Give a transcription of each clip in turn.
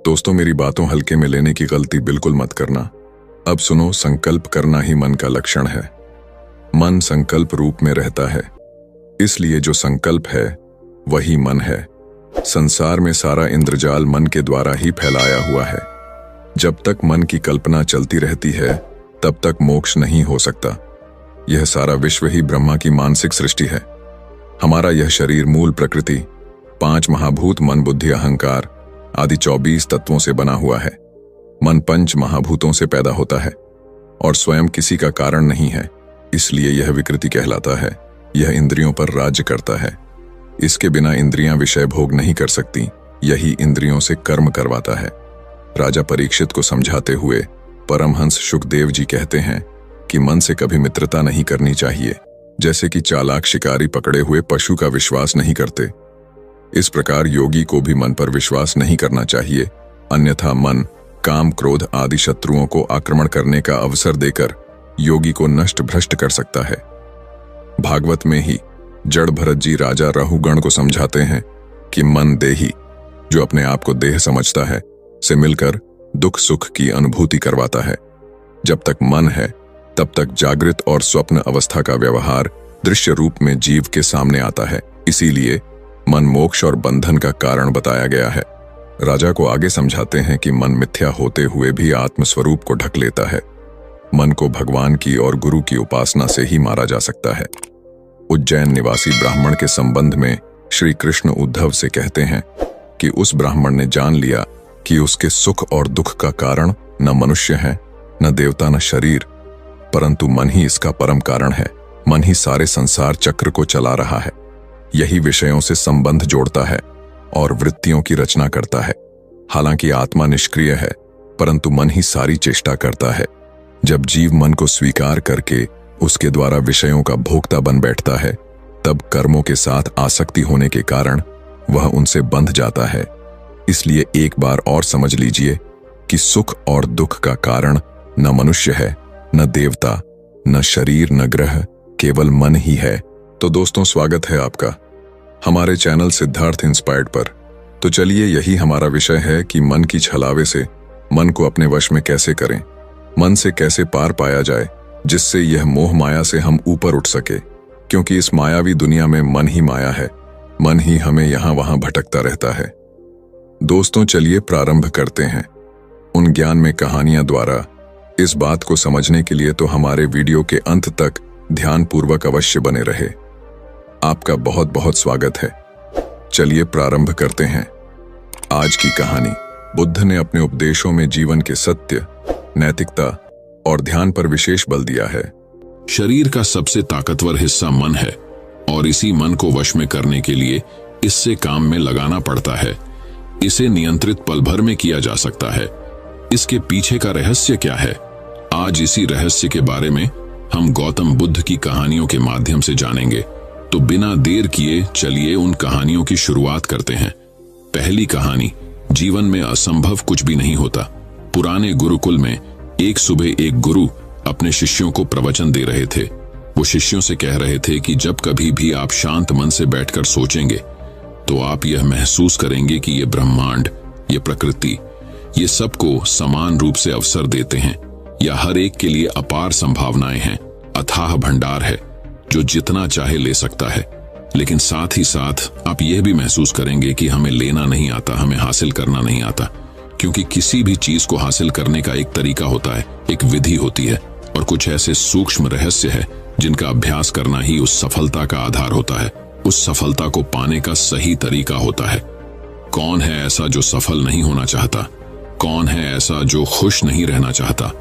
दोस्तों, मेरी बातों हल्के में लेने की गलती बिल्कुल मत करना। अब सुनो, संकल्प करना ही मन का लक्षण है। मन संकल्प रूप में रहता है, इसलिए जो संकल्प है वही मन है। संसार में सारा इंद्रजाल मन के द्वारा ही फैलाया हुआ है। जब तक मन की कल्पना चलती रहती है तब तक मोक्ष नहीं हो सकता। यह सारा विश्व ही ब्रह्मा की मानसिक सृष्टि है। हमारा यह शरीर मूल प्रकृति, 5 महाभूत मन बुद्धि अहंकार आदि 24 तत्वों से बना हुआ है। मन 5 महाभूतों से पैदा होता है और स्वयं किसी का कारण नहीं है, इसलिए यह विकृति कहलाता है। यह इंद्रियों पर राज्य करता है। इसके बिना इंद्रियां विषय भोग नहीं कर सकती, यही इंद्रियों से कर्म करवाता है। राजा परीक्षित को समझाते हुए परमहंस शुकदेव जी कहते हैं कि मन से कभी मित्रता नहीं करनी चाहिए, जैसे कि चालाक शिकारी पकड़े हुए पशु का विश्वास नहीं करते। इस प्रकार योगी को भी मन पर विश्वास नहीं करना चाहिए, अन्यथा मन काम क्रोध आदि शत्रुओं को आक्रमण करने का अवसर देकर योगी को नष्ट भ्रष्ट कर सकता है। भागवत में ही जड़ भरत जी राजा राहुगण को समझाते हैं कि मन देही, जो अपने आप को देह समझता है, से मिलकर दुख सुख की अनुभूति करवाता है। जब तक मन है तब तक जागृत और स्वप्न अवस्था का व्यवहार दृश्य रूप में जीव के सामने आता है। इसीलिए मन मोक्ष और बंधन का कारण बताया गया है। राजा को आगे समझाते हैं कि मन मिथ्या होते हुए भी आत्मस्वरूप को ढक लेता है। मन को भगवान की और गुरु की उपासना से ही मारा जा सकता है। उज्जैन निवासी ब्राह्मण के संबंध में श्री कृष्ण उद्धव से कहते हैं कि उस ब्राह्मण ने जान लिया कि उसके सुख और दुख का कारण न मनुष्य है, न देवता, न शरीर, परंतु मन ही इसका परम कारण है। मन ही सारे संसार चक्र को चला रहा है। यही विषयों से संबंध जोड़ता है और वृत्तियों की रचना करता है। हालांकि आत्मा निष्क्रिय है, परंतु मन ही सारी चेष्टा करता है। जब जीव मन को स्वीकार करके उसके द्वारा विषयों का भोक्ता बन बैठता है, तब कर्मों के साथ आसक्ति होने के कारण वह उनसे बंध जाता है। इसलिए एक बार और समझ लीजिए कि सुख और दुख का कारण न मनुष्य है, न देवता, न शरीर, न ग्रह, केवल मन ही है। तो दोस्तों, स्वागत है आपका हमारे चैनल सिद्धार्थ इंस्पायर्ड पर। तो चलिए, यही हमारा विषय है कि मन की छलावे से मन को अपने वश में कैसे करें, मन से कैसे पार पाया जाए, जिससे यह मोह माया से हम ऊपर उठ सके। क्योंकि इस मायावी दुनिया में मन ही माया है, मन ही हमें यहां वहां भटकता रहता है। दोस्तों, चलिए प्रारंभ करते हैं उन ज्ञान में कहानियां द्वारा। इस बात को समझने के लिए तो हमारे वीडियो के अंत तक ध्यानपूर्वक अवश्य बने रहे। आपका बहुत बहुत स्वागत है। चलिए प्रारंभ करते हैं आज की कहानी। बुद्ध ने अपने उपदेशों में जीवन के सत्य, नैतिकता और ध्यान पर विशेष बल दिया है। शरीर का सबसे ताकतवर हिस्सा मन है और इसी मन को वश में करने के लिए इससे काम में लगाना पड़ता है। इसे नियंत्रित पल भर में किया जा सकता है। इसके पीछे का रहस्य क्या है? आज इसी रहस्य के बारे में हम गौतम बुद्ध की कहानियों के माध्यम से जानेंगे। तो बिना देर किए चलिए उन कहानियों की शुरुआत करते हैं। पहली कहानी, जीवन में असंभव कुछ भी नहीं होता। पुराने गुरुकुल में एक सुबह एक गुरु अपने शिष्यों को प्रवचन दे रहे थे। वो शिष्यों से कह रहे थे कि जब कभी भी आप शांत मन से बैठकर सोचेंगे तो आप यह महसूस करेंगे कि ये ब्रह्मांड, ये प्रकृति, ये सबको समान रूप से अवसर देते हैं। या हर एक के लिए अपार संभावनाएं हैं, अथाह भंडार है जो जितना चाहे ले सकता है। लेकिन साथ ही साथ आप यह भी महसूस करेंगे कि हमें लेना नहीं आता, हमें हासिल करना नहीं आता। क्योंकि किसी भी चीज को हासिल करने का एक तरीका होता है, एक विधि होती है और कुछ ऐसे सूक्ष्म रहस्य है जिनका अभ्यास करना ही उस सफलता का आधार होता है, उस सफलता को पाने का सही तरीका होता है। कौन है ऐसा जो सफल नहीं होना चाहता? कौन है ऐसा जो खुश नहीं रहना चाहता?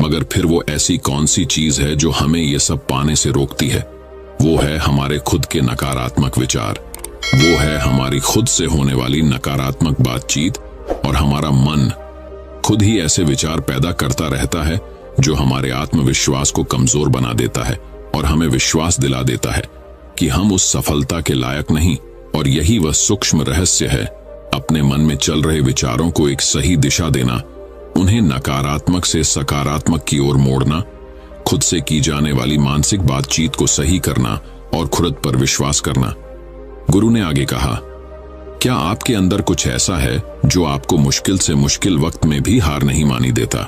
मगर फिर वो ऐसी कौन सी चीज है जो हमें ये सब पाने से रोकती है? वो है हमारे खुद के नकारात्मक विचार, वो है हमारी खुद से होने वाली नकारात्मक बातचीत। और हमारा मन खुद ही ऐसे विचार पैदा करता रहता है जो हमारे आत्मविश्वास को कमजोर बना देता है और हमें विश्वास दिला देता है कि हम उस सफलता के लायक नहीं। और यही वह सूक्ष्म रहस्य है, अपने मन में चल रहे विचारों को एक सही दिशा देना, उन्हें नकारात्मक से सकारात्मक की ओर मोड़ना, खुद से की जाने वाली मानसिक बातचीत को सही करना और खुद पर विश्वास करना। गुरु ने आगे कहा, क्या आपके अंदर कुछ ऐसा है जो आपको मुश्किल से मुश्किल वक्त में भी हार नहीं मानी देता?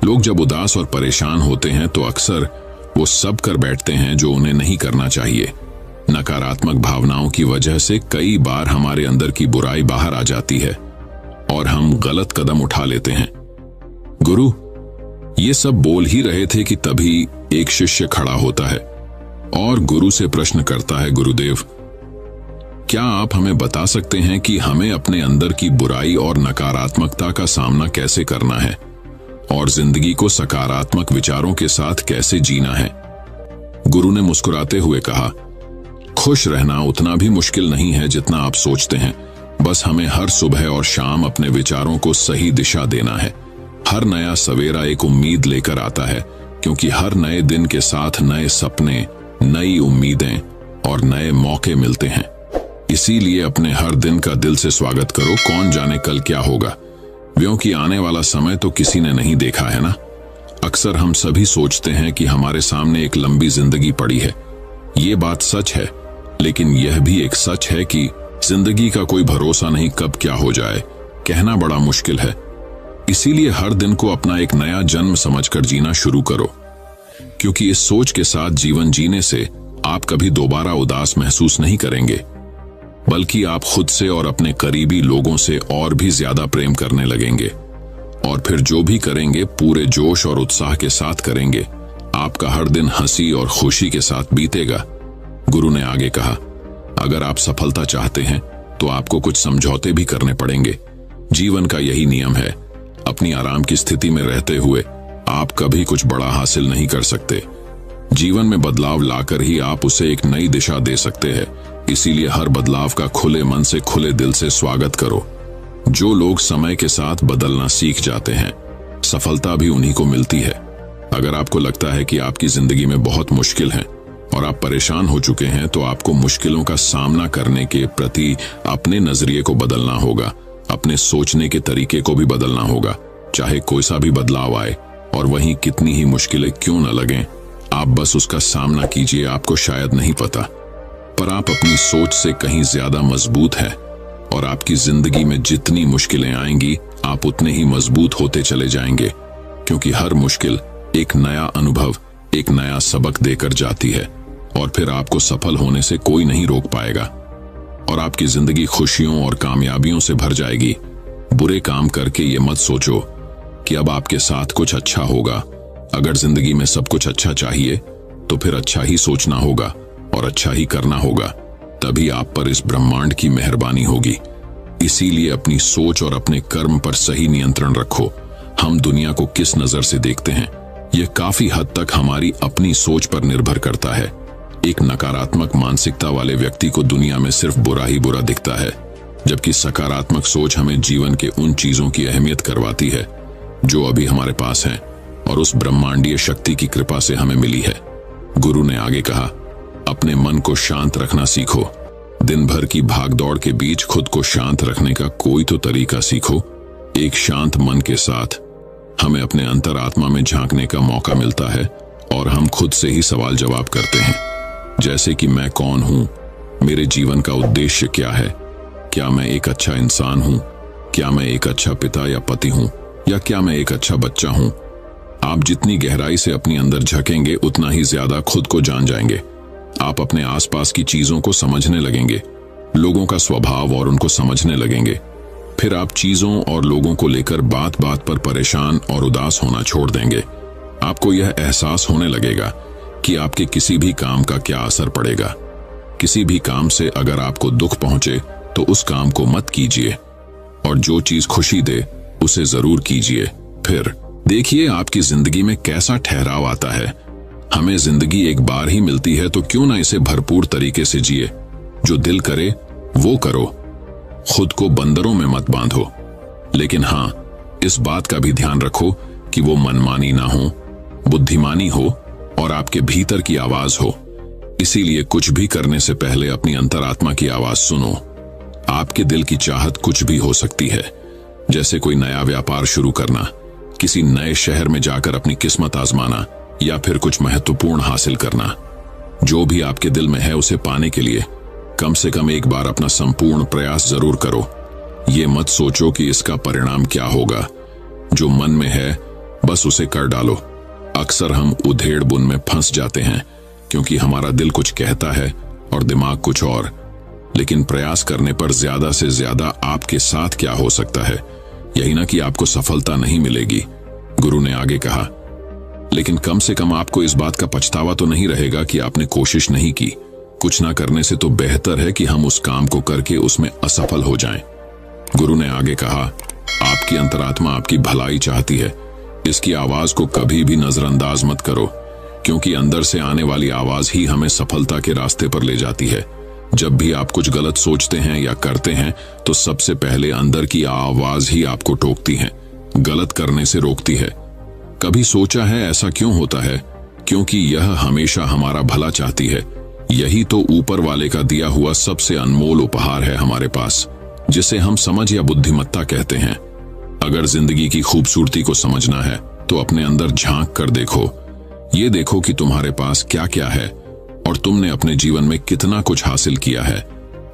लोग जब उदास और परेशान होते हैं तो अक्सर वो सब कर बैठते हैं जो उन्हें नहीं करना चाहिए। नकारात्मक भावनाओं की वजह से कई बार हमारे अंदर की बुराई बाहर आ जाती है और हम गलत कदम उठा लेते हैं। गुरु ये सब बोल ही रहे थे कि तभी एक शिष्य खड़ा होता है और गुरु से प्रश्न करता है, गुरुदेव, क्या आप हमें बता सकते हैं कि हमें अपने अंदर की बुराई और नकारात्मकता का सामना कैसे करना है और जिंदगी को सकारात्मक विचारों के साथ कैसे जीना है? गुरु ने मुस्कुराते हुए कहा, खुश रहना उतना भी मुश्किल नहीं है जितना आप सोचते हैं। बस हमें हर सुबह और शाम अपने विचारों को सही दिशा देना है। हर नया सवेरा एक उम्मीद लेकर आता है, क्योंकि हर नए दिन के साथ नए सपने, नई उम्मीदें और नए मौके मिलते हैं। इसीलिए अपने हर दिन का दिल से स्वागत करो। कौन जाने कल क्या होगा, क्योंकि आने वाला समय तो किसी ने नहीं देखा है ना। अक्सर हम सभी सोचते हैं कि हमारे सामने एक लंबी जिंदगी पड़ी है। ये बात सच है, लेकिन यह भी एक सच है कि जिंदगी का कोई भरोसा नहीं, कब क्या हो जाए कहना बड़ा मुश्किल है। इसीलिए हर दिन को अपना एक नया जन्म समझकर जीना शुरू करो, क्योंकि इस सोच के साथ जीवन जीने से आप कभी दोबारा उदास महसूस नहीं करेंगे, बल्कि आप खुद से और अपने करीबी लोगों से और भी ज्यादा प्रेम करने लगेंगे। और फिर जो भी करेंगे पूरे जोश और उत्साह के साथ करेंगे। आपका हर दिन हंसी और खुशी के साथ बीतेगा। गुरु ने आगे कहा, अगर आप सफलता चाहते हैं तो आपको कुछ समझौते भी करने पड़ेंगे। जीवन का यही नियम है। अपनी आराम की स्थिति में रहते हुए आप कभी कुछ बड़ा हासिल नहीं कर सकते। जीवन में बदलाव लाकर ही आप उसे एक नई दिशा दे सकते हैं। इसीलिए हर बदलाव का खुले मन से, खुले दिल से स्वागत करो। जो लोग समय के साथ बदलना सीख जाते हैं, सफलता भी उन्हीं को मिलती है। अगर आपको लगता है कि आपकी जिंदगी में बहुत मुश्किल है और आप परेशान हो चुके हैं, तो आपको मुश्किलों का सामना करने के प्रति अपने नजरिए को बदलना होगा। अपने सोचने के तरीके को भी बदलना होगा। चाहे कोई सा भी बदलाव आए और वहीं कितनी ही मुश्किलें क्यों न लगें, आप बस उसका सामना कीजिए। आपको शायद नहीं पता, पर आप अपनी सोच से कहीं ज्यादा मजबूत हैं और आपकी जिंदगी में जितनी मुश्किलें आएंगी, आप उतने ही मजबूत होते चले जाएंगे, क्योंकि हर मुश्किल एक नया अनुभव, एक नया सबक देकर जाती है और फिर आपको सफल होने से कोई नहीं रोक पाएगा और आपकी जिंदगी खुशियों और कामयाबियों से भर जाएगी। बुरे काम करके ये मत सोचो कि अब आपके साथ कुछ अच्छा होगा। अगर जिंदगी में सब कुछ अच्छा चाहिए तो फिर अच्छा ही सोचना होगा और अच्छा ही करना होगा, तभी आप पर इस ब्रह्मांड की मेहरबानी होगी। इसीलिए अपनी सोच और अपने कर्म पर सही नियंत्रण रखो। हम दुनिया को किस नजर से देखते हैं, यह काफी हद तक हमारी अपनी सोच पर निर्भर करता है। एक नकारात्मक मानसिकता वाले व्यक्ति को दुनिया में सिर्फ बुरा ही बुरा दिखता है, जबकि सकारात्मक सोच हमें जीवन के उन चीजों की अहमियत करवाती है जो अभी हमारे पास हैं और उस ब्रह्मांडीय शक्ति की कृपा से हमें मिली है। गुरु ने आगे कहा, अपने मन को शांत रखना सीखो। दिन भर की भागदौड़ के बीच खुद को शांत रखने का कोई तो तरीका सीखो। एक शांत मन के साथ हमें अपने अंतरात्मा में झांकने का मौका मिलता है और हम खुद से ही सवाल जवाब करते हैं, जैसे कि मैं कौन हूं, मेरे जीवन का उद्देश्य क्या है, क्या मैं एक अच्छा इंसान हूं, क्या मैं एक अच्छा पिता या पति हूं, या क्या मैं एक अच्छा बच्चा हूं। आप जितनी गहराई से अपनी अंदर झकेंगे, उतना ही ज्यादा खुद को जान जाएंगे। आप अपने आसपास की चीजों को समझने लगेंगे, लोगों का स्वभाव और उनको समझने लगेंगे। फिर आप चीजों और लोगों को लेकर बात बात पर परेशान और उदास होना छोड़ देंगे। आपको यह एहसास होने लगेगा कि आपके किसी भी काम का क्या असर पड़ेगा। किसी भी काम से अगर आपको दुख पहुंचे तो उस काम को मत कीजिए, और जो चीज खुशी दे उसे जरूर कीजिए। फिर देखिए आपकी जिंदगी में कैसा ठहराव आता है। हमें जिंदगी एक बार ही मिलती है, तो क्यों ना इसे भरपूर तरीके से जिए। जो दिल करे वो करो, खुद को बंदरों में मत बांधो, लेकिन हाँ, इस बात का भी ध्यान रखो कि वो मनमानी ना हो, बुद्धिमानी हो और आपके भीतर की आवाज हो। इसीलिए कुछ भी करने से पहले अपनी अंतरात्मा की आवाज सुनो। आपके दिल की चाहत कुछ भी हो सकती है, जैसे कोई नया व्यापार शुरू करना, किसी नए शहर में जाकर अपनी किस्मत आजमाना, या फिर कुछ महत्वपूर्ण हासिल करना। जो भी आपके दिल में है उसे पाने के लिए कम से कम एक बार अपना संपूर्ण प्रयास जरूर करो। ये मत सोचो कि इसका परिणाम क्या होगा। जो मन में है बस उसे कर डालो। अक्सर हम उधेड़ बुन में फंस जाते हैं क्योंकि हमारा दिल कुछ कहता है और दिमाग कुछ और। लेकिन प्रयास करने पर ज्यादा से ज्यादा आपके साथ क्या हो सकता है, यही ना कि आपको सफलता नहीं मिलेगी। गुरु ने आगे कहा, लेकिन कम से कम आपको इस बात का पछतावा तो नहीं रहेगा कि आपने कोशिश नहीं की। कुछ ना करने से तो बेहतर है कि हम उस काम को करके उसमें असफल हो जाएं। गुरु ने आगे कहा, आपकी अंतरात्मा आपकी भलाई चाहती है। इसकी आवाज को कभी भी नजरअंदाज मत करो, क्योंकि अंदर से आने वाली आवाज ही हमें सफलता के रास्ते पर ले जाती है। जब भी आप कुछ गलत सोचते हैं या करते हैं तो सबसे पहले अंदर की आवाज ही आपको टोकती है, गलत करने से रोकती है। कभी सोचा है ऐसा क्यों होता है? क्योंकि यह हमेशा हमारा भला चाहती है। यही तो ऊपर वाले का दिया हुआ सबसे अनमोल उपहार है हमारे पास, जिसे हम समझ या बुद्धिमत्ता कहते हैं। अगर जिंदगी की खूबसूरती को समझना है तो अपने अंदर झांक कर देखो। ये देखो कि तुम्हारे पास क्या क्या है और तुमने अपने जीवन में कितना कुछ हासिल किया है।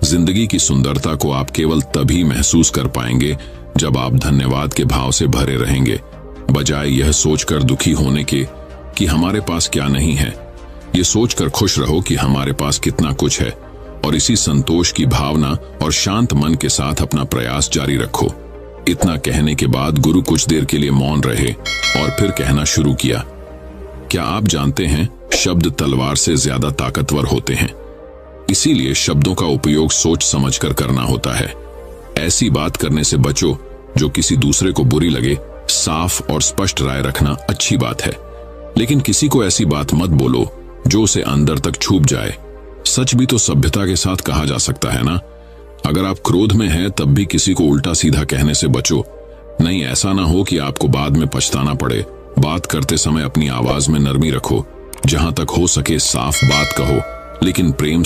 जिंदगी की सुंदरता को आप केवल तभी महसूस कर पाएंगे जब आप धन्यवाद के भाव से भरे रहेंगे, बजाय यह सोचकर दुखी होने के कि हमारे पास क्या नहीं है। ये सोचकर खुश रहो कि हमारे पास कितना कुछ है, और इसी संतोष की भावना और शांत मन के साथ अपना प्रयास जारी रखो। इतना कहने के बाद गुरु कुछ देर के लिए मौन रहे और फिर कहना शुरू किया, क्या आप जानते हैं, शब्द तलवार से ज्यादा ताकतवर होते हैं। इसीलिए शब्दों का उपयोग सोच समझकर करना होता है। ऐसी बात करने से बचो जो किसी दूसरे को बुरी लगे। साफ और स्पष्ट राय रखना अच्छी बात है, लेकिन किसी को ऐसी बात मत बोलो जो उसे अंदर तक छू जाए। सच भी तो सभ्यता के साथ कहा जा सकता है ना। अगर आप क्रोध में हैं तब भी किसी को उल्टा सीधा कहने से बचो। नहीं, ऐसा ना हो कि आपको बाद में पछताना पड़े। बात करते समय अपनी आवाज में नरमी रखो। जहां तक हो सके साफ बात कहो, लेकिन प्रेम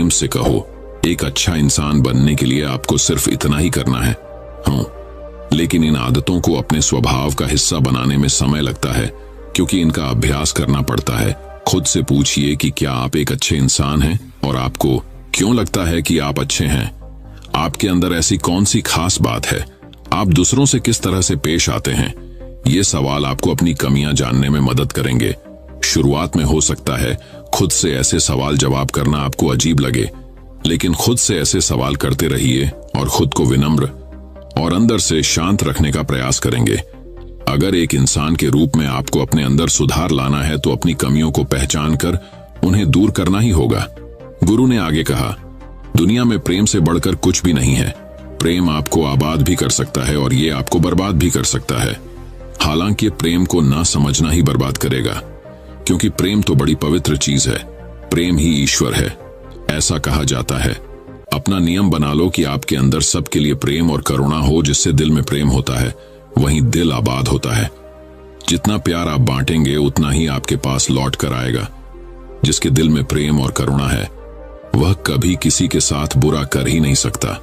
से कहो। एक अच्छा इंसान बनने के लिए आपको सिर्फ इतना ही करना है। हाँ, लेकिन इन आदतों को अपने स्वभाव का हिस्सा बनाने में समय लगता है, क्योंकि इनका अभ्यास करना पड़ता है। खुद से पूछिए कि क्या आप एक अच्छे इंसान हैं, और आपको क्यों लगता है कि आप अच्छे हैं। आपके अंदर ऐसी कौन सी खास बात है। आप दूसरों से किस तरह से पेश आते हैं। ये सवाल आपको अपनी कमियां जानने में मदद करेंगे। शुरुआत में हो सकता है खुद से ऐसे सवाल जवाब करना आपको अजीब लगे, लेकिन खुद से ऐसे सवाल करते रहिए और खुद को विनम्र और अंदर से शांत रखने का प्रयास करेंगे। अगर एक इंसान के रूप में आपको अपने अंदर सुधार लाना है तो अपनी कमियों को पहचान कर उन्हें दूर करना ही होगा। गुरु ने आगे कहा, दुनिया में प्रेम से बढ़कर कुछ भी नहीं है। प्रेम आपको आबाद भी कर सकता है और ये आपको बर्बाद भी कर सकता है। हालांकि प्रेम को ना समझना ही बर्बाद करेगा, क्योंकि प्रेम तो बड़ी पवित्र चीज है। प्रेम ही ईश्वर है, ऐसा कहा जाता है। अपना नियम बना लो कि आपके अंदर सबके लिए प्रेम और करुणा हो। जिससे दिल में प्रेम होता है वहीं दिल आबाद होता है। जितना प्यार आप बांटेंगे उतना ही आपके पास लौट कर आएगा। जिसके दिल में प्रेम और करुणा है वह कभी किसी के साथ बुरा कर ही नहीं सकता।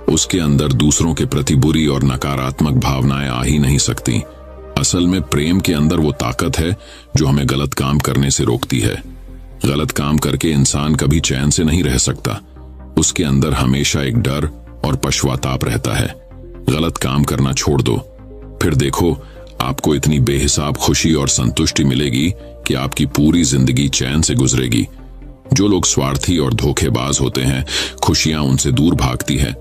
उसके अंदर दूसरों के प्रति बुरी और नकारात्मक भावनाएं आ ही नहीं सकती। असल में प्रेम के अंदर वो ताकत है जो हमें गलत काम करने से रोकती है। गलत काम करके इंसान कभी चैन से नहीं रह सकता। उसके अंदर हमेशा एक डर और पश्चाताप रहता है। गलत काम करना छोड़ दो, फिर देखो आपको इतनी बेहिसाब खुशी और संतुष्टि मिलेगी कि आपकी पूरी जिंदगी चैन से गुजरेगी। जो लोग स्वार्थी और धोखेबाज होते हैं, खुशियां उनसे दूर भागती है।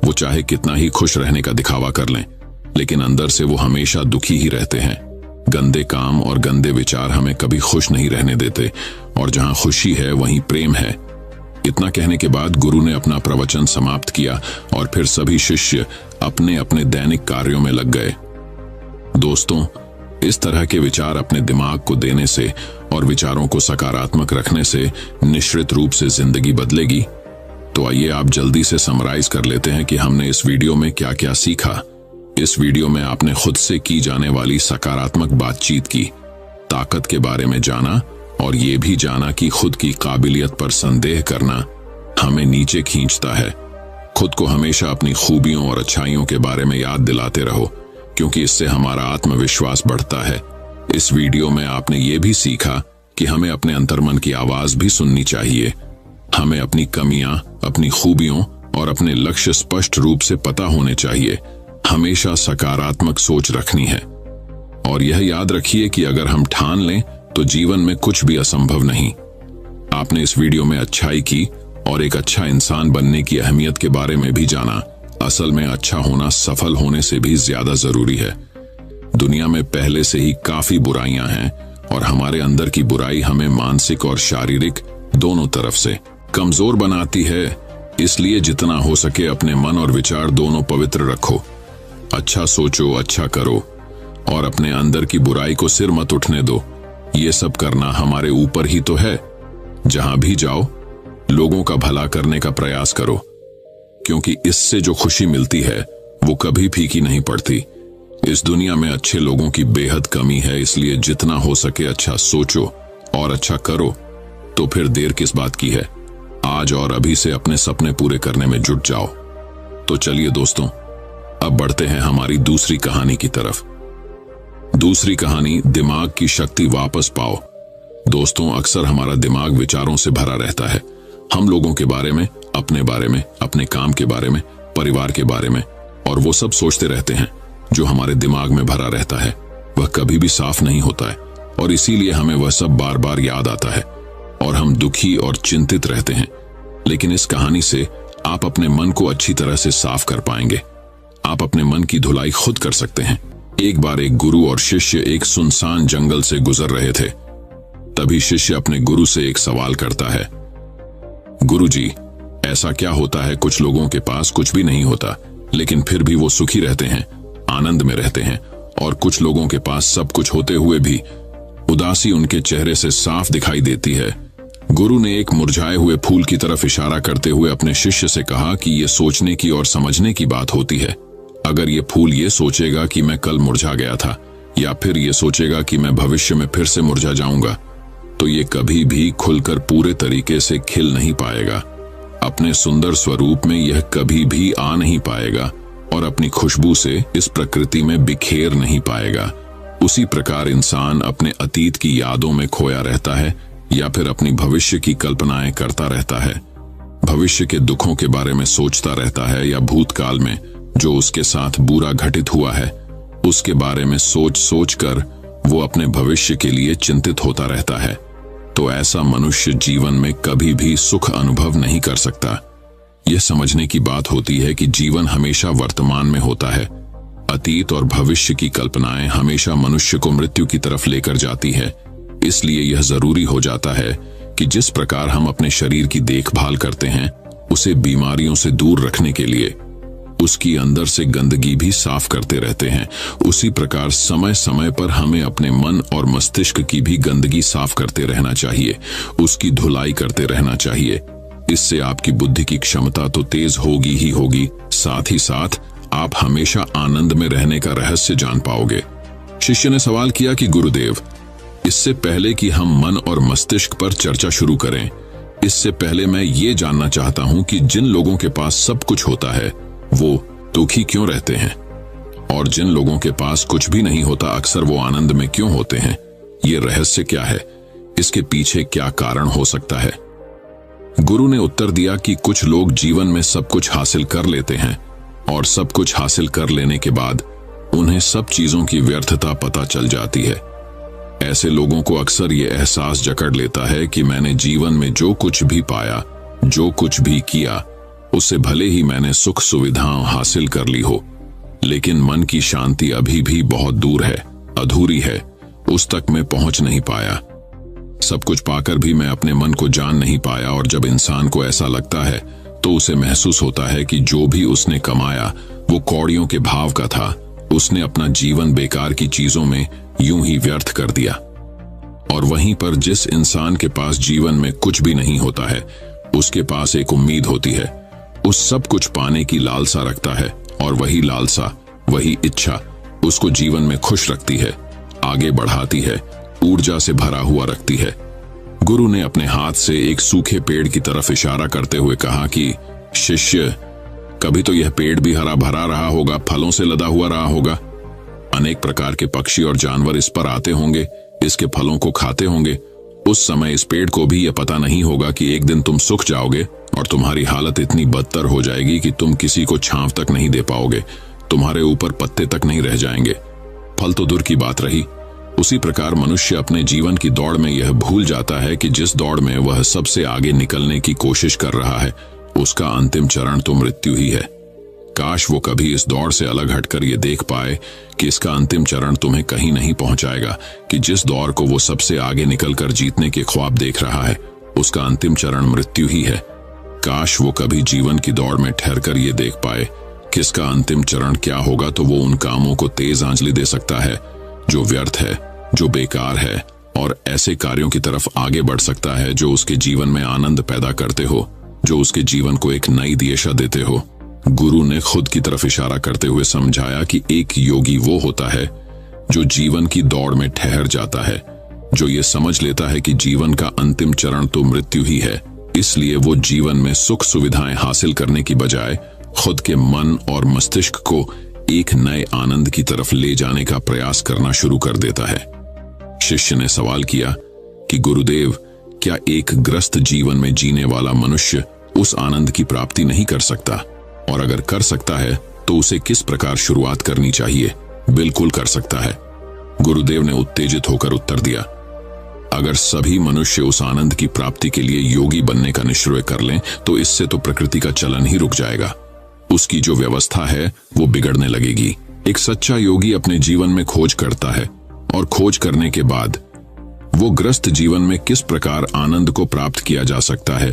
वो चाहे कितना ही खुश रहने का दिखावा कर लें, लेकिन अंदर से वो हमेशा दुखी ही रहते हैं। गंदे काम और गंदे विचार हमें कभी खुश नहीं रहने देते, और जहां खुशी है वहीं प्रेम है। इतना कहने के बाद गुरु ने अपना प्रवचन समाप्त किया और फिर सभी शिष्य अपने अपने दैनिक कार्यों में लग गए। दोस्तों, इस तरह के विचार अपने दिमाग को देने से और विचारों को सकारात्मक रखने से निश्चित रूप से जिंदगी बदलेगी। तो आइए आप जल्दी से समराइज कर लेते हैं कि हमने इस वीडियो में क्या क्या सीखा। इस वीडियो में आपने खुद से की जाने वाली सकारात्मक बातचीत की, ताकत के बारे में जाना और ये भी जाना कि खुद की काबिलियत पर संदेह करना हमें नीचे खींचता है। खुद को हमेशा अपनी खूबियों और अच्छाइयों के बारे में याद दिलाते रहो, क्योंकि इससे हमारा आत्मविश्वास बढ़ता है। इस वीडियो में आपने ये भी सीखा कि हमें अपने अंतर्मन की आवाज भी सुननी चाहिए। हमें अपनी कमियां, अपनी खूबियों और अपने लक्ष्य स्पष्ट रूप से पता होने चाहिए। हमेशा सकारात्मक सोच रखनी है और यह याद रखिए कि अगर हम ठान लें तो जीवन में कुछ भी असंभव नहीं। आपने इस वीडियो में अच्छाई की और एक अच्छा इंसान बनने की अहमियत के बारे में भी जाना। असल में अच्छा होना सफल होने से भी ज्यादा जरूरी है। दुनिया में पहले से ही काफी बुराइयां हैं और हमारे अंदर की बुराई हमें मानसिक और शारीरिक दोनों तरफ से कमजोर बनाती है। इसलिए जितना हो सके अपने मन और विचार दोनों पवित्र रखो। अच्छा सोचो, अच्छा करो और अपने अंदर की बुराई को सिर मत उठने दो। ये सब करना हमारे ऊपर ही तो है। जहां भी जाओ लोगों का भला करने का प्रयास करो, क्योंकि इससे जो खुशी मिलती है वो कभी फीकी नहीं पड़ती। इस दुनिया में अच्छे लोगों की बेहद कमी है, इसलिए जितना हो सके अच्छा सोचो और अच्छा करो। तो फिर देर किस बात की है, आज और अभी से अपने सपने पूरे करने में जुट जाओ। तो चलिए दोस्तों, अब बढ़ते हैं हमारी दूसरी कहानी की तरफ। दूसरी कहानी, दिमाग की शक्ति वापस पाओ। दोस्तों, अक्सर हमारा दिमाग विचारों से भरा रहता है। हम लोगों के बारे में, अपने बारे में, अपने काम के बारे में, परिवार के बारे में, और वो सब सोचते रहते हैं। जो हमारे दिमाग में भरा रहता है वह कभी भी साफ नहीं होता है और इसीलिए हमें वह सब बार बार याद आता है और हम दुखी और चिंतित रहते हैं। लेकिन इस कहानी से आप अपने मन को अच्छी तरह से साफ कर पाएंगे। आप अपने मन की धुलाई खुद कर सकते हैं। एक बार एक गुरु और शिष्य एक सुनसान जंगल से गुजर रहे थे। तभी शिष्य अपने गुरु से एक सवाल करता है, गुरुजी, ऐसा क्या होता है कुछ लोगों के पास कुछ भी नहीं होता लेकिन फिर भी वो सुखी रहते हैं, आनंद में रहते हैं, और कुछ लोगों के पास सब कुछ होते हुए भी उदासी उनके चेहरे से साफ दिखाई देती है। गुरु ने एक मुरझाए हुए फूल की तरफ इशारा करते हुए अपने शिष्य से कहा कि यह सोचने की और समझने की बात होती है। अगर ये फूल ये सोचेगा कि मैं कल मुरझा गया था या फिर ये सोचेगा कि मैं भविष्य में फिर से मुरझा जाऊंगा, तो ये कभी भी खुलकर पूरे तरीके से खिल नहीं पाएगा। अपने सुंदर स्वरूप में यह कभी भी आ नहीं पाएगा और अपनी खुशबू से इस प्रकृति में बिखेर नहीं पाएगा। उसी प्रकार इंसान अपने अतीत की यादों में खोया रहता है या फिर अपनी भविष्य की कल्पनाएं करता रहता है। भविष्य के दुखों के बारे में सोचता रहता है या भूतकाल में जो उसके साथ बुरा घटित हुआ है उसके बारे में सोच सोच कर वो अपने भविष्य के लिए चिंतित होता रहता है। तो ऐसा मनुष्य जीवन में कभी भी सुख अनुभव नहीं कर सकता। यह समझने की बात होती है कि जीवन हमेशा वर्तमान में होता है। अतीत और भविष्य की कल्पनाएं हमेशा मनुष्य को मृत्यु की तरफ लेकर जाती है। इसलिए यह जरूरी हो जाता है कि जिस प्रकार हम अपने शरीर की देखभाल करते हैं उसे बीमारियों से दूर रखने के लिए उसकी अंदर से गंदगी भी साफ करते रहते हैं, उसी प्रकार समय समय पर हमें अपने मन और मस्तिष्क की भी गंदगी साफ करते रहना चाहिए, उसकी धुलाई करते रहना चाहिए। इससे आपकी बुद्धि की क्षमता तो तेज होगी ही होगी, साथ ही साथ आप हमेशा आनंद में रहने का रहस्य जान पाओगे। शिष्य ने सवाल किया कि गुरुदेव, इससे पहले कि हम मन और मस्तिष्क पर चर्चा शुरू करें, इससे पहले मैं ये जानना चाहता हूं कि जिन लोगों के पास सब कुछ होता है वो दुखी क्यों रहते हैं, और जिन लोगों के पास कुछ भी नहीं होता अक्सर वो आनंद में क्यों होते हैं? ये रहस्य क्या है? इसके पीछे क्या कारण हो सकता है? गुरु ने उत्तर दिया कि कुछ लोग जीवन में सब कुछ हासिल कर लेते हैं और सब कुछ हासिल कर लेने के बाद उन्हें सब चीजों की व्यर्थता पता चल जाती है। ऐसे लोगों को अक्सर ये एहसास जकड़ लेता है कि मैंने जीवन में जो कुछ भी पाया, जो कुछ भी किया, उससे भले ही मैंने सुख सुविधाएं हासिल कर ली हो, लेकिन मन की शांति अभी भी बहुत दूर है, अधूरी है, उस तक मैं पहुंच नहीं पाया। सब कुछ पाकर भी मैं अपने मन को जान नहीं पाया। और जब इंसान को ऐसा लगता है तो उसे महसूस होता है कि जो भी उसने कमाया वो कौड़ियों के भाव का था। उसने अपना जीवन बेकार की चीजों में यूं ही व्यर्थ कर दिया। और वहीं पर जिस इंसान के पास जीवन में कुछ भी नहीं होता है उसके पास एक उम्मीद होती है, उस सब कुछ पाने की लालसा रखता है, और वही लालसा, वही इच्छा उसको जीवन में खुश रखती है, आगे बढ़ाती है, ऊर्जा से भरा हुआ रखती है। गुरु ने अपने हाथ से एक सूखे पेड़ की तरफ इशारा करते हुए कहा कि शिष्य, कभी तो यह पेड़ भी हरा भरा रहा होगा, फलों से लदा हुआ रहा होगा। अनेक प्रकार के पक्षी और जानवर इस पर आते होंगे, इसके फलों को खाते होंगे उस समय इस पेड़ को भी यह पता नहीं होगा कि एक दिन तुम सूख जाओगे और तुम्हारी हालत इतनी बदतर हो जाएगी कि तुम किसी को छांव तक नहीं दे पाओगे, तुम्हारे ऊपर पत्ते तक नहीं रह जाएंगे। फल तो दूर की बात रही। उसी प्रकार मनुष्य अपने जीवन की दौड़ में यह भूल जाता है कि जिस दौड़ में वह सबसे आगे निकलने की कोशिश कर रहा है उसका अंतिम चरण तो मृत्यु ही है। काश वो कभी इस दौड़ से अलग हटकर ये देख पाए कि इसका अंतिम चरण तुम्हें कहीं नहीं पहुंचाएगा, कि जिस दौर को वो सबसे आगे निकलकर जीतने के ख्वाब देख रहा है उसका अंतिम चरण मृत्यु ही है। काश वो कभी जीवन की दौड़ में ठहरकर ये देख पाए कि इसका अंतिम चरण क्या होगा, तो वो उन कामों को तेज आंचली दे सकता है जो व्यर्थ है, जो बेकार है, और ऐसे कार्यों की तरफ आगे बढ़ सकता है जो उसके जीवन में आनंद पैदा करते हो, जो उसके जीवन को एक नई दिशा देते हो। गुरु ने खुद की तरफ इशारा करते हुए समझाया कि एक योगी वो होता है जो जीवन की दौड़ में ठहर जाता है, जो ये समझ लेता है कि जीवन का अंतिम चरण तो मृत्यु ही है। इसलिए वो जीवन में सुख सुविधाएं हासिल करने की बजाय खुद के मन और मस्तिष्क को एक नए आनंद की तरफ ले जाने का प्रयास करना शुरू कर देता है। शिष्य ने सवाल किया कि गुरुदेव, क्या एक ग्रस्त जीवन में जीने वाला मनुष्य उस आनंद की प्राप्ति नहीं कर सकता, और अगर कर सकता है तो उसे किस प्रकार शुरुआत करनी चाहिए? बिल्कुल कर सकता है, गुरुदेव ने उत्तेजित होकर उत्तर दिया। अगर सभी मनुष्य उस आनंद की प्राप्ति के लिए योगी बनने का निश्चय कर लें तो इससे तो प्रकृति का चलन ही रुक जाएगा, उसकी जो व्यवस्था है वो बिगड़ने लगेगी। एक सच्चा योगी अपने जीवन में खोज करता है और खोज करने के बाद वो ग्रस्त जीवन में किस प्रकार आनंद को प्राप्त किया जा सकता है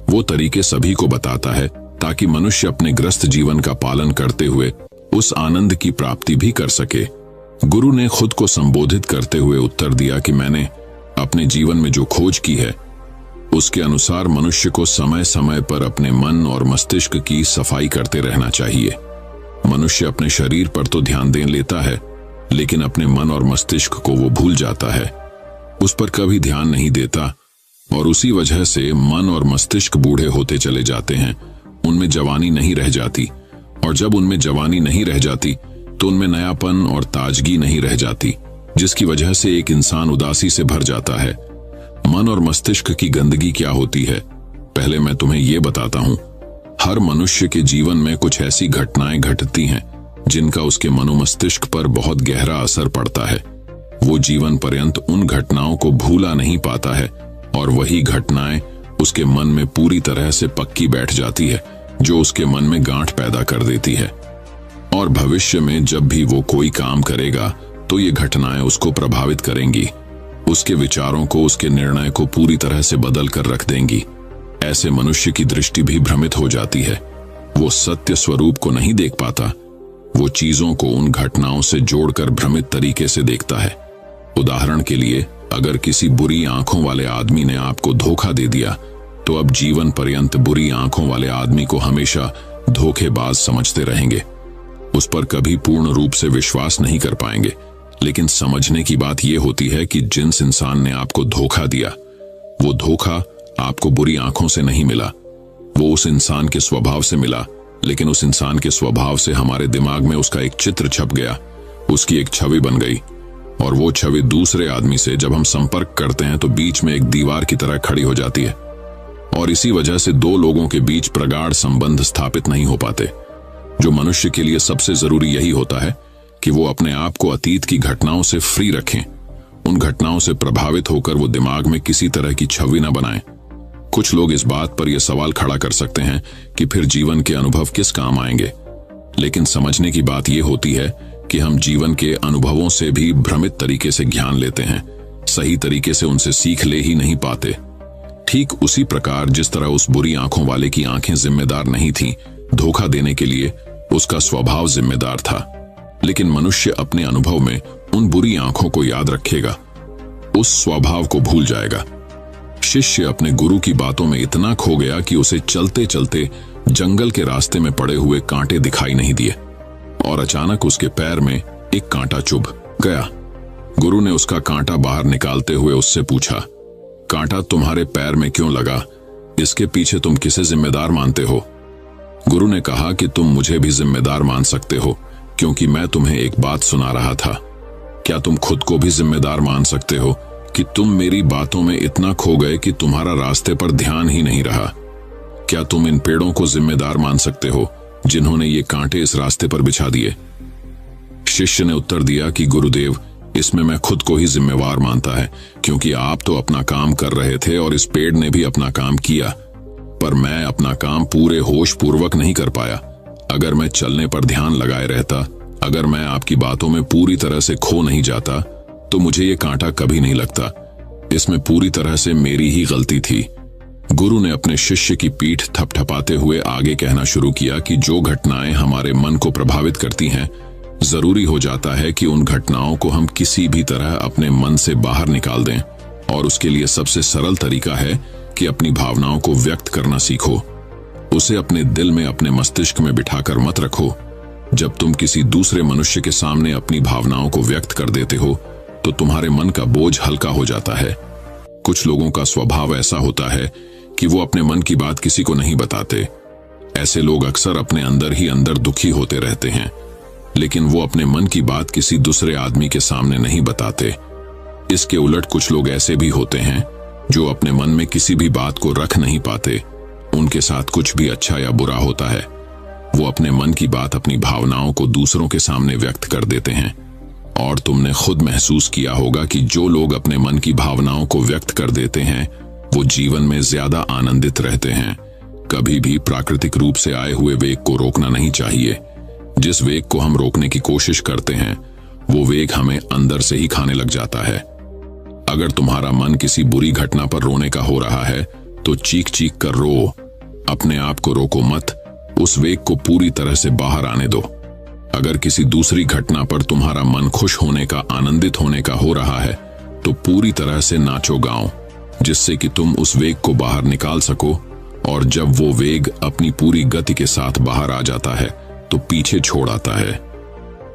वो तरीके सभी को बताता है, ताकि मनुष्य अपने ग्रस्त जीवन का पालन करते हुए उस आनंद की प्राप्ति भी कर सके। गुरु ने खुद को संबोधित करते हुए उत्तर दिया कि मैंने अपने जीवन में जो खोज की है उसके अनुसार मनुष्य को समय समय पर अपने मन और मस्तिष्क की सफाई करते रहना चाहिए। मनुष्य अपने शरीर पर तो ध्यान दे लेता है, लेकिन अपने मन और मस्तिष्क को वो भूल जाता है, उस पर कभी ध्यान नहीं देता, और उसी वजह से मन और मस्तिष्क बूढ़े होते चले जाते हैं, उनमें जवानी नहीं रह जाती, और जब उनमें जवानी नहीं रह जाती तो उनमें नयापन और ताजगी नहीं रह जाती, जिसकी वजह से एक इंसान उदासी से भर जाता है। मन और मस्तिष्क की गंदगी क्या होती है, पहले मैं तुम्हें यह बताता हूं। हर मनुष्य के जीवन में कुछ ऐसी घटनाएं घटती हैं जिनका उसके मनोमस्तिष्क पर बहुत गहरा असर पड़ता है। वो जीवन पर्यंत उन घटनाओं को भूला नहीं पाता है, और वही घटनाएं उसके मन में पूरी तरह से पक्की बैठ जाती है, जो उसके मन में गांठ पैदा कर देती है। और भविष्य में जब भी वो कोई काम करेगा तो ये घटनाएं उसको प्रभावित करेंगी, उसके विचारों को, उसके निर्णय को पूरी तरह से बदल कर रख देंगी। ऐसे मनुष्य की दृष्टि भी भ्रमित हो जाती है, वो सत्य स्वरूप को नहीं देख पाता, वो चीजों को उन घटनाओं से जोड़कर भ्रमित तरीके से देखता है। उदाहरण के लिए, अगर किसी बुरी आंखों वाले आदमी ने आपको धोखा दे दिया तो अब जीवन पर्यंत बुरी आंखों वाले आदमी को हमेशा धोखेबाज समझते रहेंगे, उस पर कभी पूर्ण रूप से विश्वास नहीं कर पाएंगे। लेकिन समझने की बात यह होती है कि जिस इंसान ने आपको धोखा दिया, वो धोखा आपको बुरी आंखों से नहीं मिला, वो उस इंसान के स्वभाव से मिला, लेकिन उस इंसान के स्वभाव से हमारे दिमाग में उसका एक चित्र छप गया, उसकी एक छवि बन गई, और वो छवि दूसरे आदमी से जब हम संपर्क करते हैं तो बीच में एक दीवार की तरह खड़ी हो जाती है, और इसी वजह से दो लोगों के बीच प्रगाढ़ संबंध स्थापित नहीं हो पाते। जो मनुष्य के लिए सबसे जरूरी यही होता है कि वो अपने आप को अतीत की घटनाओं से फ्री रखें, उन घटनाओं से प्रभावित होकर वो दिमाग में किसी तरह की छवि न बनाएं। कुछ लोग इस बात पर यह सवाल खड़ा कर सकते हैं कि फिर जीवन के अनुभव किस काम आएंगे, लेकिन समझने की बात यह होती है कि हम जीवन के अनुभवों से भी भ्रमित तरीके से ज्ञान लेते हैं, सही तरीके से उनसे सीख ले ही नहीं पाते। ठीक उसी प्रकार जिस तरह उस बुरी आंखों वाले की आंखें जिम्मेदार नहीं थीं धोखा देने के लिए, उसका स्वभाव जिम्मेदार था, लेकिन मनुष्य अपने अनुभव में उन बुरी आंखों को याद रखेगा, उस स्वभाव को भूल जाएगा। शिष्य अपने गुरु की बातों में इतना खो गया कि उसे चलते चलते जंगल के रास्ते में पड़े हुए कांटे दिखाई नहीं दिए, और अचानक उसके पैर में एक कांटा चुभ गया। गुरु ने उसका कांटा बाहर निकालते हुए उससे पूछा, कांटा तुम्हारे पैर में क्यों लगा? इसके पीछे तुम किसे जिम्मेदार मानते हो? गुरु ने कहा कि तुम मुझे भी जिम्मेदार मान सकते हो, क्योंकि मैं तुम्हें एक बात सुना रहा था। क्या तुम खुद को भी जिम्मेदार मान सकते हो कि तुम मेरी बातों में इतना खो गए कि तुम्हारा रास्ते पर ध्यान ही नहीं रहा। क्या तुम इन पेड़ों को जिम्मेदार मान सकते हो जिन्होंने ये कांटे इस रास्ते पर बिछा दिए? शिष्य ने उत्तर दिया कि गुरुदेव, इसमें मैं खुद को ही जिम्मेवार मानता है, क्योंकि आप तो अपना काम कर रहे थे और इस पेड़ ने भी अपना काम किया, पर मैं अपना काम पूरे होश पूर्वक नहीं कर पाया। अगर मैं चलने पर ध्यान लगाए रहता, अगर मैं आपकी बातों में पूरी तरह से खो नहीं जाता, तो मुझे ये कांटा कभी नहीं लगता। इसमें पूरी तरह से मेरी ही गलती थी। गुरु ने अपने शिष्य की पीठ थपथपाते हुए आगे कहना शुरू किया कि जो घटनाएं हमारे मन को प्रभावित करती हैं, जरूरी हो जाता है कि उन घटनाओं को हम किसी भी तरह अपने मन से बाहर निकाल दें, और उसके लिए सबसे सरल तरीका है कि अपनी भावनाओं को व्यक्त करना सीखो। उसे अपने दिल में, अपने मस्तिष्क में बिठाकर मत रखो। जब तुम किसी दूसरे मनुष्य के सामने अपनी भावनाओं को व्यक्त कर देते हो, तो तुम्हारे मन का बोझ हल्का हो जाता है। कुछ लोगों का स्वभाव ऐसा होता है कि वो अपने मन की बात किसी को नहीं बताते। ऐसे लोग अक्सर अपने अंदर ही अंदर दुखी होते रहते हैं, लेकिन वो अपने मन की बात किसी दूसरे आदमी के सामने नहीं बताते। इसके उलट कुछ लोग ऐसे भी होते हैं जो अपने मन में किसी भी बात को रख नहीं पाते। उनके साथ कुछ भी अच्छा या बुरा होता है, वो अपने मन की बात, अपनी भावनाओं को दूसरों के सामने व्यक्त कर देते हैं। और तुमने खुद महसूस किया होगा कि जो लोग अपने मन की भावनाओं को व्यक्त कर देते हैं, वो जीवन में ज्यादा आनंदित रहते हैं। कभी भी प्राकृतिक रूप से आए हुए वेग को रोकना नहीं चाहिए। जिस वेग को हम रोकने की कोशिश करते हैं, वो वेग हमें अंदर से ही खाने लग जाता है। अगर तुम्हारा मन किसी बुरी घटना पर रोने का हो रहा है, तो चीख चीख कर रो, अपने आप को रोको मत। उस वेग को पूरी तरह से बाहर आने दो। अगर किसी दूसरी घटना पर तुम्हारा मन खुश होने का, आनंदित होने का हो रहा है, तो पूरी तरह से नाचो गाओ, जिससे कि तुम उस वेग को बाहर निकाल सको। और जब वो वेग अपनी पूरी गति के साथ बाहर आ जाता है, तो पीछे छोड़ आता है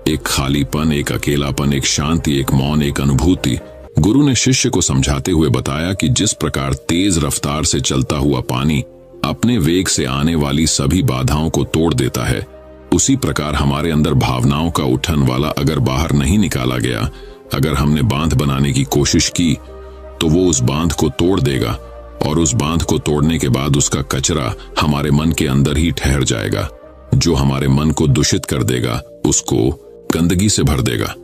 एक खालीपन, एक अकेलापन, एक शांति, एक मौन, एक अनुभूति। गुरु ने शिष्य को समझाते हुए बताया कि जिस प्रकार तेज रफ्तार से चलता हुआ पानी अपने वेग से आने वाली सभी बाधाओं को तोड़ देता है, उसी प्रकार हमारे अंदर भावनाओं का उठन वाला अगर बाहर नहीं निकाला गया, अगर हमने बांध बनाने की कोशिश की, तो वो उस बांध को तोड़ देगा, और उस बांध को तोड़ने के बाद उसका कचरा हमारे मन के अंदर ही ठहर जाएगा, जो हमारे मन को दूषित कर देगा, उसको गंदगी से भर देगा।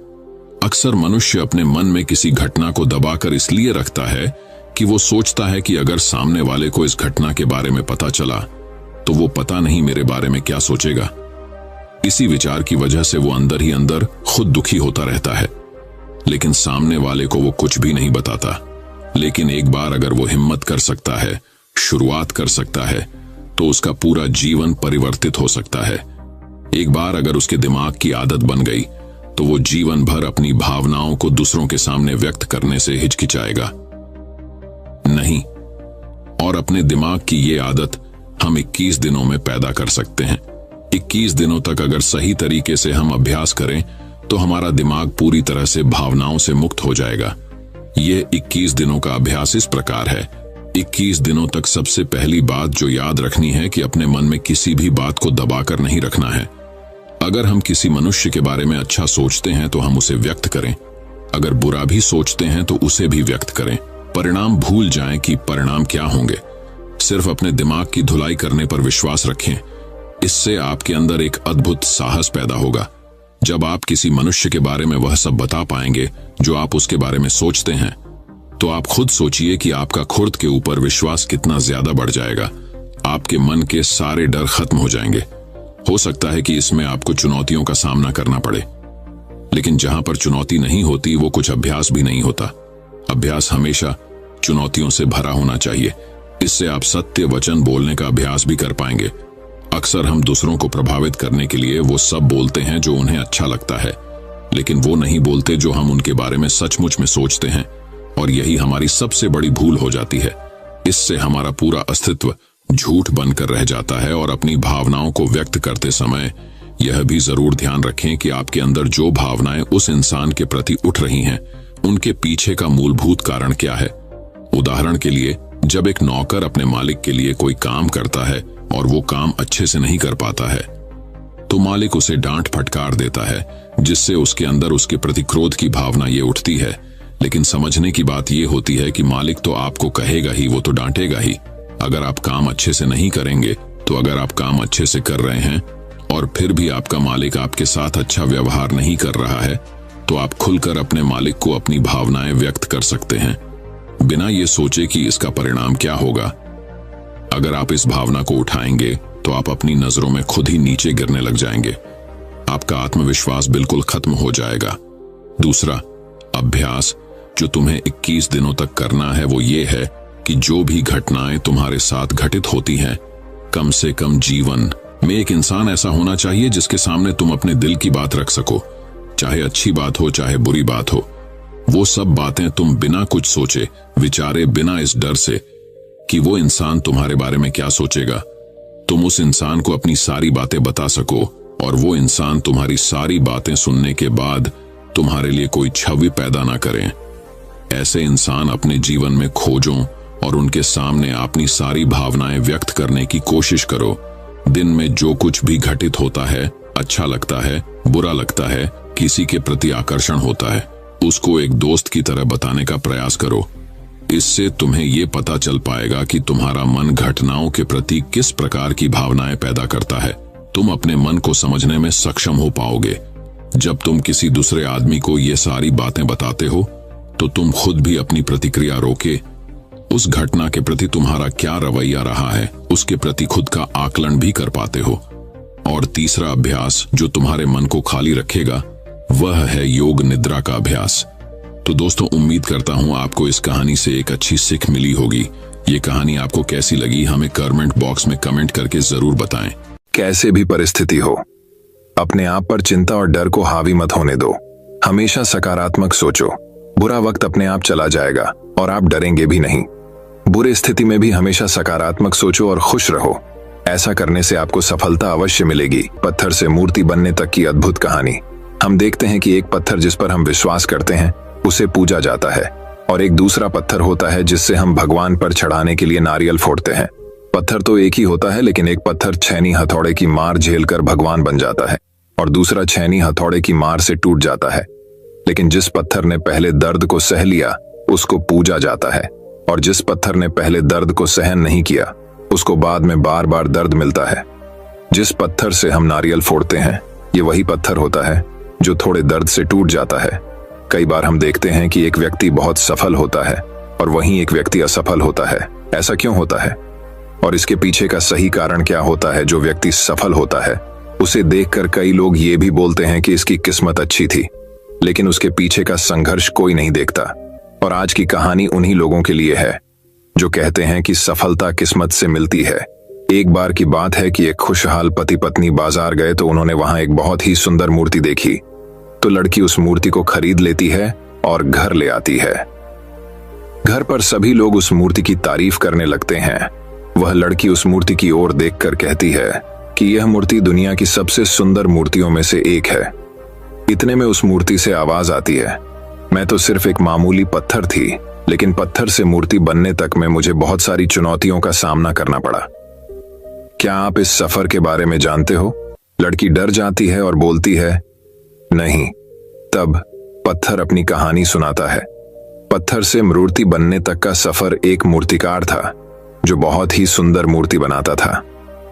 अक्सर मनुष्य अपने मन में किसी घटना को दबाकर इसलिए रखता है कि वो सोचता है कि अगर सामने वाले को इस घटना के बारे में पता चला, तो वो पता नहीं मेरे बारे में क्या सोचेगा। इसी विचार की वजह से वो अंदर ही अंदर खुद दुखी होता रहता है, लेकिन सामने वाले को वो कुछ भी नहीं बताता। लेकिन एक बार अगर वो हिम्मत कर सकता है, शुरुआत कर सकता है, तो उसका पूरा जीवन परिवर्तित हो सकता है। एक बार अगर उसके दिमाग की आदत बन गई, तो वो जीवन भर अपनी भावनाओं को दूसरों के सामने व्यक्त करने से हिचकिचाएगा नहीं। और अपने दिमाग की ये आदत हम 21 दिनों में पैदा कर सकते हैं। 21 दिनों तक अगर सही तरीके से हम अभ्यास करें, तो हमारा दिमाग पूरी तरह से भावनाओं से मुक्त हो जाएगा। ये 21 दिनों का अभ्यास इस प्रकार है। 21 दिनों तक सबसे पहली बात जो याद रखनी है कि अपने मन में किसी भी बात को दबाकर नहीं रखना है। अगर हम किसी मनुष्य के बारे में अच्छा सोचते हैं, तो हम उसे व्यक्त करें। अगर बुरा भी सोचते हैं, तो उसे भी व्यक्त करें। परिणाम भूल जाएं कि परिणाम क्या होंगे। सिर्फ अपने दिमाग की धुलाई करने पर विश्वास रखें। इससे आपके अंदर एक अद्भुत साहस पैदा होगा। जब आप किसी मनुष्य के बारे में वह सब बता पाएंगे जो आप उसके बारे में सोचते हैं, तो आप खुद सोचिए कि आपका खुद के ऊपर विश्वास कितना ज्यादा बढ़ जाएगा। आपके मन के सारे डर खत्म हो जाएंगे। हो सकता है कि इसमें आपको चुनौतियों का सामना करना पड़े, लेकिन जहां पर चुनौती नहीं होती, वो कुछ अभ्यास भी नहीं होता। अभ्यास हमेशा चुनौतियों से भरा होना चाहिए। इससे आप सत्य वचन बोलने का अभ्यास भी कर पाएंगे। अक्सर हम दूसरों को प्रभावित करने के लिए वो सब बोलते हैं जो उन्हें अच्छा लगता है, लेकिन वो नहीं बोलते जो हम उनके बारे में सचमुच में सोचते हैं। और यही हमारी सबसे बड़ी भूल हो जाती है। इससे हमारा पूरा अस्तित्व झूठ बनकर रह जाता है। और अपनी भावनाओं को व्यक्त करते समय यह भी जरूर ध्यान रखें कि आपके अंदर जो भावनाएं उस इंसान के प्रति उठ रही हैं, उनके पीछे का मूलभूत कारण क्या है। उदाहरण के लिए, जब एक नौकर अपने मालिक के लिए कोई काम करता है और वो काम अच्छे से नहीं कर पाता है, तो मालिक उसे डांट फटकार देता है, जिससे उसके अंदर उसके प्रति क्रोध की भावना ये उठती है। लेकिन समझने की बात यह होती है कि मालिक तो आपको कहेगा ही, वो तो डांटेगा ही अगर आप काम अच्छे से नहीं करेंगे। तो अगर आप काम अच्छे से कर रहे हैं और फिर भी आपका मालिक आपके साथ अच्छा व्यवहार नहीं कर रहा है, तो आप खुलकर अपने मालिक को अपनी भावनाएं व्यक्त कर सकते हैं, बिना ये सोचे कि इसका परिणाम क्या होगा। अगर आप इस भावना को उठाएंगे तो आप अपनी नजरों में खुद ही नीचे गिरने लग जाएंगे। आपका आत्मविश्वास बिल्कुल खत्म हो जाएगा। दूसरा अभ्यास जो तुम्हें 21 दिनों तक करना है वो ये है कि जो भी घटनाएं तुम्हारे साथ घटित होती हैं, कम से कम जीवन में एक इंसान ऐसा होना चाहिए जिसके सामने तुम अपने दिल की बात रख सको, चाहे अच्छी बात हो चाहे बुरी बात हो। वो सब बातें तुम बिना कुछ सोचे विचारे, बिना इस डर से कि वो इंसान तुम्हारे बारे में क्या सोचेगा, तुम उस इंसान को अपनी सारी बातें बता सको और वो इंसान तुम्हारी सारी बातें सुनने के बाद तुम्हारे लिए कोई छवि पैदा ना करें। ऐसे इंसान अपने जीवन में खोजो और उनके सामने अपनी सारी भावनाएं व्यक्त करने की कोशिश करो। दिन में जो कुछ भी घटित होता है, अच्छा लगता है, बुरा लगता है, किसी के प्रति आकर्षण होता है, उसको एक दोस्त की तरह बताने का प्रयास करो। इससे तुम्हें यह पता चल पाएगा कि तुम्हारा मन घटनाओं के प्रति किस प्रकार की भावनाएं पैदा करता है। तुम अपने मन को समझने में सक्षम हो पाओगे। जब तुम किसी दूसरे आदमी को ये सारी बातें बताते हो तो तुम खुद भी अपनी प्रतिक्रिया रोके उस घटना के प्रति तुम्हारा क्या रवैया रहा है, उसके प्रति खुद का आकलन भी कर पाते हो। और तीसरा अभ्यास जो तुम्हारे मन को खाली रखेगा वह है योग निद्रा का अभ्यास। तो दोस्तों, उम्मीद करता हूं आपको इस कहानी से एक अच्छी सीख मिली होगी। ये कहानी आपको कैसी लगी हमें कमेंट बॉक्स में कमेंट करके जरूर बताएं। कैसे भी परिस्थिति हो, अपने आप पर चिंता और डर को हावी मत होने दो। हमेशा सकारात्मक सोचो। बुरा वक्त अपने आप चला जाएगा और आप डरेंगे भी नहीं। बुरी स्थिति में भी हमेशा सकारात्मक सोचो और खुश रहो। ऐसा करने से आपको सफलता अवश्य मिलेगी। पत्थर से मूर्ति बनने तक की अद्भुत कहानी। हम देखते हैं कि एक पत्थर जिस पर हम विश्वास करते हैं उसे पूजा जाता है, और एक दूसरा पत्थर होता है जिससे हम भगवान पर चढ़ाने के लिए नारियल फोड़ते हैं। पत्थर तो एक ही होता है, लेकिन एक पत्थर छैनी हथौड़े की मार झेलकर भगवान बन जाता है और दूसरा छैनी हथौड़े की मार से टूट जाता है। लेकिन जिस पत्थर ने पहले दर्द को सह लिया उसको पूजा जाता है, और जिस पत्थर ने पहले दर्द को सहन नहीं किया उसको बाद में बार बार दर्द मिलता है। जिस पत्थर से हम नारियल फोड़ते हैं ये वही पत्थर होता है जो थोड़े दर्द से टूट जाता है। कई बार हम देखते हैं कि एक व्यक्ति बहुत सफल होता है और वहीं एक व्यक्ति असफल होता है। ऐसा क्यों होता है और इसके पीछे का सही कारण क्या होता है? जो व्यक्ति सफल होता है उसे देखकर कई लोग ये भी बोलते हैं कि इसकी किस्मत अच्छी थी, लेकिन उसके पीछे का संघर्ष कोई नहीं देखता। और आज की कहानी उन्हीं लोगों के लिए है जो कहते हैं कि सफलता किस्मत से मिलती है। एक बार की बात है कि एक खुशहाल पति पत्नी बाजार गए तो उन्होंने वहां एक बहुत ही सुंदर मूर्ति देखी। तो लड़की उस मूर्ति को खरीद लेती है और घर ले आती है। घर पर सभी लोग उस मूर्ति की तारीफ करने लगते हैं। वह लड़की उस मूर्ति की ओर देखकर कहती है कि यह मूर्ति दुनिया की सबसे सुंदर मूर्तियों में से एक है। इतने में उस मूर्ति से आवाज आती है, मैं तो सिर्फ एक मामूली पत्थर थी, लेकिन पत्थर से मूर्ति बनने तक में मुझे बहुत सारी चुनौतियों का सामना करना पड़ा। क्या आप इस सफर के बारे में जानते हो? लड़की डर जाती है और बोलती है, नहीं। तब पत्थर अपनी कहानी सुनाता है। पत्थर से मूर्ति बनने तक का सफर एक मूर्तिकार था जो बहुत ही सुंदर मूर्ति बनाता था।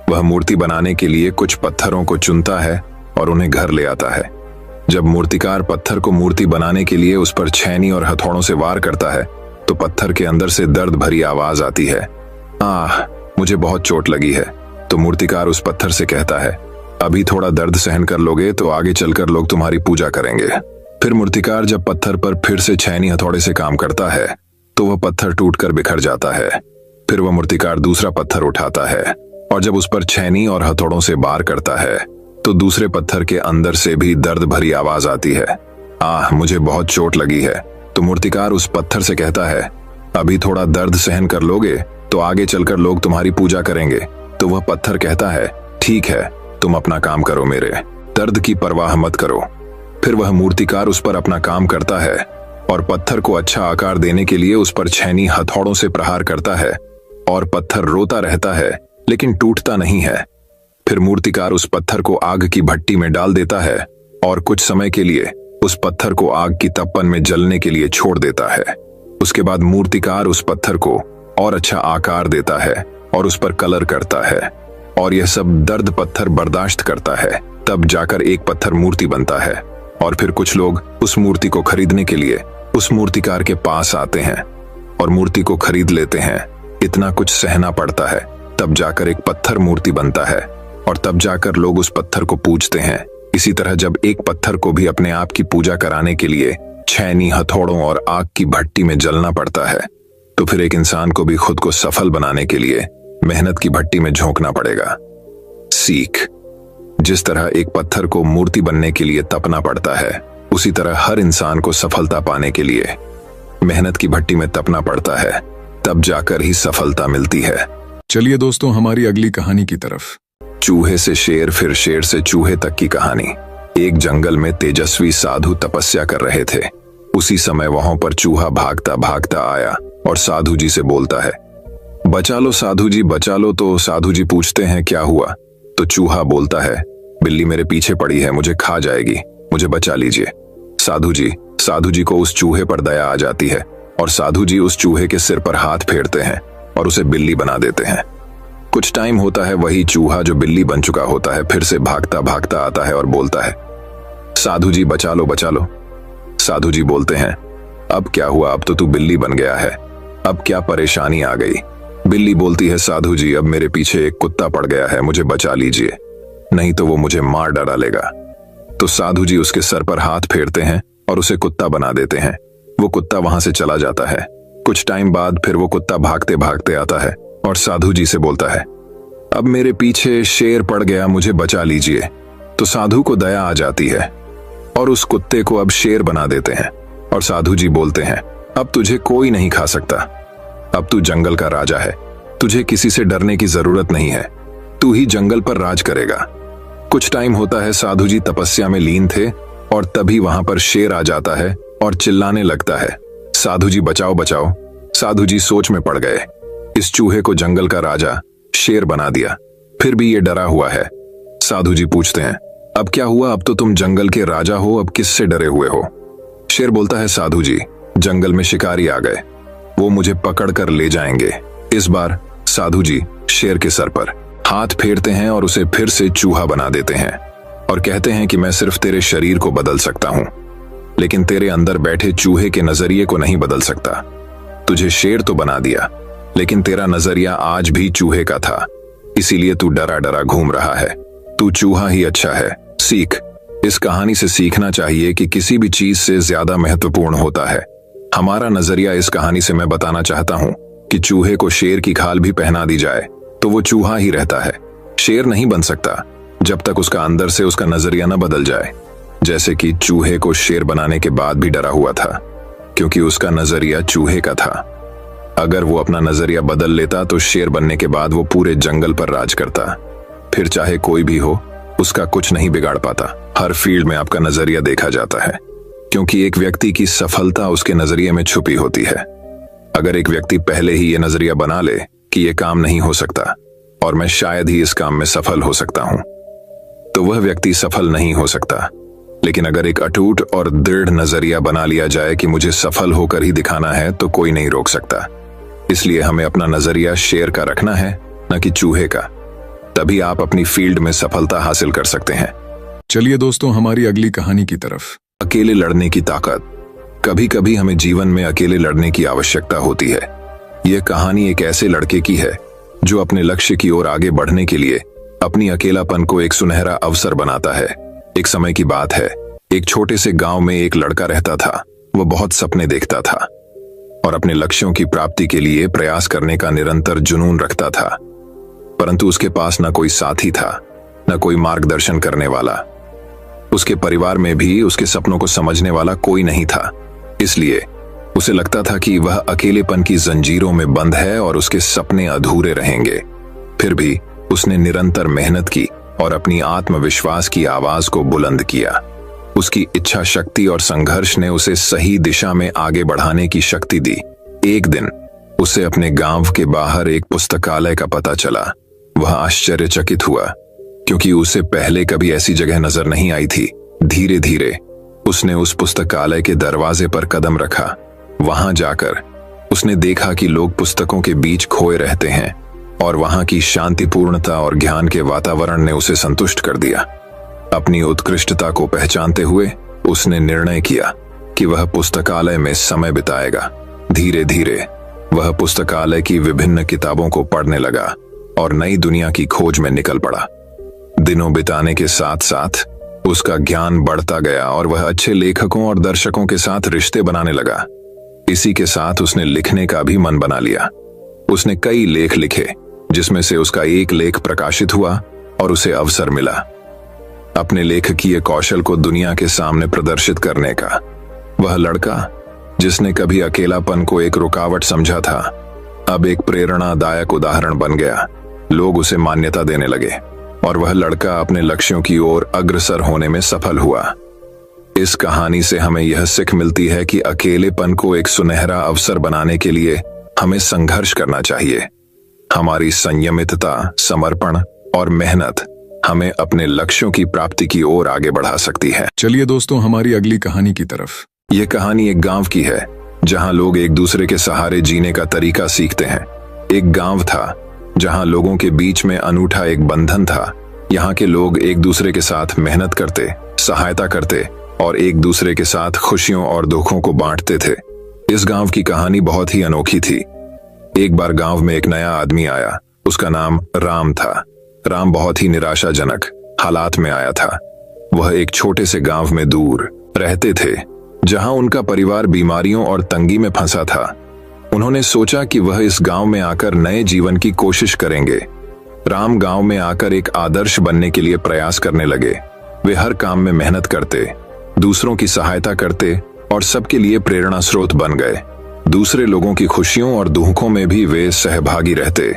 वह मूर्ति बनाने के लिए कुछ पत्थरों को चुनता है और उन्हें घर ले आता है। जब मूर्तिकार पत्थर को मूर्ति बनाने के लिए उस पर छैनी और हथौड़ों से वार करता है तो पत्थर के अंदर से दर्द भरी आवाज आती है, आह, मुझे बहुत चोट लगी है। तो मूर्तिकार उस पत्थर से कहता है, अभी थोड़ा दर्द सहन कर लोगे तो आगे चलकर लोग तुम्हारी पूजा करेंगे। फिर मूर्तिकार जब पत्थर पर फिर से छैनी हथौड़े से काम करता है तो वह पत्थर टूटकर बिखर जाता है। फिर वह मूर्तिकार दूसरा पत्थर उठाता है और जब उस पर छैनी और हथौड़ों से वार करता है तो दूसरे पत्थर के अंदर से भी दर्द भरी आवाज आती है, आह, मुझे बहुत चोट लगी है। तो मूर्तिकार उस पत्थर से कहता है, अभी थोड़ा दर्द सहन कर लोगे तो आगे चलकर लोग तुम्हारी पूजा करेंगे। तो वह पत्थर कहता है, ठीक है, तुम अपना काम करो, मेरे दर्द की परवाह मत करो। फिर वह मूर्तिकार उस पर अपना काम करता है और पत्थर को अच्छा आकार देने के लिए उस पर छैनी हथौड़ों से प्रहार करता है और पत्थर रोता रहता है लेकिन टूटता नहीं है। फिर मूर्तिकार उस पत्थर को आग की भट्टी में डाल देता है और कुछ समय के लिए उस पत्थर को आग की तपन में जलने के लिए छोड़ देता है। उसके बाद मूर्तिकार उस पत्थर को और अच्छा आकार देता है और उस पर कलर करता है, और यह सब दर्द पत्थर बर्दाश्त करता है। तब जाकर एक पत्थर मूर्ति बनता है, और फिर कुछ लोग उस मूर्ति को खरीदने के लिए उस मूर्तिकार के पास आते हैं और मूर्ति को खरीद लेते हैं। इतना कुछ सहना पड़ता है, तब जाकर एक पत्थर मूर्ति बनता है, और तब जाकर लोग उस पत्थर को पूजते हैं। इसी तरह जब एक पत्थर को भी अपने आप की पूजा कराने के लिए छैनी, हथौड़ों और आग की भट्टी में जलना पड़ता है, तो फिर एक इंसान को भी खुद को सफल बनाने के लिए मेहनत की भट्टी में झोंकना पड़ेगा। सीख: जिस तरह एक पत्थर को मूर्ति बनने के लिए तपना पड़ता है, उसी तरह हर इंसान को सफलता पाने के लिए मेहनत की भट्टी में तपना पड़ता है, तब जाकर ही सफलता मिलती है। चलिए दोस्तों, हमारी अगली कहानी की तरफ। चूहे से शेर, फिर शेर से चूहे तक की कहानी। एक जंगल में तेजस्वी साधु तपस्या कर रहे थे। उसी समय वहां पर चूहा भागता भागता आया और साधु जी से बोलता है, बचा लो साधु जी, बचा लो। तो साधु जी पूछते हैं, क्या हुआ? तो चूहा बोलता है, बिल्ली मेरे पीछे पड़ी है, मुझे खा जाएगी, मुझे बचा लीजिए। साधु जी को उस चूहे पर दया आ जाती है, और साधु जी उस चूहे के सिर पर हाथ फेरते हैं और उसे बिल्ली बना देते हैं। कुछ टाइम होता है, वही चूहा जो बिल्ली बन चुका होता है फिर से भागता भागता आता है और बोलता है, साधु जी बचा लो, बचा लो। साधु जी बोलते हैं, अब क्या हुआ? अब तो तू बिल्ली बन गया है, अब क्या परेशानी आ गई? बिल्ली बोलती है, साधु जी अब मेरे पीछे एक कुत्ता पड़ गया है, मुझे बचा लीजिए, नहीं तो वो मुझे मार डालेगा। तो साधु जी उसके सर पर हाथ फेरते हैं और उसे कुत्ता बना देते हैं। वो कुत्ता वहां से चला जाता है। कुछ टाइम बाद फिर वो कुत्ता भागते भागते आता है और साधु जी से बोलता है, अब मेरे पीछे शेर पड़ गया, मुझे बचा लीजिए। तो साधु को दया आ जाती है और उस कुत्ते को अब शेर बना देते हैं, और साधु जी बोलते हैं, अब तुझे कोई नहीं खा सकता, अब तू जंगल का राजा है, तुझे किसी से डरने की जरूरत नहीं है, तू ही जंगल पर राज करेगा। कुछ टाइम होता है, साधु जी तपस्या में लीन थे और तभी वहां पर शेर आ जाता है और चिल्लाने लगता है, साधु जी बचाओ बचाओ। साधु जी सोच में पड़ गए, इस चूहे को जंगल का राजा शेर बना दिया, फिर भी ये डरा हुआ है। साधु जी पूछते हैं, अब क्या हुआ? अब तो तुम जंगल के राजा हो, अब किससे डरे हुए हो? शेर बोलता है, साधु जी जंगल में शिकारी आ गए, वो मुझे पकड़ कर ले जाएंगे। इस बार साधु जी शेर के सर पर हाथ फेरते हैं और उसे फिर से चूहा बना देते हैं और कहते हैं कि मैं सिर्फ तेरे शरीर को बदल सकता हूं, लेकिन तेरे अंदर बैठे चूहे के नजरिए को नहीं बदल सकता। तुझे शेर तो बना दिया, लेकिन तेरा नजरिया आज भी चूहे का था, इसीलिए तू डरा डरा घूम रहा है, तू चूहा ही अच्छा है। सीख: इस कहानी से सीखना चाहिए कि किसी भी चीज से ज्यादा महत्वपूर्ण होता है हमारा नजरिया। इस कहानी से मैं बताना चाहता हूं कि चूहे को शेर की खाल भी पहना दी जाए तो वो चूहा ही रहता है, शेर नहीं बन सकता जब तक उसका अंदर से उसका नजरिया न बदल जाए। जैसे कि चूहे को शेर बनाने के बाद भी डरा हुआ था, क्योंकि उसका नजरिया चूहे का था। अगर वो अपना नजरिया बदल लेता तो शेर बनने के बाद वो पूरे जंगल पर राज करता, फिर चाहे कोई भी हो उसका कुछ नहीं बिगाड़ पाता। हर फील्ड में आपका नजरिया देखा जाता है, क्योंकि एक व्यक्ति की सफलता उसके नजरिए में छुपी होती है। अगर एक व्यक्ति पहले ही ये नजरिया बना ले कि ये काम नहीं हो सकता और मैं शायद ही इस काम में सफल हो सकता हूं, तो वह व्यक्ति सफल नहीं हो सकता। लेकिन अगर एक अटूट और दृढ़ नजरिया बना लिया जाए कि मुझे सफल होकर ही दिखाना है, तो कोई नहीं रोक सकता। इसलिए हमें अपना नजरिया शेर का रखना है, न कि चूहे का, तभी आप अपनी फील्ड में सफलता हासिल कर सकते हैं। चलिए दोस्तों, हमारी अगली कहानी की तरफ। अकेले लड़ने की ताकत। कभी कभी हमें जीवन में अकेले लड़ने की आवश्यकता होती है। यह कहानी एक ऐसे लड़के की है जो अपने लक्ष्य की ओर आगे बढ़ने के लिए अपनी अकेलापन को एक सुनहरा अवसर बनाता है। एक समय की बात है, एक छोटे से गांव में एक लड़का रहता था। वह बहुत सपने देखता था और अपने लक्ष्यों की प्राप्ति के लिए प्रयास करने का निरंतर जुनून रखता था, परंतु उसके पास न कोई साथी था, न कोई मार्गदर्शन करने वाला। उसके परिवार में भी उसके सपनों को समझने वाला कोई नहीं था। इसलिए उसे लगता था कि वह अकेलेपन की जंजीरों में बंद है और उसके सपने अधूरे रहेंगे। फिर भी उसने निरंतर मेहनत की और अपनी आत्मविश्वास की आवाज को बुलंद किया। उसकी इच्छा शक्ति और संघर्ष ने उसे सही दिशा में आगे बढ़ाने की शक्ति दी। एक दिन उसे अपने गांव के बाहर एक पुस्तकालय का पता चला। वह आश्चर्यचकित हुआ, क्योंकि उसे पहले कभी ऐसी जगह नजर नहीं आई थी। धीरे धीरे उसने उस पुस्तकालय के दरवाजे पर कदम रखा। वहां जाकर उसने देखा कि लोग पुस्तकों के बीच खोए रहते हैं और वहां की शांतिपूर्णता और ज्ञान के वातावरण ने उसे संतुष्ट कर दिया। अपनी उत्कृष्टता को पहचानते हुए उसने निर्णय किया कि वह पुस्तकालय में समय बिताएगा। धीरे धीरे वह पुस्तकालय की विभिन्न किताबों को पढ़ने लगा और नई दुनिया की खोज में निकल पड़ा। दिनों बिताने के साथ साथ उसका ज्ञान बढ़ता गया और वह अच्छे लेखकों और दर्शकों के साथ रिश्ते बनाने लगा। इसी के साथ उसने लिखने का भी मन बना लिया। उसने कई लेख लिखे, जिसमें से उसका एक लेख प्रकाशित हुआ और उसे अवसर मिला अपने लेखकीय कौशल को दुनिया के सामने प्रदर्शित करने का। वह लड़का जिसने कभी अकेलापन को एक रुकावट समझा था, अब एक प्रेरणादायक उदाहरण बन गया। लोग उसे मान्यता देने लगे और वह लड़का अपने लक्ष्यों की ओर अग्रसर होने में सफल हुआ। इस कहानी से हमें यह सीख मिलती है कि अकेलेपन को एक सुनहरा अवसर बनाने के लिए हमें संघर्ष करना चाहिए। हमारी संयमितता, समर्पण और मेहनत हमें अपने लक्ष्यों की प्राप्ति की ओर आगे बढ़ा सकती है। चलिए दोस्तों, हमारी अगली कहानी की तरफ। ये कहानी एक गांव की है जहां लोग एक दूसरे के सहारे जीने का तरीका सीखते हैं। एक गांव था जहां लोगों के बीच में अनूठा एक बंधन था। यहाँ के लोग एक दूसरे के साथ मेहनत करते, सहायता करते और एक दूसरे के साथ खुशियों और दुखों को बांटते थे। इस गांव की कहानी बहुत ही अनोखी थी। एक बार गांव में एक नया आदमी आया। उसका नाम राम था। राम बहुत ही निराशाजनक हालात में आया था। वह एक छोटे से गांव में दूर रहते थे, जहां उनका परिवार बीमारियों और तंगी में फंसा था। उन्होंने सोचा कि वह इस गांव में आकर नए जीवन की कोशिश करेंगे। राम गांव में आकर एक आदर्श बनने के लिए प्रयास करने लगे। वे हर काम में मेहनत करते, दूसरों की सहायता करते और सबके लिए प्रेरणा स्रोत बन गए। दूसरे लोगों की खुशियों और दुखों में भी वे सहभागी रहते।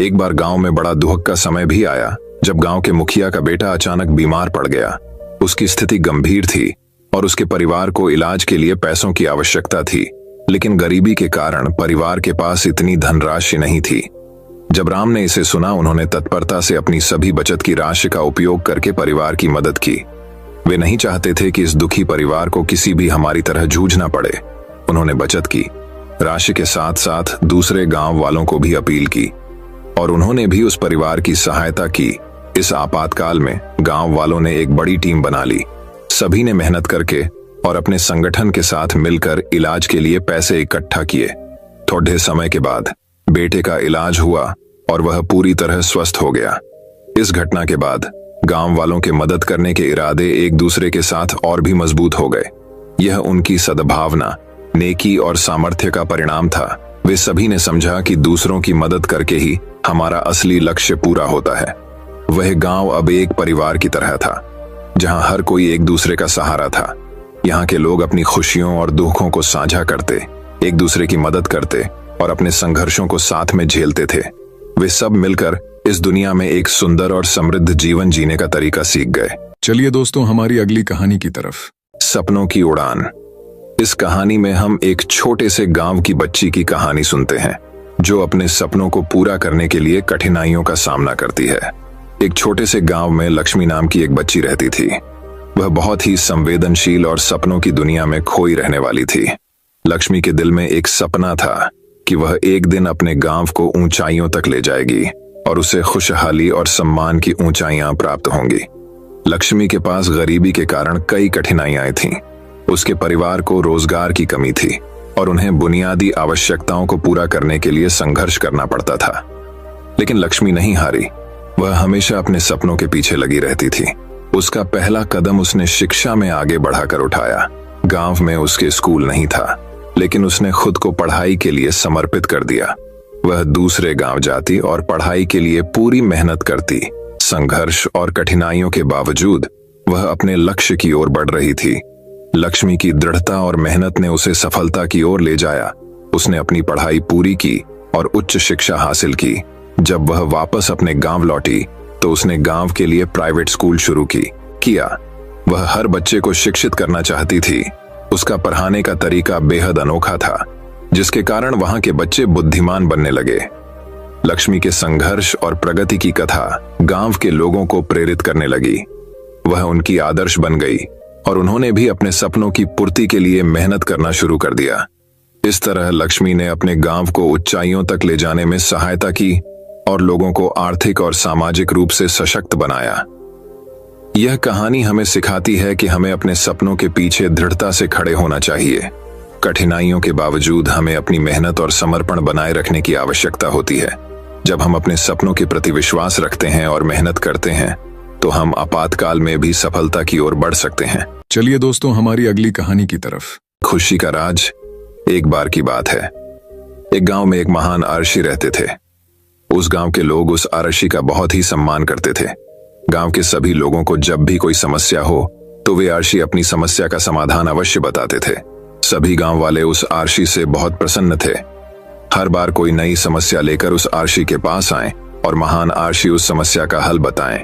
एक बार गांव में बड़ा दुख का समय भी आया, जब गांव के मुखिया का बेटा अचानक बीमार पड़ गया। उसकी स्थिति गंभीर थी और उसके परिवार को इलाज के लिए पैसों की आवश्यकता थी, लेकिन गरीबी के कारण परिवार के पास इतनी धनराशि नहीं थी। जब राम ने इसे सुना, उन्होंने तत्परता से अपनी सभी बचत की राशि का उपयोग करके परिवार की मदद की। वे नहीं चाहते थे कि इस दुखी परिवार को किसी भी हमारी तरह जूझना पड़े। उन्होंने बचत की राशि के साथ साथ दूसरे गांव वालों को भी अपील की और उन्होंने भी उस परिवार की सहायता की। इस आपातकाल में गांव वालों ने एक बड़ी टीम बना ली। सभी ने मेहनत करके और अपने संगठन के साथ मिलकर इलाज के लिए पैसे इकट्ठा किए। थोड़े समय के बाद बेटे का इलाज हुआ और वह पूरी तरह स्वस्थ हो गया। इस घटना के बाद गांव वालों के मदद करने के इरादे एक दूसरे के साथ और भी मजबूत हो गए। यह उनकी सद्भावना, नेकी और सामर्थ्य का परिणाम था। वे सभी ने समझा कि दूसरों की मदद करके ही हमारा असली लक्ष्य पूरा होता है। वह गांव अब एक परिवार की तरह था, जहां हर कोई एक दूसरे का सहारा था। यहाँ के लोग अपनी खुशियों और दुखों को साझा करते, एक दूसरे की मदद करते और अपने संघर्षों को साथ में झेलते थे। वे सब मिलकर इस दुनिया में एक सुंदर और समृद्ध जीवन जीने का तरीका सीख गए। चलिए दोस्तों, हमारी अगली कहानी की तरफ। सपनों की उड़ान। इस कहानी में हम एक छोटे से गांव की बच्ची की कहानी सुनते हैं, जो अपने सपनों को पूरा करने के लिए कठिनाइयों का सामना करती है। एक छोटे से गांव में लक्ष्मी नाम की एक बच्ची रहती थी। वह बहुत ही संवेदनशील और सपनों की दुनिया में खोई रहने वाली थी। लक्ष्मी के दिल में एक सपना था कि वह एक दिन अपने गांव को ऊंचाइयों तक ले जाएगी और उसे खुशहाली और सम्मान की ऊंचाइयां प्राप्त होंगी। लक्ष्मी के पास गरीबी के कारण कई कठिनाइयां थीं। उसके परिवार को रोजगार की कमी थी और उन्हें बुनियादी आवश्यकताओं को पूरा करने के लिए संघर्ष करना पड़ता था। लेकिन लक्ष्मी नहीं हारी। वह हमेशा अपने सपनों के पीछे लगी रहती थी। उसका पहला कदम उसने शिक्षा में आगे बढ़ाकर उठाया। गांव में उसके स्कूल नहीं था, लेकिन उसने खुद को पढ़ाई के लिए समर्पित कर दिया। वह दूसरे गांव जाती और पढ़ाई के लिए पूरी मेहनत करती। संघर्ष और कठिनाइयों के बावजूद वह अपने लक्ष्य की ओर बढ़ रही थी। लक्ष्मी की दृढ़ता और मेहनत ने उसे सफलता की ओर ले जाया। उसने अपनी पढ़ाई पूरी की और उच्च शिक्षा हासिल की। जब वह वापस अपने गांव लौटी तो उसने गांव के लिए प्राइवेट स्कूल शुरू किया। वह हर बच्चे को शिक्षित करना चाहती थी। उसका पढ़ाने का तरीका बेहद अनोखा था, जिसके कारण वहां के बच्चे बुद्धिमान बनने लगे। लक्ष्मी के संघर्ष और प्रगति की कथा गांव के लोगों को प्रेरित करने लगी। वह उनकी आदर्श बन गई और उन्होंने भी अपने सपनों की पूर्ति के लिए मेहनत करना शुरू कर दिया। इस तरह लक्ष्मी ने अपने गांव को ऊंचाइयों तक ले जाने में सहायता की और लोगों को आर्थिक और सामाजिक रूप से सशक्त बनाया। यह कहानी हमें सिखाती है कि हमें अपने सपनों के पीछे दृढ़ता से खड़े होना चाहिए। कठिनाइयों के बावजूद हमें अपनी मेहनत और समर्पण बनाए रखने की आवश्यकता होती है। जब हम अपने सपनों के प्रति विश्वास रखते हैं और मेहनत करते हैं तो हम आपातकाल में भी सफलता की ओर बढ़ सकते हैं। चलिए दोस्तों, हमारी अगली कहानी की तरफ। खुशी का राज। एक बार की बात है, एक गांव में एक महान आरशी रहते थे। उस गांव के लोग उस आरशी का बहुत ही सम्मान करते थे। गांव के सभी लोगों को जब भी कोई समस्या हो तो वे आरशी अपनी समस्या का समाधान अवश्य बताते थे। सभी गांव वाले उस आरशी से बहुत प्रसन्न थे। हर बार कोई नई समस्या लेकर उस आरशी के पास आए और महान आरशी उस समस्या का हल बताएं।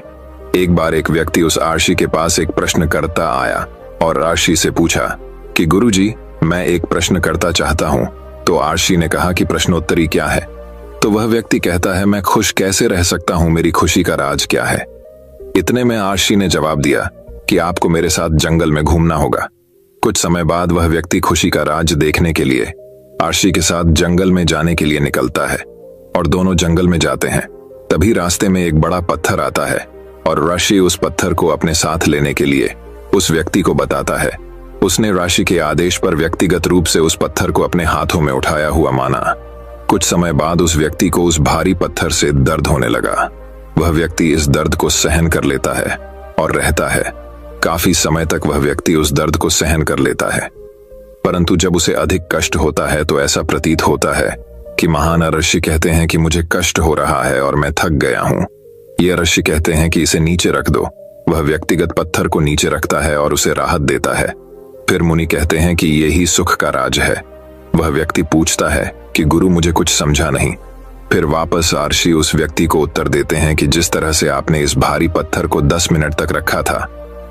एक बार एक व्यक्ति उस आरशी के पास एक प्रश्न करता आया और आरशी से पूछा कि गुरुजी, मैं एक प्रश्न करता चाहता हूं। तो आरशी ने कहा कि प्रश्नोत्तरी क्या है? तो वह व्यक्ति कहता है, मैं खुश कैसे रह सकता हूं, मेरी खुशी का राज क्या है? इतने में आरशी ने जवाब दिया कि आपको मेरे साथ जंगल में घूमना होगा। कुछ समय बाद वह व्यक्ति खुशी का राज देखने के लिए आरशी के साथ जंगल में जाने के लिए निकलता है और दोनों जंगल में जाते हैं। तभी रास्ते में एक बड़ा पत्थर आता है और आरशी उस पत्थर को अपने साथ लेने के लिए उस व्यक्ति को बताता है। उसने आरशी के आदेश पर व्यक्तिगत रूप से उस पत्थर को अपने हाथों में उठाया हुआ माना। कुछ समय बाद उस व्यक्ति को उस भारी पत्थर से दर्द होने लगा। वह व्यक्ति इस दर्द को सहन कर लेता है और रहता है। काफी समय तक वह व्यक्ति उस दर्द को सहन कर लेता है, परंतु जब उसे अधिक कष्ट होता है तो ऐसा प्रतीत होता है कि महान आरशी कहते हैं कि मुझे कष्ट हो रहा है और मैं थक गया हूं। ये आरशी कहते हैं कि इसे नीचे रख दो। वह व्यक्तिगत पत्थर को नीचे रखता है और उसे राहत देता है। फिर मुनि कहते हैं कि यही सुख का राज है। वह व्यक्ति पूछता है कि गुरु, मुझे कुछ समझा नहीं। फिर वापस आरशी उस व्यक्ति को उत्तर देते हैं कि जिस तरह से आपने इस भारी पत्थर को 10 मिनट तक रखा था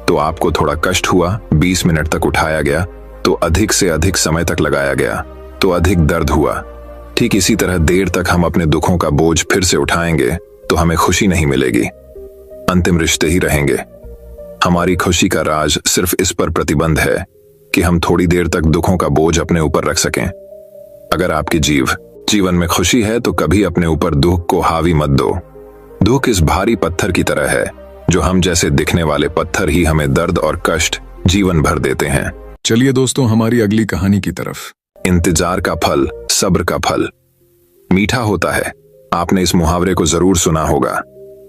तो आपको थोड़ा कष्ट हुआ, 20 मिनट तक उठाया गया तो अधिक से अधिक समय तक लगाया गया तो अधिक दर्द हुआ। ठीक इसी तरह देर तक हम अपने दुखों का बोझ फिर से उठाएंगे तो हमें खुशी नहीं मिलेगी, अंतिम रिश्ते ही रहेंगे। हमारी खुशी का राज सिर्फ इस पर प्रतिबंध है कि हम थोड़ी देर तक दुखों का बोझ अपने ऊपर रख सकें। अगर आपके जीवन में खुशी है तो कभी अपने ऊपर दुख को हावी मत दो। दुख इस भारी पत्थर की तरह है जो हम जैसे दिखने वाले पत्थर ही हमें दर्द और कष्ट जीवन भर देते हैं। चलिए दोस्तों, हमारी अगली कहानी की तरफ। इंतजार का फल सब्र का फल मीठा होता है। आपने इस मुहावरे को जरूर सुना होगा।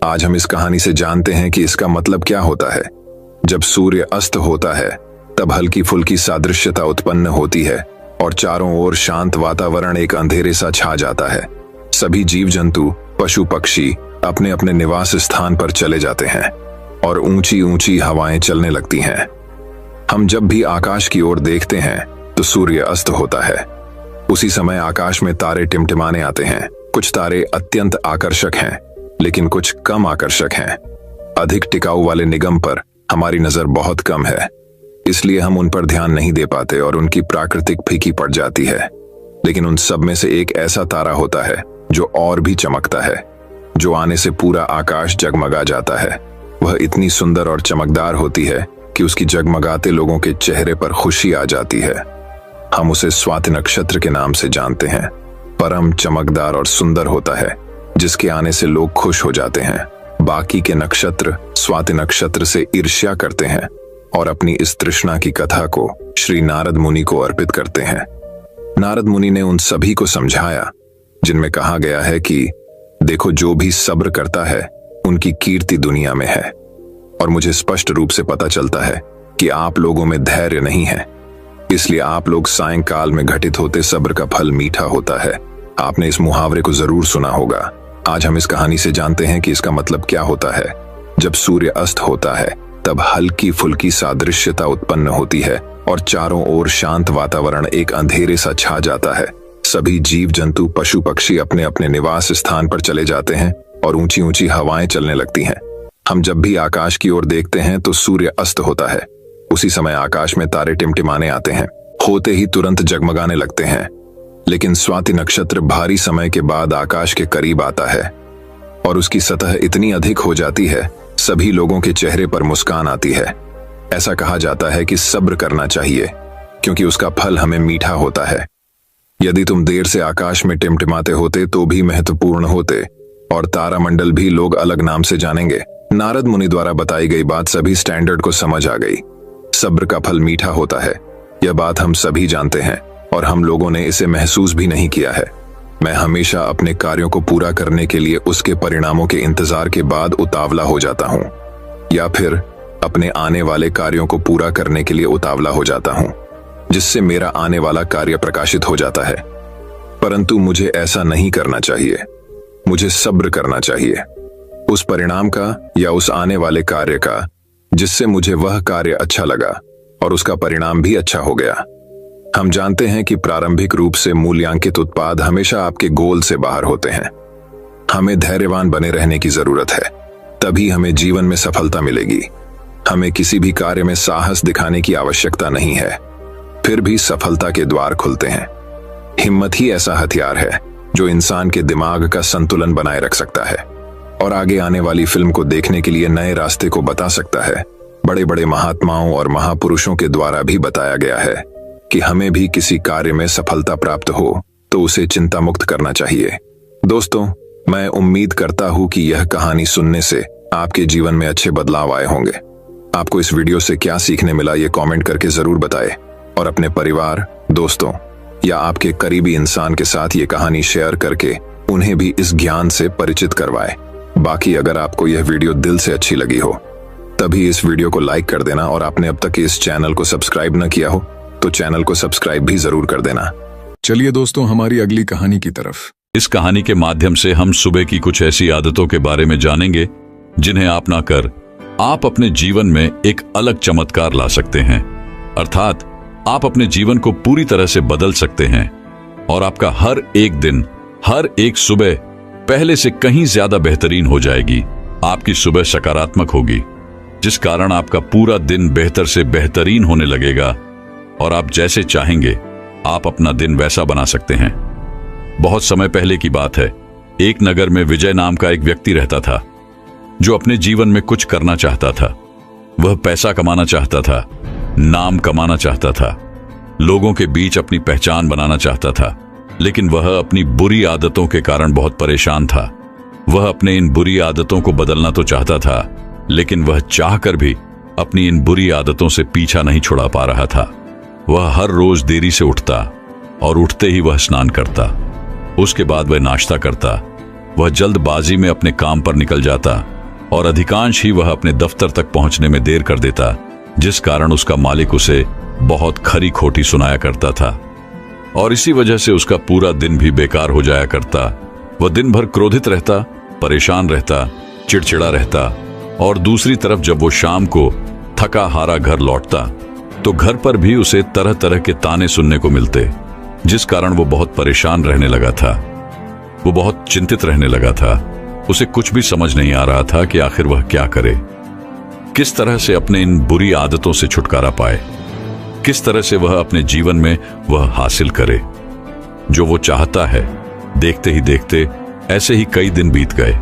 आज हम इस कहानी से जानते हैं कि इसका मतलब क्या होता है। जब सूर्य अस्त होता है तब हल्की फुल्की सादृश्यता उत्पन्न होती है और चारों ओर शांत वातावरण एक अंधेरे सा छा जाता है। सभी जीव जंतु, पशु पक्षी अपने अपने निवास स्थान पर चले जाते हैं और ऊंची ऊंची हवाएं चलने लगती हैं। हम जब भी आकाश की ओर देखते हैं तो सूर्य अस्त होता है। उसी समय आकाश में तारे टिमटिमाने आते हैं। कुछ तारे अत्यंत आकर्षक हैं, लेकिन कुछ कम आकर्षक हैं। अधिक टिकाऊ वाले निगम पर हमारी नजर बहुत कम है, इसलिए हम उन पर ध्यान नहीं दे पाते और उनकी प्राकृतिक फीकी पड़ जाती है। लेकिन उन सब में से एक ऐसा तारा होता है जो और भी चमकता है, जो आने से पूरा आकाश जगमगा जाता है। वह इतनी सुंदर और चमकदार होती है कि उसकी जगमगाते लोगों के चेहरे पर खुशी आ जाती है। हम उसे स्वाति नक्षत्र के नाम से जानते हैं। परम चमकदार और सुंदर होता है, जिसके आने से लोग खुश हो जाते हैं। बाकी के नक्षत्र स्वाति नक्षत्र से ईर्ष्या करते हैं और अपनी इस तृष्णा की कथा को श्री नारद मुनि को अर्पित करते हैं। नारद मुनि ने उन सभी को समझाया जिनमें कहा गया है कि देखो, जो भी सब्र करता है उनकी कीर्ति दुनिया में है। और मुझे स्पष्ट रूप से पता चलता है कि आप लोगों में धैर्य नहीं है, इसलिए आप लोग सायंकाल में घटित होते सब्र का फल मीठा होता है। आपने इस मुहावरे को जरूर सुना होगा। आज हम इस कहानी से जानते हैं कि इसका मतलब क्या होता है। जब सूर्य अस्त होता है तब हल्की फुल्की सादृश्यता उत्पन्न होती है और चारों ओर शांत वातावरण एक अंधेरे सा छा जाता है। सभी जीव जंतु, पशु पक्षी अपने अपने निवास स्थान पर चले जाते हैं और ऊंची ऊंची हवाएं चलने लगती हैं। हम जब भी आकाश की ओर देखते हैं तो सूर्य अस्त होता है। उसी समय आकाश में तारे टिमटिमाने आते हैं, होते ही तुरंत जगमगाने लगते हैं। लेकिन स्वाति नक्षत्र भारी समय के बाद आकाश के करीब आता है और उसकी सतह इतनी अधिक हो जाती है, सभी लोगों के चेहरे पर मुस्कान आती है। ऐसा कहा जाता है कि सब्र करना चाहिए क्योंकि उसका फल हमें मीठा होता है। यदि तुम देर से आकाश में टिमटिमाते होते तो भी महत्वपूर्ण होते और तारामंडल भी लोग अलग नाम से जानेंगे। नारद मुनि द्वारा बताई गई बात सभी स्टैंडर्ड को समझ आ गई। सब्र का फल मीठा होता है, यह बात हम सभी जानते हैं और हम लोगों ने इसे महसूस भी नहीं किया है। मैं हमेशा अपने कार्यों को पूरा करने के लिए उसके परिणामों के इंतजार के बाद उतावला हो जाता हूँ, या फिर अपने आने वाले कार्यों को पूरा करने के लिए उतावला हो जाता हूँ, जिससे मेरा आने वाला कार्य प्रकाशित हो जाता है। परंतु मुझे ऐसा नहीं करना चाहिए। मुझे सब्र करना चाहिए उस परिणाम का या उस आने वाले कार्य का जिससे मुझे वह कार्य अच्छा लगा और उसका परिणाम भी अच्छा हो गया। हम जानते हैं कि प्रारंभिक रूप से मूल्यांकित उत्पाद हमेशा आपके गोल से बाहर होते हैं। हमें धैर्यवान बने रहने की जरूरत है, तभी हमें जीवन में सफलता मिलेगी। हमें किसी भी कार्य में साहस दिखाने की आवश्यकता नहीं है, फिर भी सफलता के द्वार खुलते हैं। हिम्मत ही ऐसा हथियार है जो इंसान के दिमाग का संतुलन बनाए रख सकता है और आगे आने वाली फिल्म को देखने के लिए नए रास्ते को बता सकता है। बड़े बड़े महात्माओं और महापुरुषों के द्वारा भी बताया गया है कि हमें भी किसी कार्य में सफलता प्राप्त हो तो उसे चिंता मुक्त करना चाहिए। दोस्तों, मैं उम्मीद करता हूं कि यह कहानी सुनने से आपके जीवन में अच्छे बदलाव आए होंगे। आपको इस वीडियो से क्या सीखने मिला ये कमेंट करके जरूर बताएं और अपने परिवार, दोस्तों या आपके करीबी इंसान के साथ ये कहानी शेयर करके उन्हें भी इस ज्ञान से परिचित करवाएं। बाकी अगर आपको यह वीडियो दिल से अच्छी लगी हो तभी इस वीडियो को लाइक कर देना और आपने अब तक इस चैनल को सब्सक्राइब न किया हो तो चैनल को सब्सक्राइब भी जरूर कर देना। चलिए दोस्तों, हमारी अगली कहानी की तरफ। इस कहानी के माध्यम से हम सुबह की कुछ ऐसी आदतों के बारे में जानेंगे जिन्हें अपना कर आप अपने जीवन में एक अलग चमत्कार ला सकते हैं। अर्थात आप अपने जीवन को पूरी तरह से बदल सकते हैं और आपका हर एक दिन, हर एक सुबह पहले से कहीं ज्यादा बेहतरीन हो जाएगी। आपकी सुबह सकारात्मक होगी, जिस कारण आपका पूरा दिन बेहतर से बेहतरीन होने लगेगा और आप जैसे चाहेंगे आप अपना दिन वैसा बना सकते हैं। बहुत समय पहले की बात है, एक नगर में विजय नाम का एक व्यक्ति रहता था जो अपने जीवन में कुछ करना चाहता था। वह पैसा कमाना चाहता था, नाम कमाना चाहता था, लोगों के बीच अपनी पहचान बनाना चाहता था, लेकिन वह अपनी बुरी आदतों के कारण बहुत परेशान था। वह अपने इन बुरी आदतों को बदलना तो चाहता था, लेकिन वह चाहकर भी अपनी इन बुरी आदतों से पीछा नहीं छुड़ा पा रहा था। वह हर रोज देरी से उठता और उठते ही वह स्नान करता, उसके बाद वह नाश्ता करता। वह जल्दबाजी में अपने काम पर निकल जाता और अधिकांश ही वह अपने दफ्तर तक पहुंचने में देर कर देता, जिस कारण उसका मालिक उसे बहुत खरी खोटी सुनाया करता था और इसी वजह से उसका पूरा दिन भी बेकार हो जाया करता। वह दिन भर क्रोधित रहता, परेशान रहता, चिड़चिड़ा रहता और दूसरी तरफ जब वो शाम को थका हारा घर लौटता तो घर पर भी उसे तरह तरह के ताने सुनने को मिलते, जिस कारण वो बहुत परेशान रहने लगा था। वो बहुत चिंतित रहने लगा था। उसे कुछ भी समझ नहीं आ रहा था कि आखिर वह क्या करे, किस तरह से अपने इन बुरी आदतों से छुटकारा पाए, किस तरह से वह अपने जीवन में वह हासिल करे जो वो चाहता है। देखते ही देखते ऐसे ही कई दिन बीत गए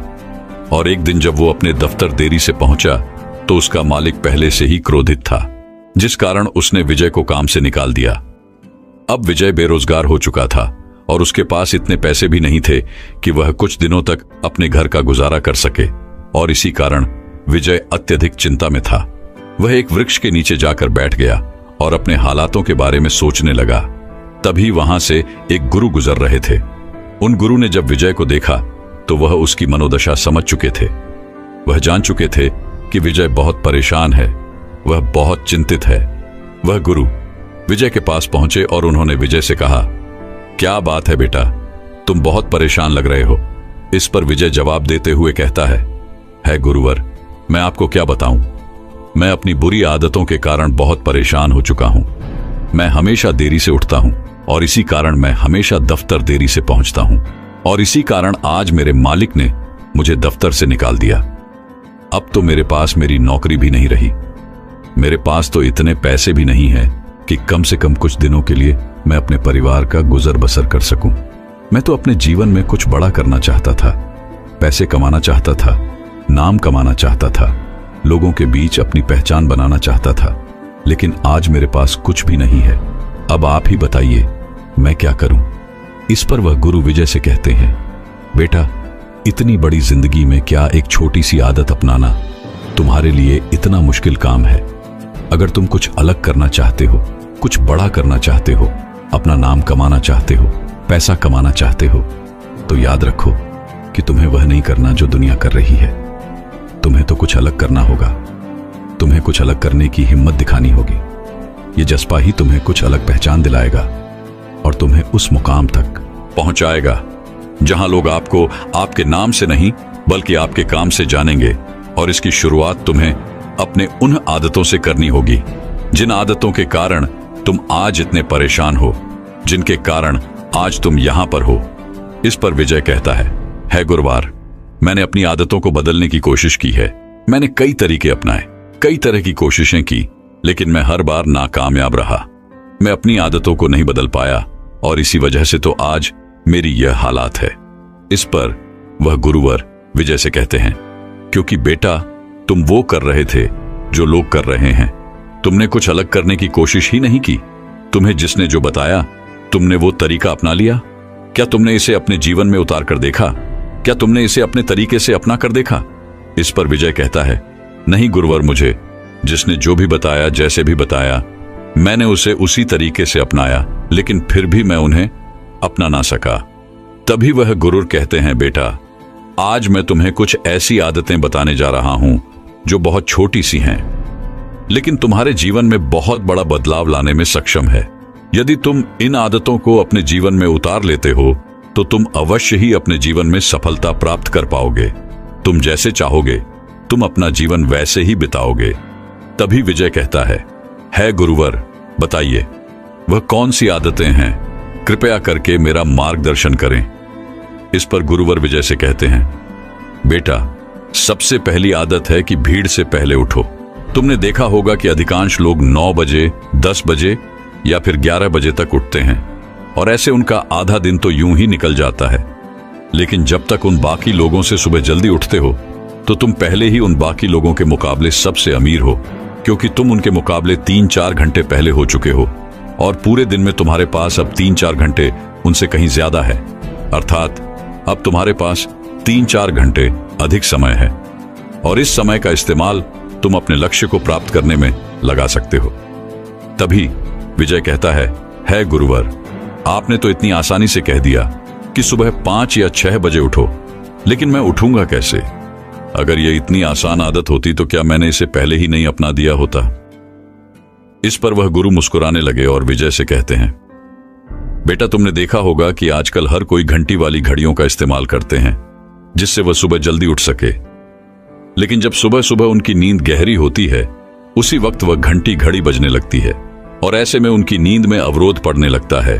और एक दिन जब वो अपने दफ्तर देरी से पहुंचा तो उसका मालिक पहले से ही क्रोधित था, जिस कारण उसने विजय को काम से निकाल दिया। अब विजय बेरोजगार हो चुका था और उसके पास इतने पैसे भी नहीं थे कि वह कुछ दिनों तक अपने घर का गुजारा कर सके और इसी कारण विजय अत्यधिक चिंता में था। वह एक वृक्ष के नीचे जाकर बैठ गया और अपने हालातों के बारे में सोचने लगा। तभी वहां से एक गुरु गुजर रहे थे। उन गुरु ने जब विजय को देखा तो वह उसकी मनोदशा समझ चुके थे। वह जान चुके थे कि विजय बहुत परेशान है, वह बहुत चिंतित है। वह गुरु विजय के पास पहुंचे और उन्होंने विजय से कहा, क्या बात है बेटा, तुम बहुत परेशान लग रहे हो। इस पर विजय जवाब देते हुए कहता है गुरुवर, मैं आपको क्या बताऊं, मैं अपनी बुरी आदतों के कारण बहुत परेशान हो चुका हूं। मैं हमेशा देरी से उठता हूं और इसी कारण मैं हमेशा दफ्तर देरी से पहुंचता हूं और इसी कारण आज मेरे मालिक ने मुझे दफ्तर से निकाल दिया। अब तो मेरे पास मेरी नौकरी भी नहीं रही। मेरे पास तो इतने पैसे भी नहीं है कि कम से कम कुछ दिनों के लिए मैं अपने परिवार का गुजर बसर कर सकूं। मैं तो अपने जीवन में कुछ बड़ा करना चाहता था, पैसे कमाना चाहता था, नाम कमाना चाहता था, लोगों के बीच अपनी पहचान बनाना चाहता था, लेकिन आज मेरे पास कुछ भी नहीं है। अब आप ही बताइए मैं क्या करूं? इस पर वह गुरु विजय से कहते हैं, बेटा, इतनी बड़ी जिंदगी में क्या एक छोटी सी आदत अपनाना तुम्हारे लिए इतना मुश्किल काम है? अगर तुम कुछ अलग करना चाहते हो, कुछ बड़ा करना चाहते हो, अपना नाम कमाना चाहते हो, पैसा कमाना चाहते हो, तो याद रखो कि तुम्हें वह नहीं करना जो दुनिया कर रही है। तुम्हें तो कुछ अलग करना होगा। तुम्हें कुछ अलग करने की हिम्मत दिखानी होगी। ये जज्बा ही तुम्हें कुछ अलग पहचान दिलाएगा और तुम्हें उस मुकाम तक पहुंचाएगा जहां लोग आपको आपके नाम से नहीं बल्कि आपके काम से जानेंगे। और इसकी शुरुआत तुम्हें अपने उन आदतों से करनी होगी जिन आदतों के कारण तुम आज इतने परेशान हो, जिनके कारण आज तुम यहां पर हो। इस पर विजय कहता है गुरुवार, मैंने अपनी आदतों को बदलने की कोशिश की है। मैंने कई तरीके अपनाए, कई तरह की कोशिशें की, लेकिन मैं हर बार नाकामयाब रहा। मैं अपनी आदतों को नहीं बदल पाया और इसी वजह से तो आज मेरी यह हालात है। इस पर वह गुरुवर विजय से कहते हैं, क्योंकि बेटा, तुम वो कर रहे थे जो लोग कर रहे हैं। तुमने कुछ अलग करने की कोशिश ही नहीं की। तुम्हें जिसने जो बताया, तुमने वो तरीका अपना लिया। क्या तुमने इसे अपने जीवन में उतार कर देखा? क्या तुमने इसे अपने तरीके से अपना कर देखा? इस पर विजय कहता है, नहीं गुरुवर, मुझे जिसने जो भी बताया, जैसे भी बताया, मैंने उसे उसी तरीके से अपनाया, लेकिन फिर भी मैं उन्हें अपना ना सका। तभी वह गुरुवर कहते हैं, बेटा, आज मैं तुम्हें कुछ ऐसी आदतें बताने जा रहा हूं जो बहुत छोटी सी हैं, लेकिन तुम्हारे जीवन में बहुत बड़ा बदलाव लाने में सक्षम है। यदि तुम इन आदतों को अपने जीवन में उतार लेते हो तो तुम अवश्य ही अपने जीवन में सफलता प्राप्त कर पाओगे। तुम जैसे चाहोगे, तुम अपना जीवन वैसे ही बिताओगे। तभी विजय कहता है गुरुवर, बताइए वह कौन सी आदतें हैं? कृपया करके मेरा मार्गदर्शन करें। इस पर गुरुवर विजय से कहते हैं, बेटा, सबसे पहली आदत है कि भीड़ से पहले उठो। तुमने देखा होगा कि अधिकांश लोग 9 बजे, 10 बजे या फिर 11 बजे तक उठते हैं और ऐसे उनका आधा दिन तो यूं ही निकल जाता है। लेकिन जब तक उन बाकी लोगों से सुबह जल्दी उठते हो तो तुम पहले ही उन बाकी लोगों के मुकाबले सबसे अमीर हो, क्योंकि तुम उनके मुकाबले 3-4 घंटे पहले हो चुके हो और पूरे दिन में तुम्हारे पास अब 3-4 घंटे उनसे कहीं ज्यादा है। अर्थात अब तुम्हारे पास 3-4 घंटे अधिक समय है और इस समय का इस्तेमाल तुम अपने लक्ष्य को प्राप्त करने में लगा सकते हो। तभी विजय कहता है गुरुवर, आपने तो इतनी आसानी से कह दिया कि सुबह 5 या 6 बजे उठो, लेकिन मैं उठूंगा कैसे? अगर यह इतनी आसान आदत होती तो क्या मैंने इसे पहले ही नहीं अपना दिया होता? इस पर वह गुरु मुस्कुराने लगे और विजय से कहते हैं, बेटा, तुमने देखा होगा कि आजकल हर कोई घंटी वाली घड़ियों का इस्तेमाल करते हैं जिससे वह सुबह जल्दी उठ सके। लेकिन जब सुबह सुबह उनकी नींद गहरी होती है, उसी वक्त वह घंटी घड़ी बजने लगती है और ऐसे में उनकी नींद में अवरोध पड़ने लगता है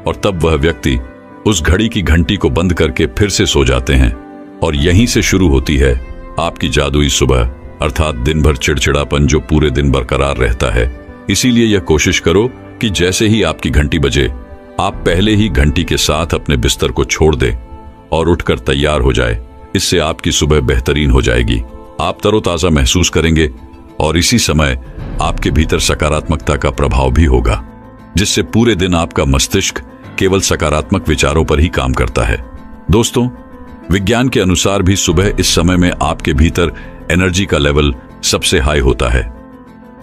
और तब वह व्यक्ति उस घड़ी की घंटी को बंद करके फिर से सो जाते हैं। और यहीं से शुरू होती है आपकी जादुई सुबह, अर्थात दिन भर चिड़चिड़ापन जो पूरे दिन बरकरार रहता है। इसीलिए यह कोशिश करो कि जैसे ही आपकी घंटी बजे, आप पहले ही घंटी के साथ अपने बिस्तर को छोड़ दें और उठकर तैयार हो जाए। इससे आपकी सुबह बेहतरीन हो जाएगी, आप तरोताजा महसूस करेंगे और इसी समय आपके भीतर सकारात्मकता का प्रभाव भी होगा, जिससे पूरे दिन आपका मस्तिष्क केवल सकारात्मक विचारों पर ही काम करता है। दोस्तों, विज्ञान के अनुसार भी सुबह इस समय में आपके भीतर एनर्जी का लेवल सबसे हाई होता है।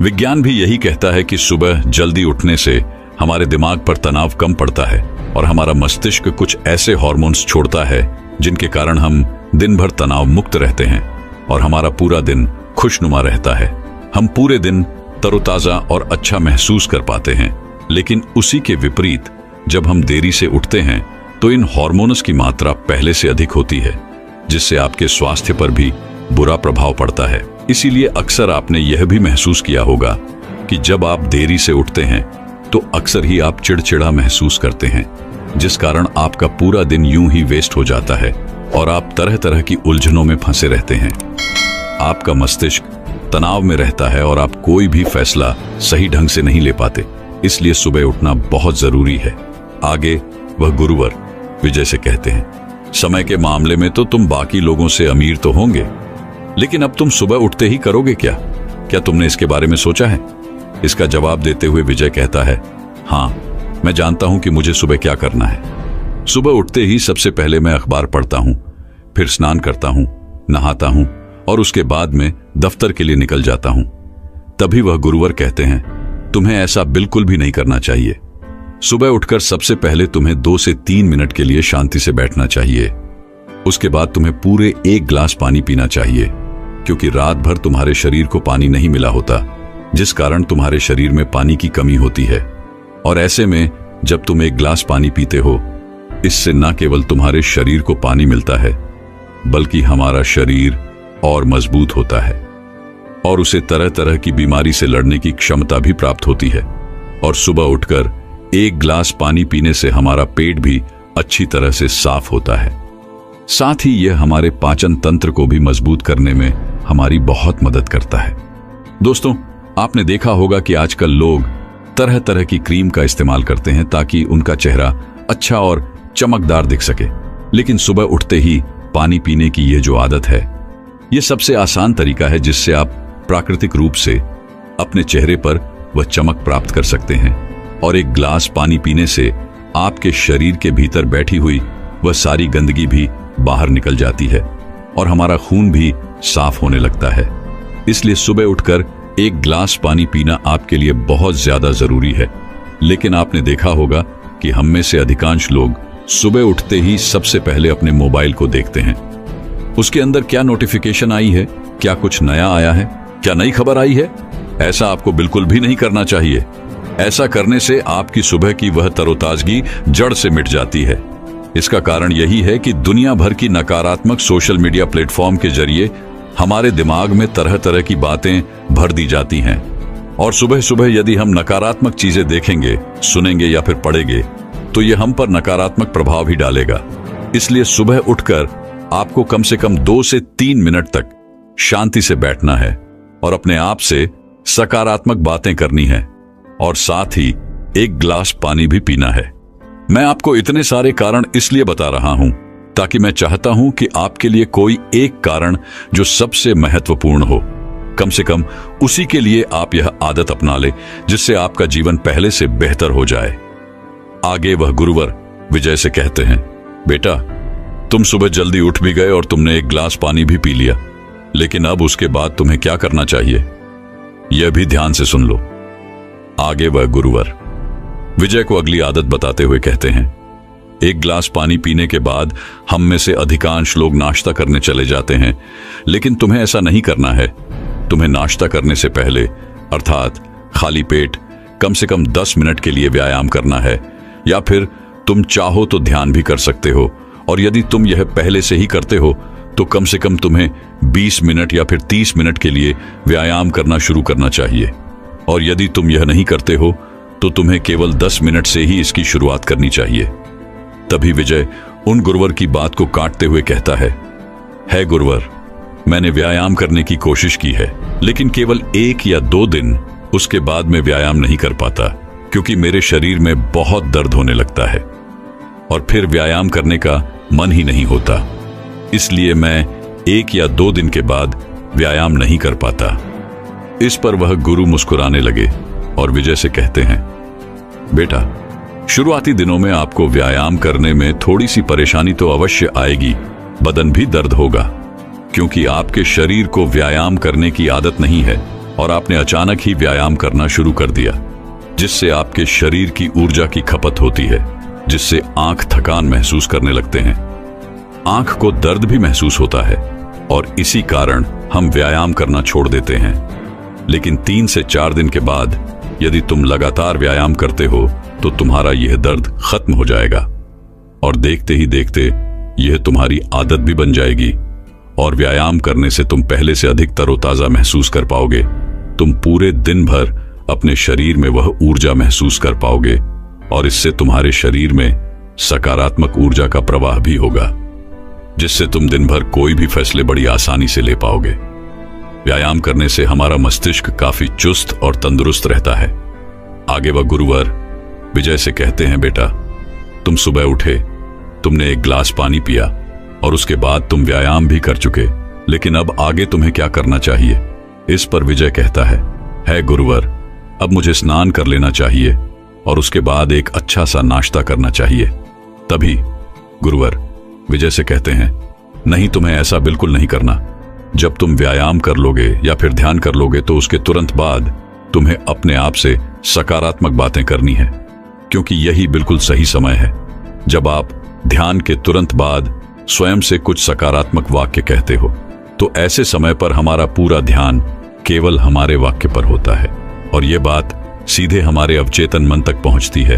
विज्ञान भी यही कहता है कि सुबह जल्दी उठने से हमारे दिमाग पर तनाव कम पड़ता है और हमारा मस्तिष्क कुछ ऐसे हार्मोन्स छोड़ता है जिनके कारण हम दिन भर तनाव मुक्त रहते हैं और हमारा पूरा दिन खुशनुमा रहता है। हम पूरे दिन तरोताजा और अच्छा महसूस कर पाते हैं। लेकिन उसी के विपरीत जब हम देरी से उठते हैं तो इन हार्मोन्स की मात्रा पहले से अधिक होती है, जिससे आपके स्वास्थ्य पर भी बुरा प्रभाव पड़ता है। इसीलिए अक्सर आपने यह भी महसूस किया होगा कि जब आप देरी से उठते हैं तो अक्सर ही आप चिड़चिड़ा महसूस करते हैं, जिस कारण आपका पूरा दिन यूं ही वेस्ट हो जाता है और आप तरह तरह की उलझनों में फंसे रहते हैं। आपका मस्तिष्क तनाव में रहता है और आप कोई भी फैसला सही ढंग से नहीं ले पाते। इसलिए सुबह उठना बहुत जरूरी है। आगे वह गुरुवर विजय से कहते हैं, समय के मामले में तो तुम बाकी लोगों से अमीर तो होंगे, लेकिन अब तुम सुबह उठते ही करोगे क्या? क्या तुमने इसके बारे में सोचा है? इसका जवाब देते हुए विजय कहता है, हाँ, मैं जानता हूं कि मुझे सुबह क्या करना है। सुबह उठते ही सबसे पहले मैं अखबार पढ़ता हूं, फिर स्नान करता हूं, नहाता हूं और उसके बाद में दफ्तर के लिए निकल जाता हूं। तभी वह गुरुवर कहते हैं, तुम्हें ऐसा बिल्कुल भी नहीं करना चाहिए। सुबह उठकर सबसे पहले तुम्हें 2 से 3 मिनट के लिए शांति से बैठना चाहिए। उसके बाद तुम्हें पूरे 1 गिलास पानी पीना चाहिए, क्योंकि रात भर तुम्हारे शरीर को पानी नहीं मिला होता, जिस कारण तुम्हारे शरीर में पानी की कमी होती है। और ऐसे में जब तुम 1 गिलास पानी पीते हो, इससे न केवल तुम्हारे शरीर को पानी मिलता है, बल्कि हमारा शरीर और मजबूत होता है और उसे तरह तरह की बीमारी से लड़ने की क्षमता भी प्राप्त होती है। और सुबह उठकर 1 गिलास पानी पीने से हमारा पेट भी अच्छी तरह से साफ होता है। साथ ही यह हमारे पाचन तंत्र को भी मजबूत करने में हमारी बहुत मदद करता है। दोस्तों, आपने देखा होगा कि आजकल लोग तरह तरह की क्रीम का इस्तेमाल करते हैं ताकि उनका चेहरा अच्छा और चमकदार दिख सके। लेकिन सुबह उठते ही पानी पीने की यह जो आदत है, यह सबसे आसान तरीका है जिससे आप प्राकृतिक रूप से अपने चेहरे पर वह चमक प्राप्त कर सकते हैं। और 1 गिलास पानी पीने से आपके शरीर के भीतर बैठी हुई वह सारी गंदगी भी बाहर निकल जाती है और हमारा खून भी साफ होने लगता है। इसलिए सुबह उठकर 1 गिलास पानी पीना आपके लिए बहुत ज्यादा जरूरी है। लेकिन आपने देखा होगा कि हम में से अधिकांश लोग सुबह उठते ही सबसे पहले अपने मोबाइल को देखते हैं। उसके अंदर क्या नोटिफिकेशन आई है, क्या कुछ नया आया है, क्या नई खबर आई है? ऐसा आपको बिल्कुल भी नहीं करना चाहिए। ऐसा करने से आपकी सुबह की वह तरोताजगी जड़ से मिट जाती है। इसका कारण यही है कि दुनिया भर की नकारात्मक सोशल मीडिया प्लेटफॉर्म के जरिए हमारे दिमाग में तरह तरह की बातें भर दी जाती हैं। और सुबह सुबह यदि हम नकारात्मक चीजें देखेंगे, सुनेंगे या फिर पढ़ेंगे, तो ये हम पर नकारात्मक प्रभाव भी डालेगा। इसलिए सुबह उठकर आपको कम से कम 2 से 3 मिनट तक शांति से बैठना है और अपने आप से सकारात्मक बातें करनी है और साथ ही 1 गिलास पानी भी पीना है। मैं आपको इतने सारे कारण इसलिए बता रहा हूं ताकि मैं चाहता हूं कि आपके लिए कोई एक कारण जो सबसे महत्वपूर्ण हो, कम से कम उसी के लिए आप यह आदत अपना ले जिससे आपका जीवन पहले से बेहतर हो जाए। आगे वह गुरुवर विजय से कहते हैं, बेटा, तुम सुबह जल्दी उठ भी गए और तुमने 1 गिलास पानी भी पी लिया, लेकिन अब उसके बाद तुम्हें क्या करना चाहिए, यह भी ध्यान से सुन लो। आगे वह गुरुवर विजय को अगली आदत बताते हुए कहते हैं, 1 गिलास पानी पीने के बाद हम में से अधिकांश लोग नाश्ता करने चले जाते हैं, लेकिन तुम्हें ऐसा नहीं करना है। तुम्हें नाश्ता करने से पहले अर्थात खाली पेट कम से कम 10 मिनट के लिए व्यायाम करना है, या फिर तुम चाहो तो ध्यान भी कर सकते हो। और यदि तुम यह पहले से ही करते हो तो कम से कम तुम्हें 20 मिनट या फिर 30 मिनट के लिए व्यायाम करना शुरू करना चाहिए। और यदि तुम यह नहीं करते हो तो तुम्हें केवल 10 मिनट से ही इसकी शुरुआत करनी चाहिए। तभी विजय उन गुरुवर की बात को काटते हुए कहता है गुरुवर, मैंने व्यायाम करने की कोशिश की है, लेकिन केवल 1 या 2 दिन, उसके बाद मैं व्यायाम नहीं कर पाता क्योंकि मेरे शरीर में बहुत दर्द होने लगता है और फिर व्यायाम करने का मन ही नहीं होता। इसलिए मैं 1 या 2 दिन के बाद व्यायाम नहीं कर पाता। इस पर वह गुरु मुस्कुराने लगे और विजय से कहते हैं, बेटा, शुरुआती दिनों में आपको व्यायाम करने में थोड़ी सी परेशानी तो अवश्य आएगी, बदन भी दर्द होगा, क्योंकि आपके शरीर को व्यायाम करने की आदत नहीं है और आपने अचानक ही व्यायाम करना शुरू कर दिया, जिससे आपके शरीर की ऊर्जा की खपत होती है, जिससे आंख थकान महसूस करने लगते हैं, आंख को दर्द भी महसूस होता है और इसी कारण हम व्यायाम करना छोड़ देते हैं। लेकिन 3 से 4 दिन के बाद यदि तुम लगातार व्यायाम करते हो तो तुम्हारा यह दर्द खत्म हो जाएगा और देखते ही देखते यह तुम्हारी आदत भी बन जाएगी और व्यायाम करने से तुम पहले से अधिक तरोताजा महसूस कर पाओगे। तुम पूरे दिन भर अपने शरीर में वह ऊर्जा महसूस कर पाओगे और इससे तुम्हारे शरीर में सकारात्मक ऊर्जा का प्रवाह भी होगा, जिससे तुम दिन भर कोई भी फैसले बड़ी आसानी से ले पाओगे। व्यायाम करने से हमारा मस्तिष्क काफी चुस्त और तंदुरुस्त रहता है। आगे वह गुरुवर विजय से कहते हैं, बेटा, तुम सुबह उठे, तुमने 1 गिलास पानी पिया और उसके बाद तुम व्यायाम भी कर चुके, लेकिन अब आगे तुम्हें क्या करना चाहिए? इस पर विजय कहता है गुरुवर, अब मुझे स्नान कर लेना चाहिए और उसके बाद एक अच्छा सा नाश्ता करना चाहिए। तभी गुरुवर विजय से कहते हैं, नहीं, तुम्हें ऐसा बिल्कुल नहीं करना। जब तुम व्यायाम कर लोगे या फिर ध्यान कर लोगे तो उसके तुरंत बाद तुम्हें अपने आप से सकारात्मक बातें करनी है, क्योंकि यही बिल्कुल सही समय है। जब आप ध्यान के तुरंत बाद स्वयं से कुछ सकारात्मक वाक्य कहते हो तो ऐसे समय पर हमारा पूरा ध्यान केवल हमारे वाक्य पर होता है और यह बात सीधे हमारे अवचेतन मन तक पहुंचती है,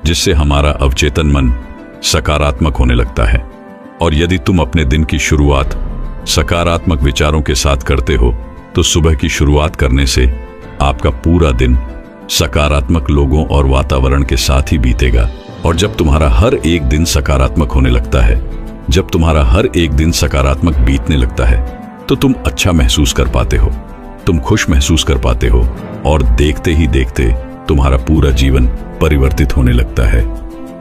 जिससे हमारा अवचेतन मन सकारात्मक होने लगता है। और यदि तुम अपने दिन की शुरुआत सकारात्मक विचारों के साथ करते हो तो सुबह की शुरुआत करने से आपका पूरा दिन सकारात्मक लोगों और वातावरण के साथ ही बीतेगा। और जब तुम्हारा हर एक दिन सकारात्मक होने लगता है, जब तुम्हारा हर एक दिन सकारात्मक बीतने लगता है, तो तुम अच्छा महसूस कर पाते हो, तुम खुश महसूस कर पाते हो और देखते ही देखते तुम्हारा पूरा जीवन परिवर्तित होने लगता है।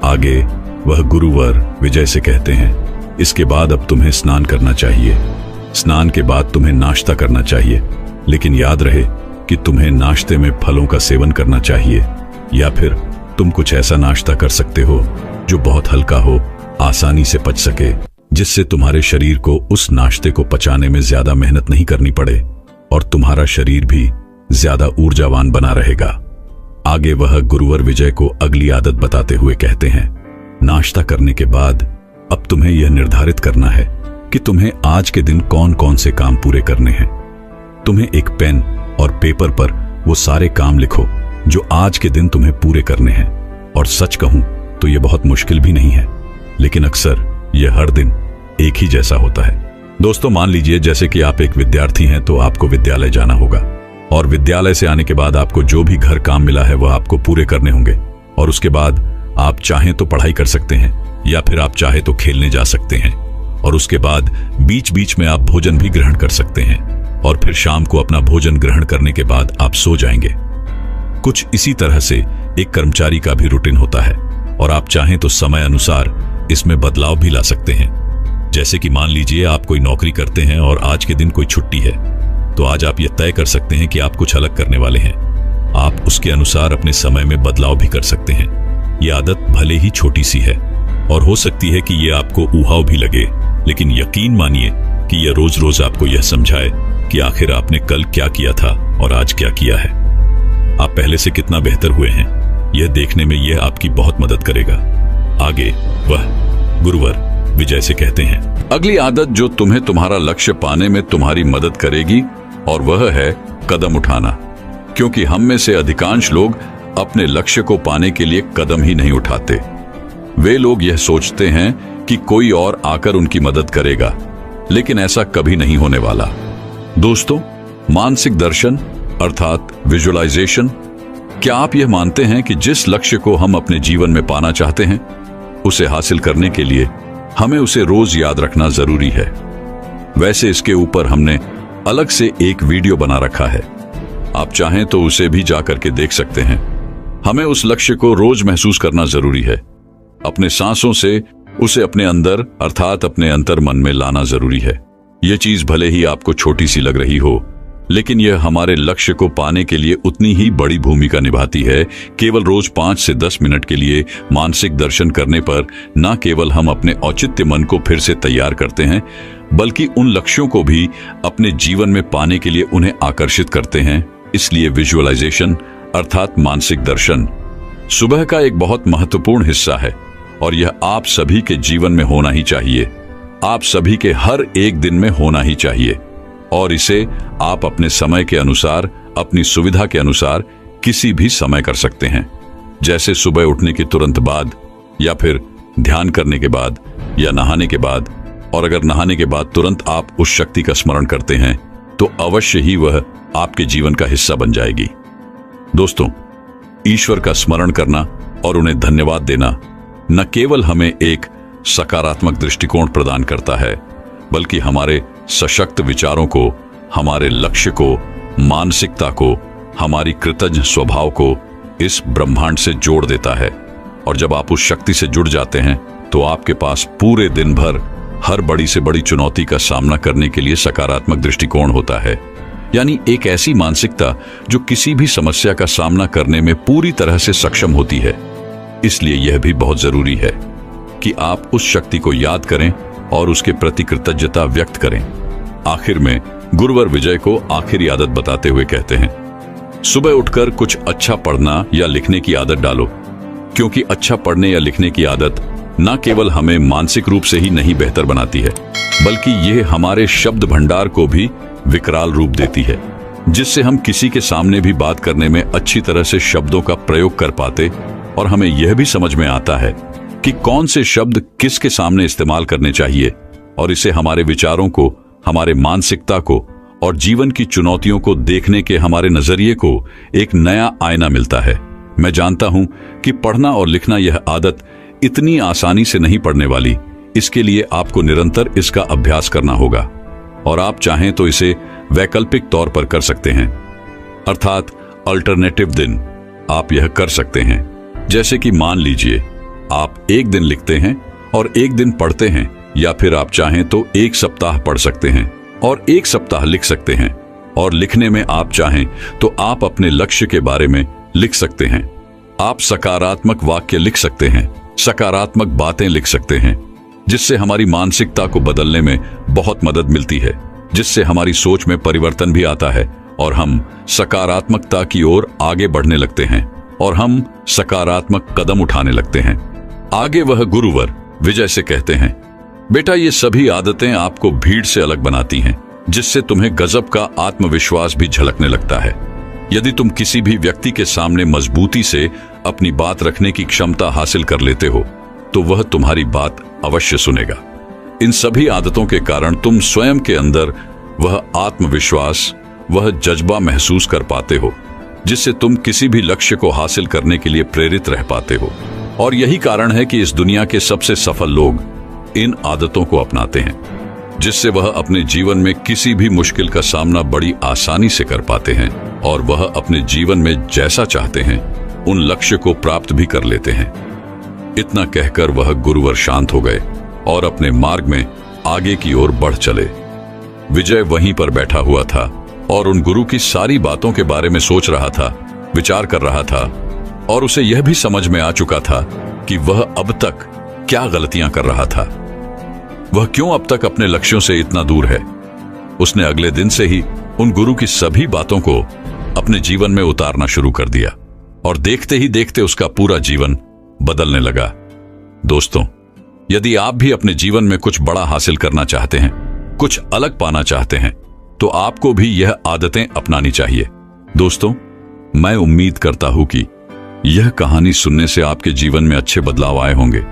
आगे वह गुरुवर विजय से कहते हैं, इसके बाद अब तुम्हें स्नान करना चाहिए। स्नान के बाद तुम्हें नाश्ता करना चाहिए, लेकिन याद रहे कि तुम्हें नाश्ते में फलों का सेवन करना चाहिए, या फिर तुम कुछ ऐसा नाश्ता कर सकते हो जो बहुत हल्का हो, आसानी से पच सके, जिससे तुम्हारे शरीर को उस नाश्ते को पचाने में ज्यादा मेहनत नहीं करनी पड़े और तुम्हारा शरीर भी ज्यादा ऊर्जावान बना रहेगा। आगे वह गुरुवर विजय को अगली आदत बताते हुए कहते हैं, नाश्ता करने के बाद अब तुम्हें यह निर्धारित करना है कि तुम्हें आज के दिन कौन कौन से काम पूरे करने हैं। तुम्हें एक पेन और पेपर पर वो सारे काम लिखो जो आज के दिन तुम्हें पूरे करने हैं। और सच कहूं तो यह बहुत मुश्किल भी नहीं है, लेकिन अक्सर यह हर दिन एक ही जैसा होता है। दोस्तों, मान लीजिए जैसे कि आप एक विद्यार्थी हैं तो आपको विद्यालय जाना होगा और विद्यालय से आने के बाद आपको जो भी घर काम मिला है वह आपको पूरे करने होंगे। और उसके बाद आप चाहें तो पढ़ाई कर सकते हैं या फिर आप चाहे तो खेलने जा सकते हैं। और उसके बाद बीच बीच में आप भोजन भी ग्रहण कर सकते हैं और फिर शाम को अपना भोजन ग्रहण करने के बाद आप सो जाएंगे। कुछ इसी तरह से एक कर्मचारी का भी रूटीन होता है और आप चाहें तो समय अनुसार इसमें बदलाव भी ला सकते हैं। जैसे कि मान लीजिए आप कोई नौकरी करते हैं और आज के दिन कोई छुट्टी है, तो आज आप यह तय कर सकते हैं कि आप कुछ अलग करने वाले हैं। आप उसके अनुसार अपने समय में बदलाव भी कर सकते हैं। यह आदत भले ही छोटी सी है और हो सकती है कि यह आपको ऊहाव भी लगे, लेकिन यकीन मानिए कि यह रोज रोज आपको यह समझाए कि आखिर आपने कल क्या किया था और आज क्या किया है, आप पहले से कितना बेहतर हुए हैं, यह देखने में यह आपकी बहुत मदद करेगा। आगे वह गुरुवर विजय से कहते हैं, अगली आदत जो तुम्हें तुम्हारा लक्ष्य पाने में तुम्हारी मदद करेगी और वह है कदम उठाना। क्योंकि हम में से अधिकांश लोग अपने लक्ष्य को पाने के लिए कदम ही नहीं उठाते। वे लोग यह सोचते हैं कि कोई और आकर उनकी मदद करेगा, लेकिन ऐसा कभी नहीं होने वाला। दोस्तों, मानसिक दर्शन अर्थात विजुअलाइजेशन, क्या आप यह मानते हैं कि जिस लक्ष्य को हम अपने जीवन में पाना चाहते हैं उसे हासिल करने के लिए हमें उसे रोज याद रखना जरूरी है। वैसे इसके ऊपर हमने अलग से एक वीडियो बना रखा है, आप चाहें तो उसे भी जाकर के देख सकते हैं। हमें उस लक्ष्य को रोज महसूस करना जरूरी है, अपने सांसों से उसे अपने अंदर अर्थात अपने अंतर मन में लाना जरूरी है। यह चीज भले ही आपको छोटी सी लग रही हो, लेकिन यह हमारे लक्ष्य को पाने के लिए उतनी ही बड़ी भूमिका निभाती है। केवल रोज 5 से 10 मिनट के लिए मानसिक दर्शन करने पर न केवल हम अपने औचित्य मन को फिर से तैयार करते हैं, बल्कि उन लक्ष्यों को भी अपने जीवन में पाने के लिए उन्हें आकर्षित करते हैं। इसलिए विजुअलाइजेशन अर्थात मानसिक दर्शन सुबह का एक बहुत महत्वपूर्ण हिस्सा है और यह आप सभी के जीवन में होना ही चाहिए, आप सभी के हर एक दिन में होना ही चाहिए। और इसे आप अपने समय के अनुसार, अपनी सुविधा के अनुसार किसी भी समय कर सकते हैं, जैसे सुबह उठने के तुरंत बाद या फिर ध्यान करने के बाद या नहाने के बाद। और अगर नहाने के बाद तुरंत आप उस शक्ति का स्मरण करते हैं तो अवश्य ही वह आपके जीवन का हिस्सा बन जाएगी। दोस्तों, ईश्वर का स्मरण करना और उन्हें धन्यवाद देना न केवल हमें एक सकारात्मक दृष्टिकोण प्रदान करता है, बल्कि हमारे सशक्त विचारों को, हमारे लक्ष्य को, मानसिकता को, हमारी कृतज्ञ स्वभाव को इस ब्रह्मांड से जोड़ देता है। और जब आप उस शक्ति से जुड़ जाते हैं तो आपके पास पूरे दिन भर हर बड़ी से बड़ी चुनौती का सामना करने के लिए सकारात्मक दृष्टिकोण होता है, यानी एक ऐसी मानसिकता जो किसी भी समस्या का सामना करने में पूरी तरह से सक्षम होती है। इसलिए यह भी बहुत जरूरी है कि आप उस शक्ति को याद करें और उसके प्रति कृतज्ञता व्यक्त करें। आखिर में गुरुवर विजय को आखिरी आदत बताते हुए कहते हैं, सुबह उठकर कुछ अच्छा पढ़ना या लिखने की आदत डालो, क्योंकि अच्छा पढ़ने या लिखने की आदत न केवल हमें मानसिक रूप से ही नहीं बेहतर बनाती है, बल्कि यह हमारे शब्द भंडार को भी विकराल रूप देती है, जिससे हम किसी के सामने भी बात करने में अच्छी तरह से शब्दों का प्रयोग कर पाते और हमें यह भी समझ में आता है कि कौन से शब्द किसके सामने इस्तेमाल करने चाहिए, और इसे हमारे विचारों को, हमारे मानसिकता को और जीवन की चुनौतियों को देखने के हमारे नजरिए को एक नया आईना मिलता है। मैं जानता हूं कि पढ़ना और लिखना यह आदत इतनी आसानी से नहीं पड़ने वाली, इसके लिए आपको निरंतर इसका अभ्यास करना होगा, और आप चाहें तो इसे वैकल्पिक तौर पर कर सकते हैं, अर्थात अल्टरनेटिव दिन आप यह कर सकते हैं। जैसे कि मान लीजिए आप एक दिन लिखते हैं और एक दिन पढ़ते हैं, या फिर आप चाहें तो एक सप्ताह पढ़ सकते हैं और एक सप्ताह लिख सकते हैं। और लिखने में आप चाहें तो आप अपने लक्ष्य के बारे में लिख सकते हैं। आप सकारात्मक वाक्य लिख सकते हैं, सकारात्मक बातें लिख सकते हैं, जिससे हमारी मानसिकता को बदलने में बहुत मदद मिलती है, जिससे हमारी सोच में परिवर्तन भी आता है और हम सकारात्मकता की ओर आगे बढ़ने लगते हैं और हम सकारात्मक कदम उठाने लगते हैं। आगे वह गुरुवर विजय से कहते हैं, बेटा, ये सभी आदतें आपको भीड़ से अलग बनाती हैं, जिससे तुम्हें गजब का आत्मविश्वास भी झलकने लगता है। यदि तुम किसी भी व्यक्ति के सामने मजबूती से अपनी बात रखने की क्षमता हासिल कर लेते हो, तो वह तुम्हारी बात अवश्य सुनेगा। इन सभी आदतों के कारण तुम स्वयं के अंदर वह आत्मविश्वास, वह जज्बा महसूस कर पाते हो, जिससे तुम किसी भी लक्ष्य को हासिल करने के लिए प्रेरित रह पाते हो। और यही कारण है कि इस दुनिया के सबसे सफल लोग इन आदतों को अपनाते हैं, जिससे वह अपने जीवन में किसी भी मुश्किल का सामना बड़ी आसानी से कर पाते हैं और वह अपने जीवन में जैसा चाहते हैं उन लक्ष्य को प्राप्त भी कर लेते हैं। इतना कहकर वह गुरुवर शांत हो गए और अपने मार्ग में आगे की ओर बढ़ चले। विजय वहीं पर बैठा हुआ था और उन गुरु की सारी बातों के बारे में सोच रहा था, विचार कर रहा था, और उसे यह भी समझ में आ चुका था कि वह अब तक क्या गलतियां कर रहा था, वह क्यों अब तक अपने लक्ष्यों से इतना दूर है। उसने अगले दिन से ही उन गुरु की सभी बातों को अपने जीवन में उतारना शुरू कर दिया और देखते ही देखते उसका पूरा जीवन बदलने लगा। दोस्तों, यदि आप भी अपने जीवन में कुछ बड़ा हासिल करना चाहते हैं, कुछ अलग पाना चाहते हैं, तो आपको भी यह आदतें अपनानी चाहिए। दोस्तों, मैं उम्मीद करता हूं कि यह कहानी सुनने से आपके जीवन में अच्छे बदलाव आए होंगे।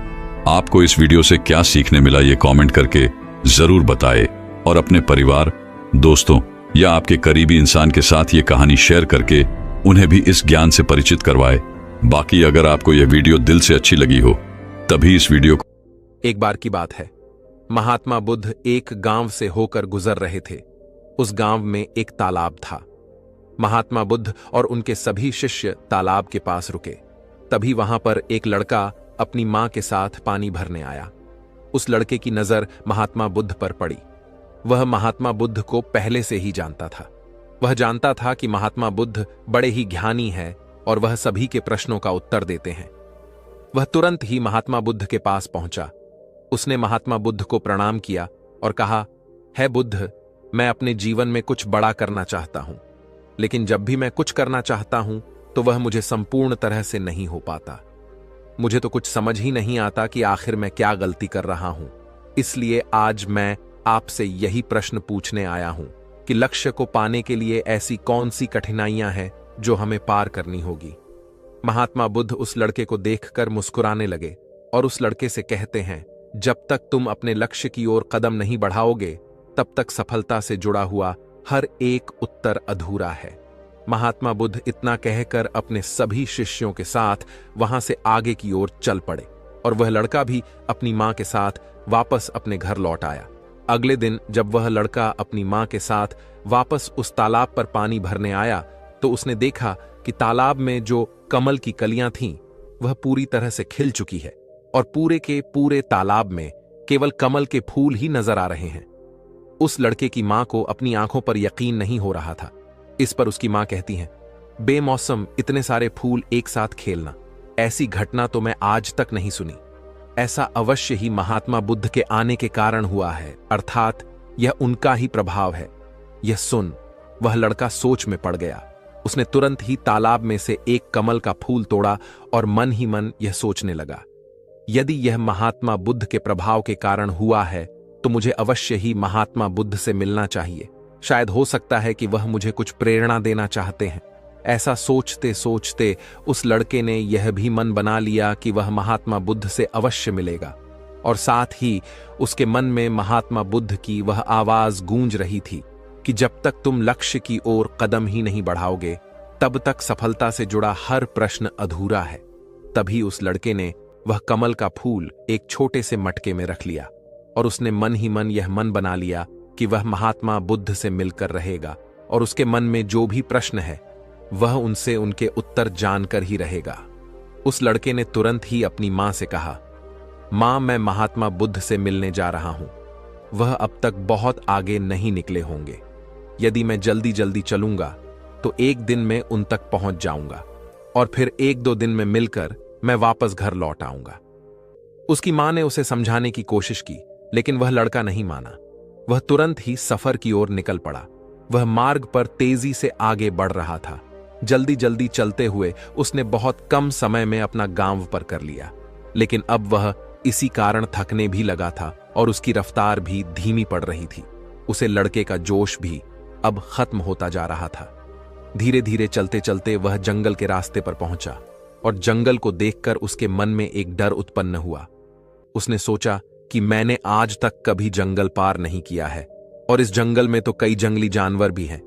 आपको इस वीडियो से क्या सीखने मिला, ये कमेंट करके जरूर बताएं और अपने परिवार, दोस्तों या आपके करीबी इंसान के साथ ये कहानी शेयर करके उन्हें भी इस ज्ञान से परिचित करवाएं। बाकी अगर आपको यह वीडियो दिल से अच्छी लगी हो, तभी इस वीडियो को। एक बार की बात है, महात्मा बुद्ध एक गांव से होकर गुजर रहे थे। उस गांव में एक तालाब था। महात्मा बुद्ध और उनके सभी शिष्य तालाब के पास रुके। तभी वहां पर एक लड़का अपनी मां के साथ पानी भरने आया। उस लड़के की नजर महात्मा बुद्ध पर पड़ी। वह महात्मा बुद्ध को पहले से ही जानता था। वह जानता था कि महात्मा बुद्ध बड़े ही ज्ञानी हैं और वह सभी के प्रश्नों का उत्तर देते हैं। वह तुरंत ही महात्मा बुद्ध के पास पहुंचा। उसने महात्मा बुद्ध को प्रणाम किया और कहा, है बुद्ध, मैं अपने जीवन में कुछ बड़ा करना चाहता हूं, लेकिन जब भी मैं कुछ करना चाहता हूं तो वह मुझे संपूर्ण तरह से नहीं हो पाता। मुझे तो कुछ समझ ही नहीं आता कि आखिर मैं क्या गलती कर रहा हूं। इसलिए आज मैं आपसे यही प्रश्न पूछने आया हूं कि लक्ष्य को पाने के लिए ऐसी कौन सी कठिनाइयां हैं जो हमें पार करनी होगी। महात्मा बुद्ध उस लड़के को देखकर मुस्कुराने लगे और उस लड़के से कहते हैं, जब तक तुम अपने लक्ष्य की ओर कदम नहीं बढ़ाओगे, तब तक सफलता से जुड़ा हुआ हर एक उत्तर अधूरा है। महात्मा बुद्ध इतना कहकर अपने सभी शिष्यों के साथ वहां से आगे की ओर चल पड़े और वह लड़का भी अपनी मां के साथ वापस अपने घर लौट आया। अगले दिन जब वह लड़का अपनी मां के साथ वापस उस तालाब पर पानी भरने आया तो उसने देखा कि तालाब में जो कमल की कलियां थीं वह पूरी तरह से खिल चुकी है और पूरे के पूरे तालाब में केवल कमल के फूल ही नजर आ रहे हैं। उस लड़के की मां को अपनी आंखों पर यकीन नहीं हो रहा था। इस पर उसकी मां कहती हैं, बेमौसम इतने सारे फूल एक साथ खेलना, ऐसी घटना तो मैं आज तक नहीं सुनी। ऐसा अवश्य ही महात्मा बुद्ध के आने के कारण हुआ है, अर्थात यह उनका ही प्रभाव है। यह सुन वह लड़का सोच में पड़ गया। उसने तुरंत ही तालाब में से एक कमल का फूल तोड़ा और मन ही मन यह सोचने लगा, यदि यह महात्मा बुद्ध के प्रभाव के कारण हुआ है तो मुझे अवश्य ही महात्मा बुद्ध से मिलना चाहिए। शायद हो सकता है कि वह मुझे कुछ प्रेरणा देना चाहते हैं। ऐसा सोचते सोचते उस लड़के ने यह भी मन बना लिया कि वह महात्मा बुद्ध से अवश्य मिलेगा, और साथ ही उसके मन में महात्मा बुद्ध की वह आवाज गूंज रही थी कि जब तक तुम लक्ष्य की ओर कदम ही नहीं बढ़ाओगे तब तक सफलता से जुड़ा हर प्रश्न अधूरा है। तभी उस लड़के ने वह कमल का फूल एक छोटे से मटके में रख लिया और उसने मन ही मन यह मन बना लिया कि वह महात्मा बुद्ध से मिलकर रहेगा और उसके मन में जो भी प्रश्न है वह उनसे उनके उत्तर जानकर ही रहेगा। उस लड़के ने तुरंत ही अपनी मां से कहा, मां, मैं महात्मा बुद्ध से मिलने जा रहा हूं। वह अब तक बहुत आगे नहीं निकले होंगे। यदि मैं जल्दी जल्दी चलूंगा तो एक दिन में उन तक पहुंच जाऊंगा और फिर एक दो दिन में मिलकर मैं वापस घर लौट आऊंगा। उसकी मां ने उसे समझाने की कोशिश की, लेकिन वह लड़का नहीं माना। वह तुरंत ही सफर की ओर निकल पड़ा। वह मार्ग पर तेजी से आगे बढ़ रहा था। जल्दी जल्दी चलते हुए उसने बहुत कम समय में अपना गांव पर कर लिया, लेकिन अब वह इसी कारण थकने भी लगा था और उसकी रफ्तार भी धीमी पड़ रही थी। उसे लड़के का जोश भी अब खत्म होता जा रहा था। धीरे धीरे चलते चलते वह जंगल के रास्ते पर पहुंचा और जंगल को देखकर उसके मन में एक डर उत्पन्न हुआ। उसने सोचा कि मैंने आज तक कभी जंगल पार नहीं किया है और इस जंगल में तो कई जंगली जानवर भी हैं।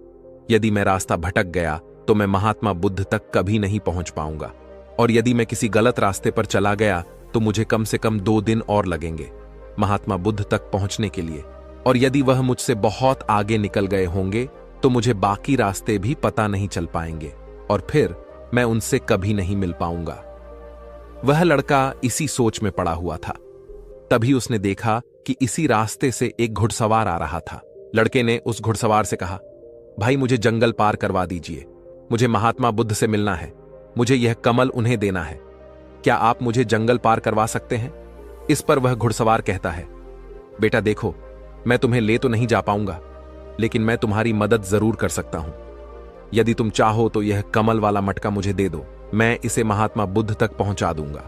यदि मैं रास्ता भटक गया तो मैं महात्मा बुद्ध तक कभी नहीं पहुंच पाऊंगा, और यदि मैं किसी गलत रास्ते पर चला गया तो मुझे कम से कम 2 दिन और लगेंगे महात्मा बुद्ध तक पहुंचने के लिए, और यदि वह मुझसे बहुत आगे निकल गए होंगे तो मुझे बाकी रास्ते भी पता नहीं चल पाएंगे और फिर मैं उनसे कभी नहीं मिल पाऊंगा। वह लड़का इसी सोच में पड़ा हुआ था। तभी उसने देखा कि इसी रास्ते से एक घुड़सवार आ रहा था। लड़के ने उस घुड़सवार से कहा, भाई, मुझे जंगल पार करवा दीजिए। मुझे महात्मा बुद्ध से मिलना है। मुझे यह कमल उन्हें देना है। क्या आप मुझे जंगल पार करवा सकते हैं? इस पर वह घुड़सवार कहता है, बेटा देखो, मैं तुम्हें ले तो नहीं जा पाऊंगा, लेकिन मैं तुम्हारी मदद जरूर कर सकता हूं। यदि तुम चाहो तो यह कमल वाला मटका मुझे दे दो, मैं इसे महात्मा बुद्ध तक पहुंचा दूंगा।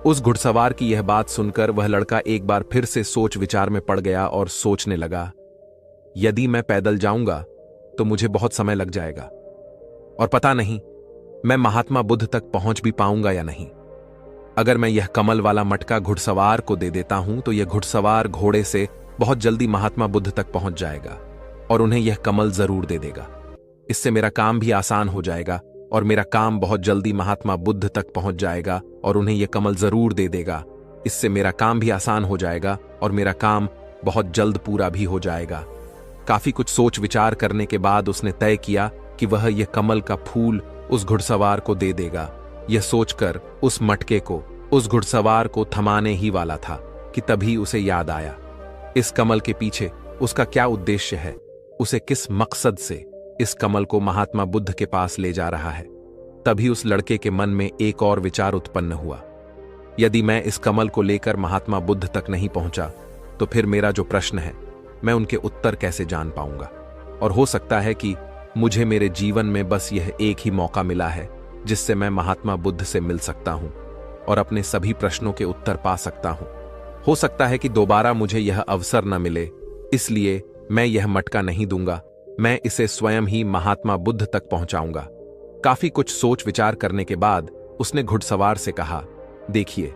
उस घुड़सवार की यह बात सुनकर वह लड़का एक बार फिर से सोच विचार में पड़ गया और सोचने लगा, यदि मैं पैदल जाऊंगा तो मुझे बहुत समय लग जाएगा और पता नहीं मैं महात्मा बुद्ध तक पहुंच भी पाऊंगा या नहीं। अगर मैं यह कमल वाला मटका घुड़सवार को दे देता हूं तो यह घुड़सवार घोड़े से बहुत जल्दी महात्मा बुद्ध तक पहुंच जाएगा और उन्हें यह कमल जरूर दे देगा। इससे मेरा काम भी आसान हो जाएगा और मेरा काम बहुत जल्दी महात्मा बुद्ध तक पहुंच जाएगा और उन्हें यह कमल जरूर दे देगा। इससे मेरा काम भी आसान हो जाएगा और मेरा काम बहुत जल्द पूरा भी हो जाएगा। काफी कुछ सोच विचार करने के बाद उसने तय किया कि वह यह कमल का फूल उस घुड़सवार को दे देगा। यह सोचकर उस मटके को उस घुड़सवार को थमाने ही वाला था कि तभी उसे याद आया, इस कमल के पीछे उसका क्या उद्देश्य है, उसे किस मकसद से इस कमल को महात्मा बुद्ध के पास ले जा रहा है। तभी उस लड़के के मन में एक और विचार उत्पन्न हुआ, यदि मैं इस कमल को लेकर महात्मा बुद्ध तक नहीं पहुंचा तो फिर मेरा जो प्रश्न है मैं उनके उत्तर कैसे जान पाऊंगा। और हो सकता है कि मुझे मेरे जीवन में बस यह एक ही मौका मिला है जिससे मैं महात्मा बुद्ध से मिल सकता हूं और अपने सभी प्रश्नों के उत्तर पा सकता हूं। हो सकता है कि दोबारा मुझे यह अवसर न मिले, इसलिए मैं यह मटका नहीं दूंगा, मैं इसे स्वयं ही महात्मा बुद्ध तक पहुंचाऊंगा। काफी कुछ सोच विचार करने के बाद उसने घुड़सवार से कहा, देखिए,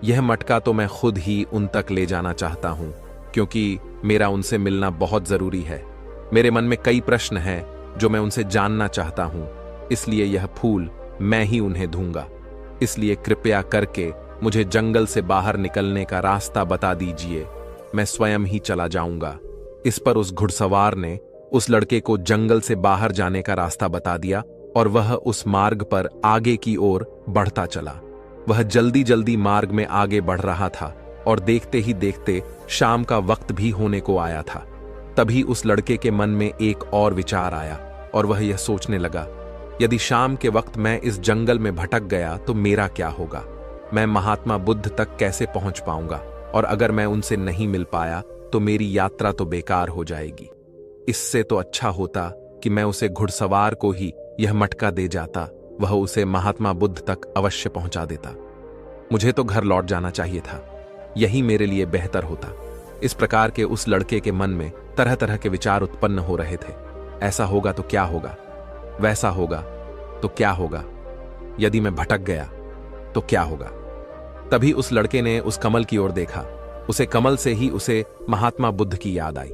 यह मटका तो मैं खुद ही उन तक ले जाना चाहता हूं, क्योंकि मेरा उनसे मिलना बहुत जरूरी है। मेरे मन में कई प्रश्न हैं जो मैं उनसे जानना चाहता हूं, इसलिए यह फूल मैं ही उन्हें दूंगा। इसलिए कृपया करके मुझे जंगल से बाहर निकलने का रास्ता बता दीजिए, मैं स्वयं ही चला जाऊंगा। इस पर उस घुड़सवार ने उस लड़के को जंगल से बाहर जाने का रास्ता बता दिया और वह उस मार्ग पर आगे की ओर बढ़ता चला। वह जल्दी जल्दी मार्ग में आगे बढ़ रहा था और देखते ही देखते शाम का वक्त भी होने को आया था। तभी उस लड़के के मन में एक और विचार आया और वह यह सोचने लगा, यदि शाम के वक्त मैं इस जंगल में भटक गया तो मेरा क्या होगा? मैं महात्मा बुद्ध तक कैसे पहुंच पाऊंगा? और अगर मैं उनसे नहीं मिल पाया तो मेरी यात्रा तो बेकार हो जाएगी। इससे तो अच्छा होता कि मैं उसे घुड़सवार को ही यह मटका दे जाता, वह उसे महात्मा बुद्ध तक अवश्य पहुंचा देता। मुझे तो घर लौट जाना चाहिए था, यही मेरे लिए बेहतर होता। इस प्रकार के उस लड़के के मन में तरह तरह के विचार उत्पन्न हो रहे थे। ऐसा होगा तो क्या होगा, वैसा होगा तो क्या होगा, यदि मैं भटक गया तो क्या होगा। तभी उस लड़के ने उस कमल की ओर देखा। उसे कमल से ही उसे महात्मा बुद्ध की याद आई।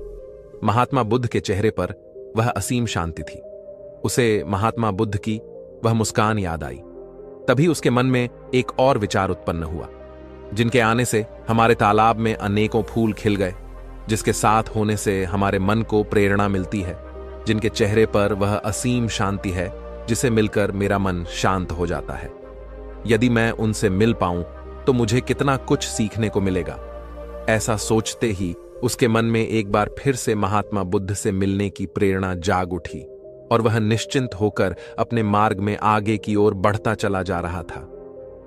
महात्मा बुद्ध के चेहरे पर वह असीम शांति थी। उसे महात्मा बुद्ध की वह मुस्कान याद आई। तभी उसके मन में एक और विचार उत्पन्न हुआ, जिनके आने से हमारे तालाब में अनेकों फूल खिल गए, जिसके साथ होने से हमारे मन को प्रेरणा मिलती है, जिनके चेहरे पर वह असीम शांति है जिसे मिलकर मेरा मन शांत हो जाता है। यदि मैं उनसे मिल पाऊं तो मुझे कितना कुछ सीखने को मिलेगा। ऐसा सोचते ही उसके मन में एक बार फिर से महात्मा बुद्ध से मिलने की प्रेरणा जाग उठी और वह निश्चिंत होकर अपने मार्ग में आगे की ओर बढ़ता चला जा रहा था।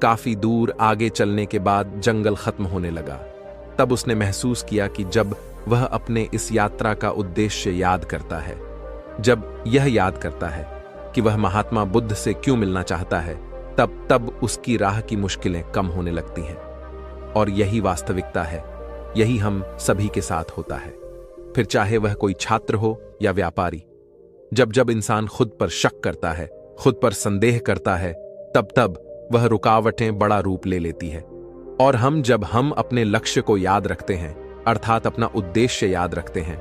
काफी दूर आगे चलने के बाद जंगल खत्म होने लगा। तब उसने महसूस किया कि जब वह अपने इस यात्रा का उद्देश्य याद करता है, जब यह याद करता है कि वह महात्मा बुद्ध से क्यों मिलना चाहता है, तब उसकी राह की मुश्किलें कम होने लगती हैं। और यही वास्तविकता है, यही हम सभी के साथ होता है, फिर चाहे वह कोई छात्र हो या व्यापारी। जब इंसान खुद पर शक करता है, खुद पर संदेह करता है, तब वह रुकावटें बड़ा रूप ले लेती है। और जब हम अपने लक्ष्य को याद रखते हैं, अर्थात अपना उद्देश्य याद रखते हैं,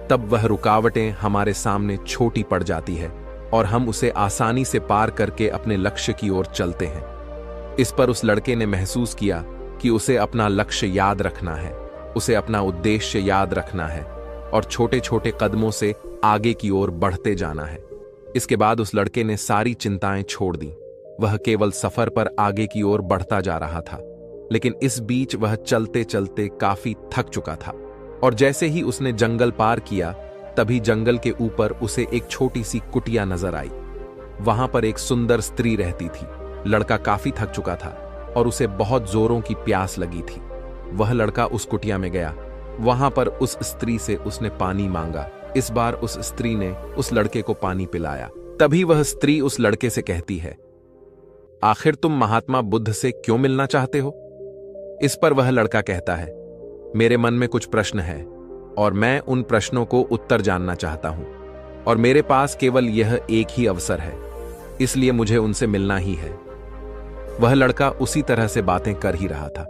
तब वह रुकावटें हमारे सामने छोटी पड़ जाती है और हम उसे आसानी से पार करके अपने लक्ष्य की ओर चलते हैं। इस पर उस लड़के ने महसूस किया कि उसे अपना लक्ष्य याद रखना है, उसे अपना उद्देश्य याद रखना है और छोटे छोटे कदमों से आगे की ओर बढ़ते जाना है। इसके बाद उस लड़के ने सारी चिंताएं छोड़ दी। वह केवल सफर पर आगे की ओर बढ़ता जा रहा था, लेकिन इस बीच वह चलते चलते काफी थक चुका था। और जैसे ही उसने जंगल पार किया, तभी जंगल के ऊपर उसे एक छोटी सी कुटिया नजर आई। वहां पर एक सुंदर स्त्री रहती थी। लड़का काफी थक चुका था और उसे बहुत जोरों की प्यास लगी थी। वह लड़का उस कुटिया में गया। वहां पर उस स्त्री से उसने पानी मांगा। इस बार उस स्त्री ने उस लड़के को पानी पिलाया। तभी वह स्त्री उस लड़के से कहती है, आखिर तुम महात्मा बुद्ध से क्यों मिलना चाहते हो? इस पर वह लड़का कहता है, मेरे मन में कुछ प्रश्न है और मैं उन प्रश्नों को उत्तर जानना चाहता हूं, और मेरे पास केवल यह एक ही अवसर है, इसलिए मुझे उनसे मिलना ही है। वह लड़का उसी तरह से बातें कर ही रहा था।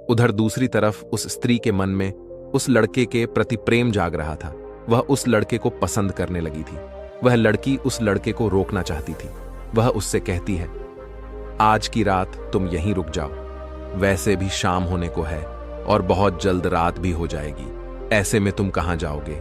उधर दूसरी तरफ उस स्त्री के मन में उस लड़के के प्रति प्रेम जाग रहा था। वह उस लड़के को पसंद करने लगी थी। वह लड़की उस लड़के को रोकना चाहती थी। वह उससे कहती है, आज की रात तुम यहीं रुक जाओ, वैसे भी शाम होने को है और बहुत जल्द रात भी हो जाएगी। ऐसे में तुम कहां जाओगे?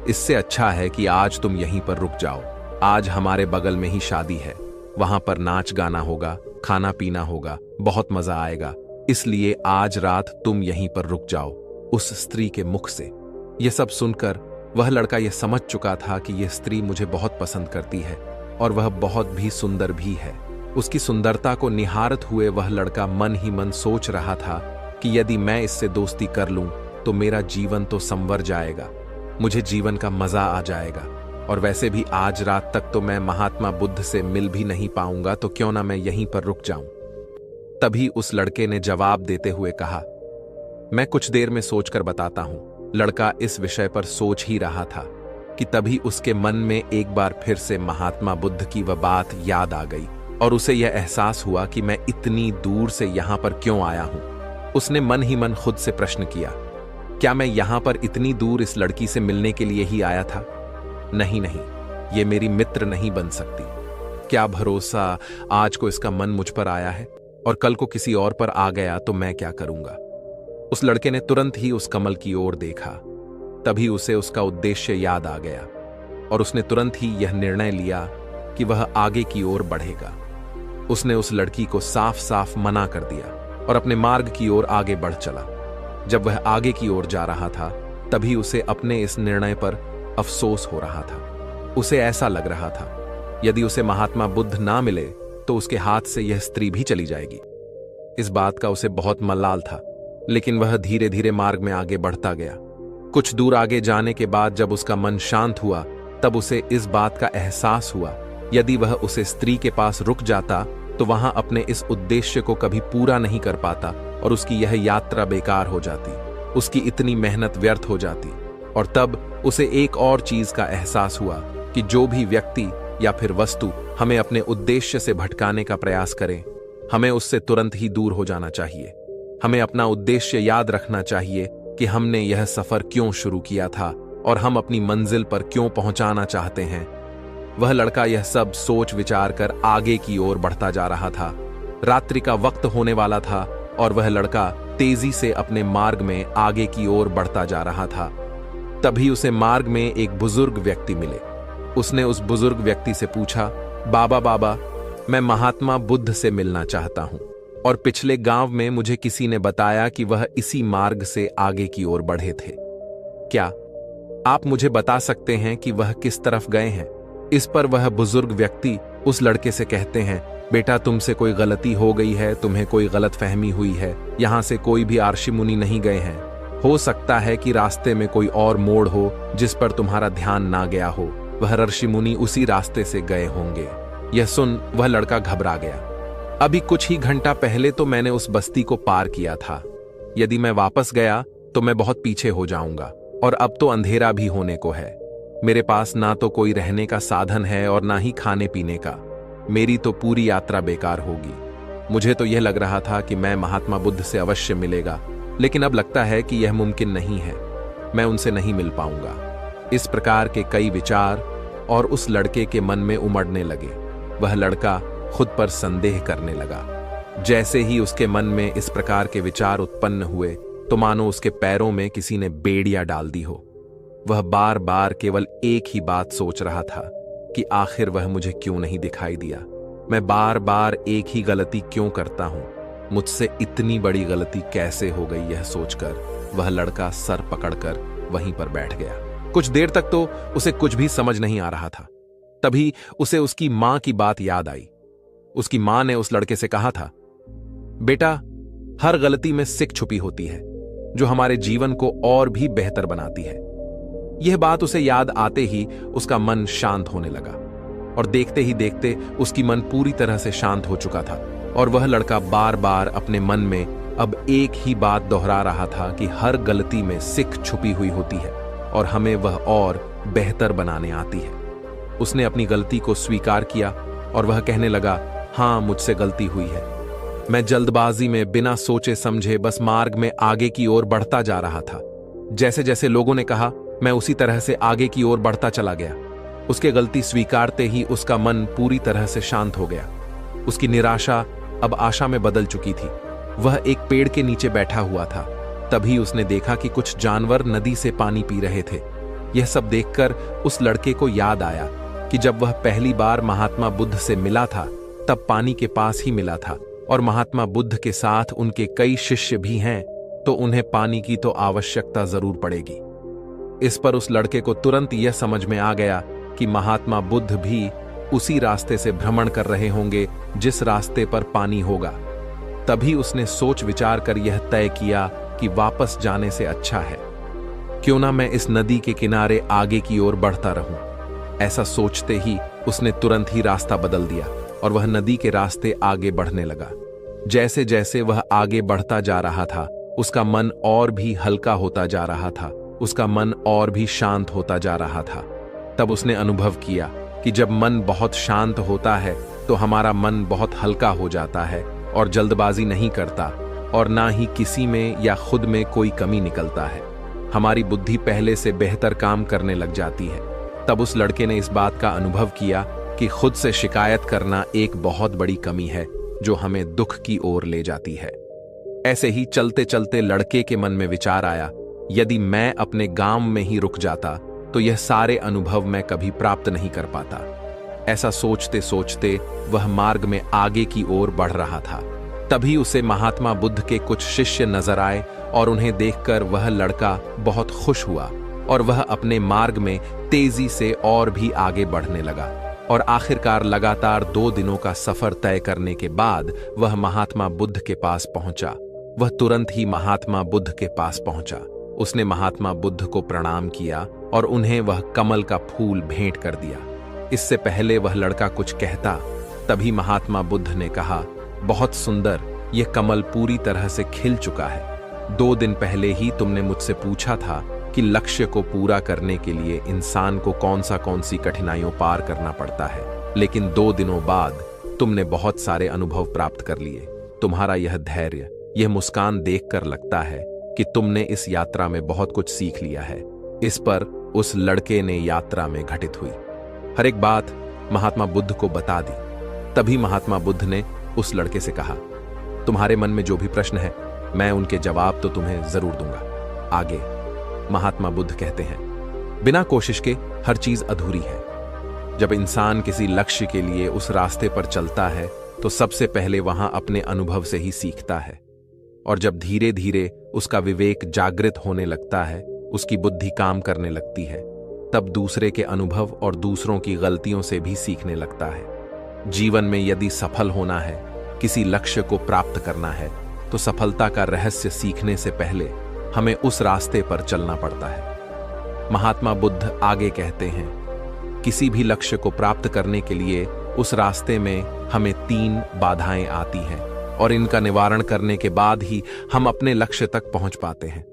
इससे अच्छा है कि आज तुम यहीं पर रुक जाओ। आज हमारे बगल में ही शादी है, वहां पर नाच गाना होगा, खाना पीना होगा, बहुत मजा आएगा, इसलिए आज रात तुम यहीं पर रुक जाओ। उस स्त्री के मुख से यह सब सुनकर वह लड़का यह समझ चुका था कि यह स्त्री मुझे बहुत पसंद करती है और वह बहुत भी सुंदर भी है। उसकी सुंदरता को निहारत हुए वह लड़का मन ही मन सोच रहा था कि यदि मैं इससे दोस्ती कर लूं तो मेरा जीवन तो संवर जाएगा, मुझे जीवन का मजा आ जाएगा, और वैसे भी आज रात तक तो मैं महात्मा बुद्ध से मिल भी नहीं पाऊंगा, तो क्यों ना मैं यहीं पर रुक जाऊं। तभी उस लड़के ने जवाब देते हुए कहा, मैं कुछ देर में सोचकर बताता हूं। लड़का इस विषय पर सोच ही रहा था कि तभी उसके मन में एक बार फिर से महात्मा बुद्ध की वह बात याद आ गई और उसे यह एहसास हुआ कि मैं इतनी दूर से यहां पर क्यों आया हूं। उसने मन ही मन खुद से प्रश्न किया, क्या मैं यहां पर इतनी दूर इस लड़की से मिलने के लिए ही आया था? नहीं, ये मेरी मित्र नहीं बन सकती। क्या भरोसा आज को इसका मन मुझ पर आया है और कल को किसी और पर आ गया तो मैं क्या करूंगा। उस लड़के ने तुरंत ही उस कमल की ओर देखा। तभी उसे उसका उद्देश्य याद आ गया और उसने तुरंत ही यह निर्णय लिया कि वह आगे की ओर बढ़ेगा। उसने उस लड़की को साफ साफ मना कर दिया और अपने मार्ग की ओर आगे बढ़ चला। जब वह आगे की ओर जा रहा था तभी उसे अपने इस निर्णय पर अफसोस हो रहा था। उसे ऐसा लग रहा था यदि उसे महात्मा बुद्ध ना मिले तो उसके हाथ से यह स्त्री भी चली जाएगी। इस बात का उसे बहुत मलाल था, लेकिन वह धीरे धीरे मार्ग में आगे बढ़ता गया। कुछ दूर आगे जाने के बाद जब उसका मन शांत हुआ तब उसे इस बात का एहसास हुआ यदि वह उसे स्त्री के पास रुक जाता तो वहां अपने इस उद्देश्य को कभी पूरा नहीं कर पाता और उसकी यह यात्रा बेकार हो जाती, उसकी इतनी मेहनत व्यर्थ हो जाती। और तब उसे एक और चीज का एहसास हुआ कि जो भी व्यक्ति या फिर वस्तु हमें अपने उद्देश्य से भटकाने का प्रयास करे, हमें उससे तुरंत ही दूर हो जाना चाहिए। हमें अपना उद्देश्य याद रखना चाहिए कि हमने यह सफर क्यों शुरू किया था और हम अपनी मंजिल पर क्यों पहुंचाना चाहते हैं। वह लड़का यह सब सोच विचार कर आगे की ओर बढ़ता जा रहा था। रात्रि का वक्त होने वाला था और वह लड़का तेजी से अपने मार्ग में आगे की ओर बढ़ता जा रहा था। तभी उसे मार्ग में एक बुजुर्ग व्यक्ति मिले। उसने उस बुजुर्ग व्यक्ति से पूछा, बाबा बाबा, मैं महात्मा बुद्ध से मिलना चाहता हूं और पिछले गांव में मुझे किसी ने बताया कि वह इसी मार्ग से आगे की ओर बढ़े थे। क्या आप मुझे बता सकते हैं कि वह किस तरफ गए हैं? इस पर वह बुजुर्ग व्यक्ति उस लड़के से कहते हैं, बेटा तुमसे कोई गलती हो गई है, तुम्हें कोई गलतफहमी हुई है। यहां से कोई भी ऋषि मुनि नहीं गए हैं। हो सकता है कि रास्ते में कोई और मोड़ हो जिस पर तुम्हारा ध्यान ना गया हो। वह ऋषि मुनि उसी रास्ते से गए होंगे। यह सुन वह लड़का घबरा गया। अभी कुछ ही घंटा पहले तो मैंने उस बस्ती को पार किया था। यदि मैं वापस गया तो मैं बहुत पीछे हो जाऊंगा और अब तो अंधेरा भी होने को है। मेरे पास ना तो कोई रहने का साधन है और ना ही खाने पीने का। मेरी तो पूरी यात्रा बेकार होगी। मुझे तो यह लग रहा था कि मैं महात्मा बुद्ध से अवश्य मिलेगा, लेकिन अब लगता है कि यह मुमकिन नहीं है। मैं उनसे नहीं मिल पाऊंगा। इस प्रकार के कई विचार और उस लड़के के मन में उमड़ने लगे। वह लड़का खुद पर संदेह करने लगा। जैसे ही उसके मन में इस प्रकार के विचार उत्पन्न हुए तो मानो उसके पैरों में किसी ने बेड़ियां डाल दी हो। वह बार बार केवल एक ही बात सोच रहा था कि आखिर वह मुझे क्यों नहीं दिखाई दिया। मैं बार बार एक ही गलती क्यों करता हूं? मुझसे इतनी बड़ी गलती कैसे हो गई? यह सोचकर वह लड़का सर पकड़कर वहीं पर बैठ गया। कुछ देर तक तो उसे कुछ भी समझ नहीं आ रहा था। तभी उसे उसकी मां की बात याद आई। उसकी मां ने उस लड़के से कहा था, बेटा, हर गलती में सीख छुपी होती है जो हमारे जीवन को और भी बेहतर बनाती है। यह बात उसे याद आते ही उसका मन शांत होने लगा और देखते ही देखते उसकी मन पूरी तरह से शांत हो चुका था और वह लड़का बार बार अपने मन में अब एक ही बात दोहरा रहा था कि हर गलती में सीख छुपी हुई होती है और हमें वह और बेहतर बनाने आती है। उसने अपनी गलती को स्वीकार किया और वह कहने लगा, हाँ, मुझसे गलती हुई है। मैं जल्दबाजी में बिना सोचे समझे बस मार्ग में आगे की ओर बढ़ता जा रहा था। जैसे जैसे लोगों ने कहा मैं उसी तरह से आगे की ओर बढ़ता चला गया। उसके गलती स्वीकारते ही उसका मन पूरी तरह से शांत हो गया। उसकी निराशा अब आशा में बदल चुकी थी। वह एक पेड़ के नीचे बैठा हुआ था। तभी उसने देखा कि कुछ जानवर नदी से पानी पी रहे थे। यह सब देखकर उस लड़के को याद आया कि जब वह पहली बार महात्मा बुद्ध से मिला था तब पानी के पास ही मिला था और महात्मा बुद्ध के साथ उनके कई शिष्य भी हैं, तो उन्हें पानी की तो आवश्यकता जरूर पड़ेगी। इस पर उस लड़के को तुरंत यह समझ में आ गया कि महात्मा बुद्ध भी उसी रास्ते से भ्रमण कर रहे होंगे जिस रास्ते पर पानी होगा। तभी उसने सोच विचार कर यह तय किया कि वापस जाने से अच्छा है क्यों ना मैं इस नदी के किनारे आगे की ओर बढ़ता रहूं। ऐसा सोचते ही उसने तुरंत ही रास्ता बदल दिया और वह नदी के रास्ते आगे बढ़ने लगा। जैसे जैसे वह आगे बढ़ता जा रहा था उसका मन और भी हल्का होता जा रहा था, उसका मन और भी शांत होता जा रहा था। तब उसने अनुभव किया कि जब मन बहुत शांत होता है तो हमारा मन बहुत हल्का हो जाता है और जल्दबाजी नहीं करता और ना ही किसी में या खुद में कोई कमी निकलता है। हमारी बुद्धि पहले से बेहतर काम करने लग जाती है। तब उस लड़के ने इस बात का अनुभव किया कि खुद से शिकायत करना एक बहुत बड़ी कमी है जो हमें दुख की ओर ले जाती है। ऐसे ही चलते चलते लड़के के मन में विचार आया, यदि मैं अपने गांव में ही रुक जाता तो यह सारे अनुभव मैं कभी प्राप्त नहीं कर पाता। ऐसा सोचते सोचते वह मार्ग में आगे की ओर बढ़ रहा था। तभी उसे महात्मा बुद्ध के कुछ शिष्य नजर आए और उन्हें देखकर वह लड़का बहुत खुश हुआ और वह अपने मार्ग में तेजी से और भी आगे बढ़ने लगा और आखिरकार लगातार 2 दिनों का सफर तय करने के बाद वह महात्मा बुद्ध के पास पहुंचा। वह तुरंत ही महात्मा बुद्ध के पास पहुंचा। उसने महात्मा बुद्ध को प्रणाम किया और उन्हें वह कमल का फूल भेंट कर दिया। इससे पहले वह लड़का कुछ कहता, तभी महात्मा बुद्ध ने कहा, बहुत सुंदर, यह कमल पूरी तरह से खिल चुका है। 2 दिन पहले ही तुमने मुझसे पूछा था कि लक्ष्य को पूरा करने के लिए इंसान को कौन सी कठिनाइयों पार करना पड़ता है, लेकिन 2 दिनों बाद तुमने बहुत सारे अनुभव प्राप्त कर लिए। तुम्हारा यह धैर्य, यह मुस्कान देखकर लगता है कि तुमने इस यात्रा में बहुत कुछ सीख लिया है। इस पर उस लड़के ने यात्रा में घटित हुई हर एक बात महात्मा बुद्ध को बता दी। तभी महात्मा बुद्ध ने उस लड़के से कहा, तुम्हारे मन में जो भी प्रश्न है मैं उनके जवाब तो तुम्हें जरूर दूंगा। आगे महात्मा बुद्ध कहते हैं, बिना कोशिश के हर चीज अधूरी है। जब इंसान किसी लक्ष्य के लिए उस रास्ते पर चलता है तो सबसे पहले वहां अपने अनुभव से ही सीखता है, और जब धीरे धीरे उसका विवेक जागृत होने लगता है, उसकी बुद्धि काम करने लगती है, तब दूसरे के अनुभव और दूसरों की गलतियों से भी सीखने लगता है। जीवन में यदि सफल होना है, किसी लक्ष्य को प्राप्त करना है, तो सफलता का रहस्य सीखने से पहले हमें उस रास्ते पर चलना पड़ता है। महात्मा बुद्ध आगे कहते हैं, किसी भी लक्ष्य को प्राप्त करने के लिए उस रास्ते में हमें 3 बाधाएं आती हैं और इनका निवारण करने के बाद ही हम अपने लक्ष्य तक पहुंच पाते हैं।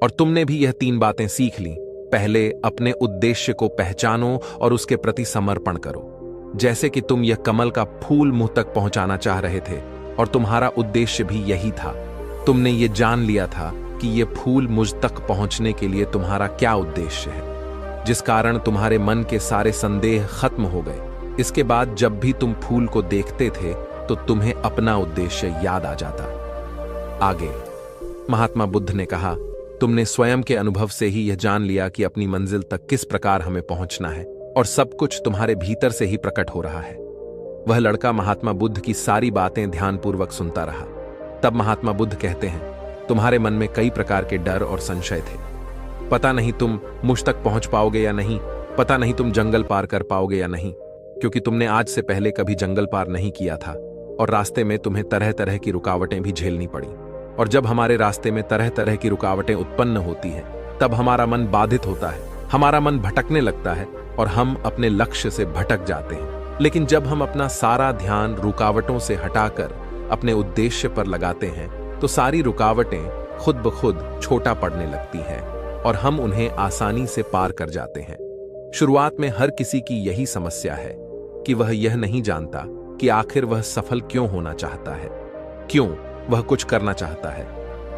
और तुमने भी यह 3 बातें सीख ली। पहले अपने उद्देश्य को पहचानो और उसके प्रति समर्पण करो। जैसे कि तुम यह कमल का फूल मुंह तक पहुंचाना चाह रहे थे और तुम्हारा उद्देश्य भी यही था। तुमने ये जान लिया था कि यह फूल मुझ तक पहुंचने के लिए तुम्हारा क्या उद्देश्य है, जिस कारण तुम्हारे मन के सारे संदेह खत्म हो गए। इसके बाद जब भी तुम फूल को देखते थे तो तुम्हें अपना उद्देश्य याद आ जाता। आगे महात्मा बुद्ध ने कहा, तुमने स्वयं के अनुभव से ही यह जान लिया कि अपनी मंजिल तक किस प्रकार हमें पहुंचना है और सब कुछ तुम्हारे भीतर से ही प्रकट हो रहा है। वह लड़का महात्मा बुद्ध की सारी बातें ध्यानपूर्वक सुनता रहा। तब महात्मा बुद्ध कहते हैं, तुम्हारे मन में कई प्रकार के डर और संशय थे। पता नहीं तुम मुझ तक पहुंच पाओगे या नहीं, पता नहीं तुम जंगल पार कर पाओगे या नहीं, क्योंकि तुमने आज से पहले कभी जंगल पार नहीं किया था और रास्ते में तुम्हें तरह तरह की रुकावटें भी झेलनी पड़ी। और जब हमारे रास्ते में तरह तरह की रुकावटें उत्पन्न होती हैं, तब हमारा मन बाधित होता है, हमारा मन भटकने लगता है और हम अपने लक्ष्य से भटक जाते हैं। लेकिन जब हम अपना सारा ध्यान रुकावटों से हटाकर अपने उद्देश्य पर लगाते हैं, तो सारी रुकावटें खुद ब खुद छोटा पड़ने लगती हैं और हम उन्हें आसानी से पार कर जाते हैं। शुरुआत में हर किसी की यही समस्या है कि वह यह नहीं जानता कि आखिर वह सफल क्यों होना चाहता है, क्यों वह कुछ करना चाहता है।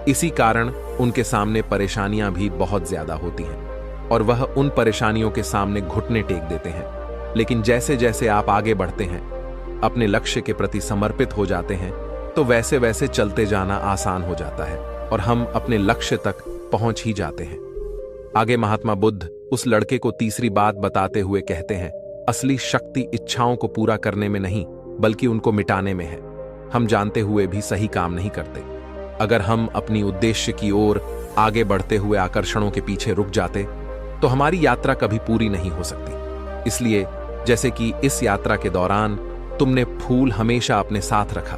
इसी कारण उनके सामने परेशानियां भी बहुत ज्यादा होती हैं और वह उन परेशानियों के सामने घुटने टेक देते हैं। लेकिन जैसे जैसे आप आगे बढ़ते हैं, अपने लक्ष्य के प्रति समर्पित हो जाते हैं, तो वैसे वैसे चलते जाना आसान हो जाता है और हम अपने लक्ष्य तक पहुंच ही जाते हैं। आगे महात्मा बुद्ध उस लड़के को तीसरी बात बताते हुए कहते हैं, असली शक्ति इच्छाओं को पूरा करने में नहीं बल्कि उनको मिटाने में है। हम जानते हुए भी सही काम नहीं करते। अगर हम अपनी उद्देश्य की ओर आगे बढ़ते हुए आकर्षणों के पीछे रुक जाते तो हमारी यात्रा कभी पूरी नहीं हो सकती। इसलिए जैसे कि इस यात्रा के दौरान तुमने फूल हमेशा अपने साथ रखा,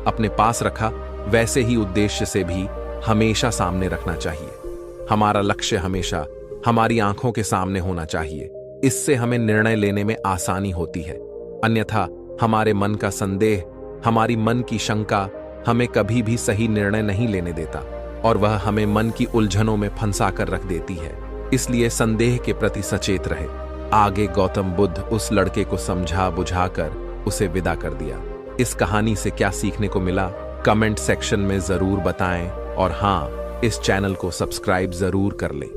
अपने पास रखा, वैसे ही उद्देश्य से भी हमेशा सामने रखना चाहिए। हमारा लक्ष्य हमेशा हमारी आंखों के सामने होना चाहिए। इससे हमें निर्णय लेने में आसानी होती है। अन्यथा हमारे मन का संदेह, हमारी मन की शंका हमें कभी भी सही निर्णय नहीं लेने देता और वह हमें मन की उलझनों में फंसा कर रख देती है। इसलिए संदेह के प्रति सचेत रहे। आगे गौतम बुद्ध उस लड़के को समझा बुझाकर उसे विदा कर दिया। इस कहानी से क्या सीखने को मिला, कमेंट सेक्शन में जरूर बताएं और हाँ, इस चैनल को सब्सक्राइब जरूर कर लें।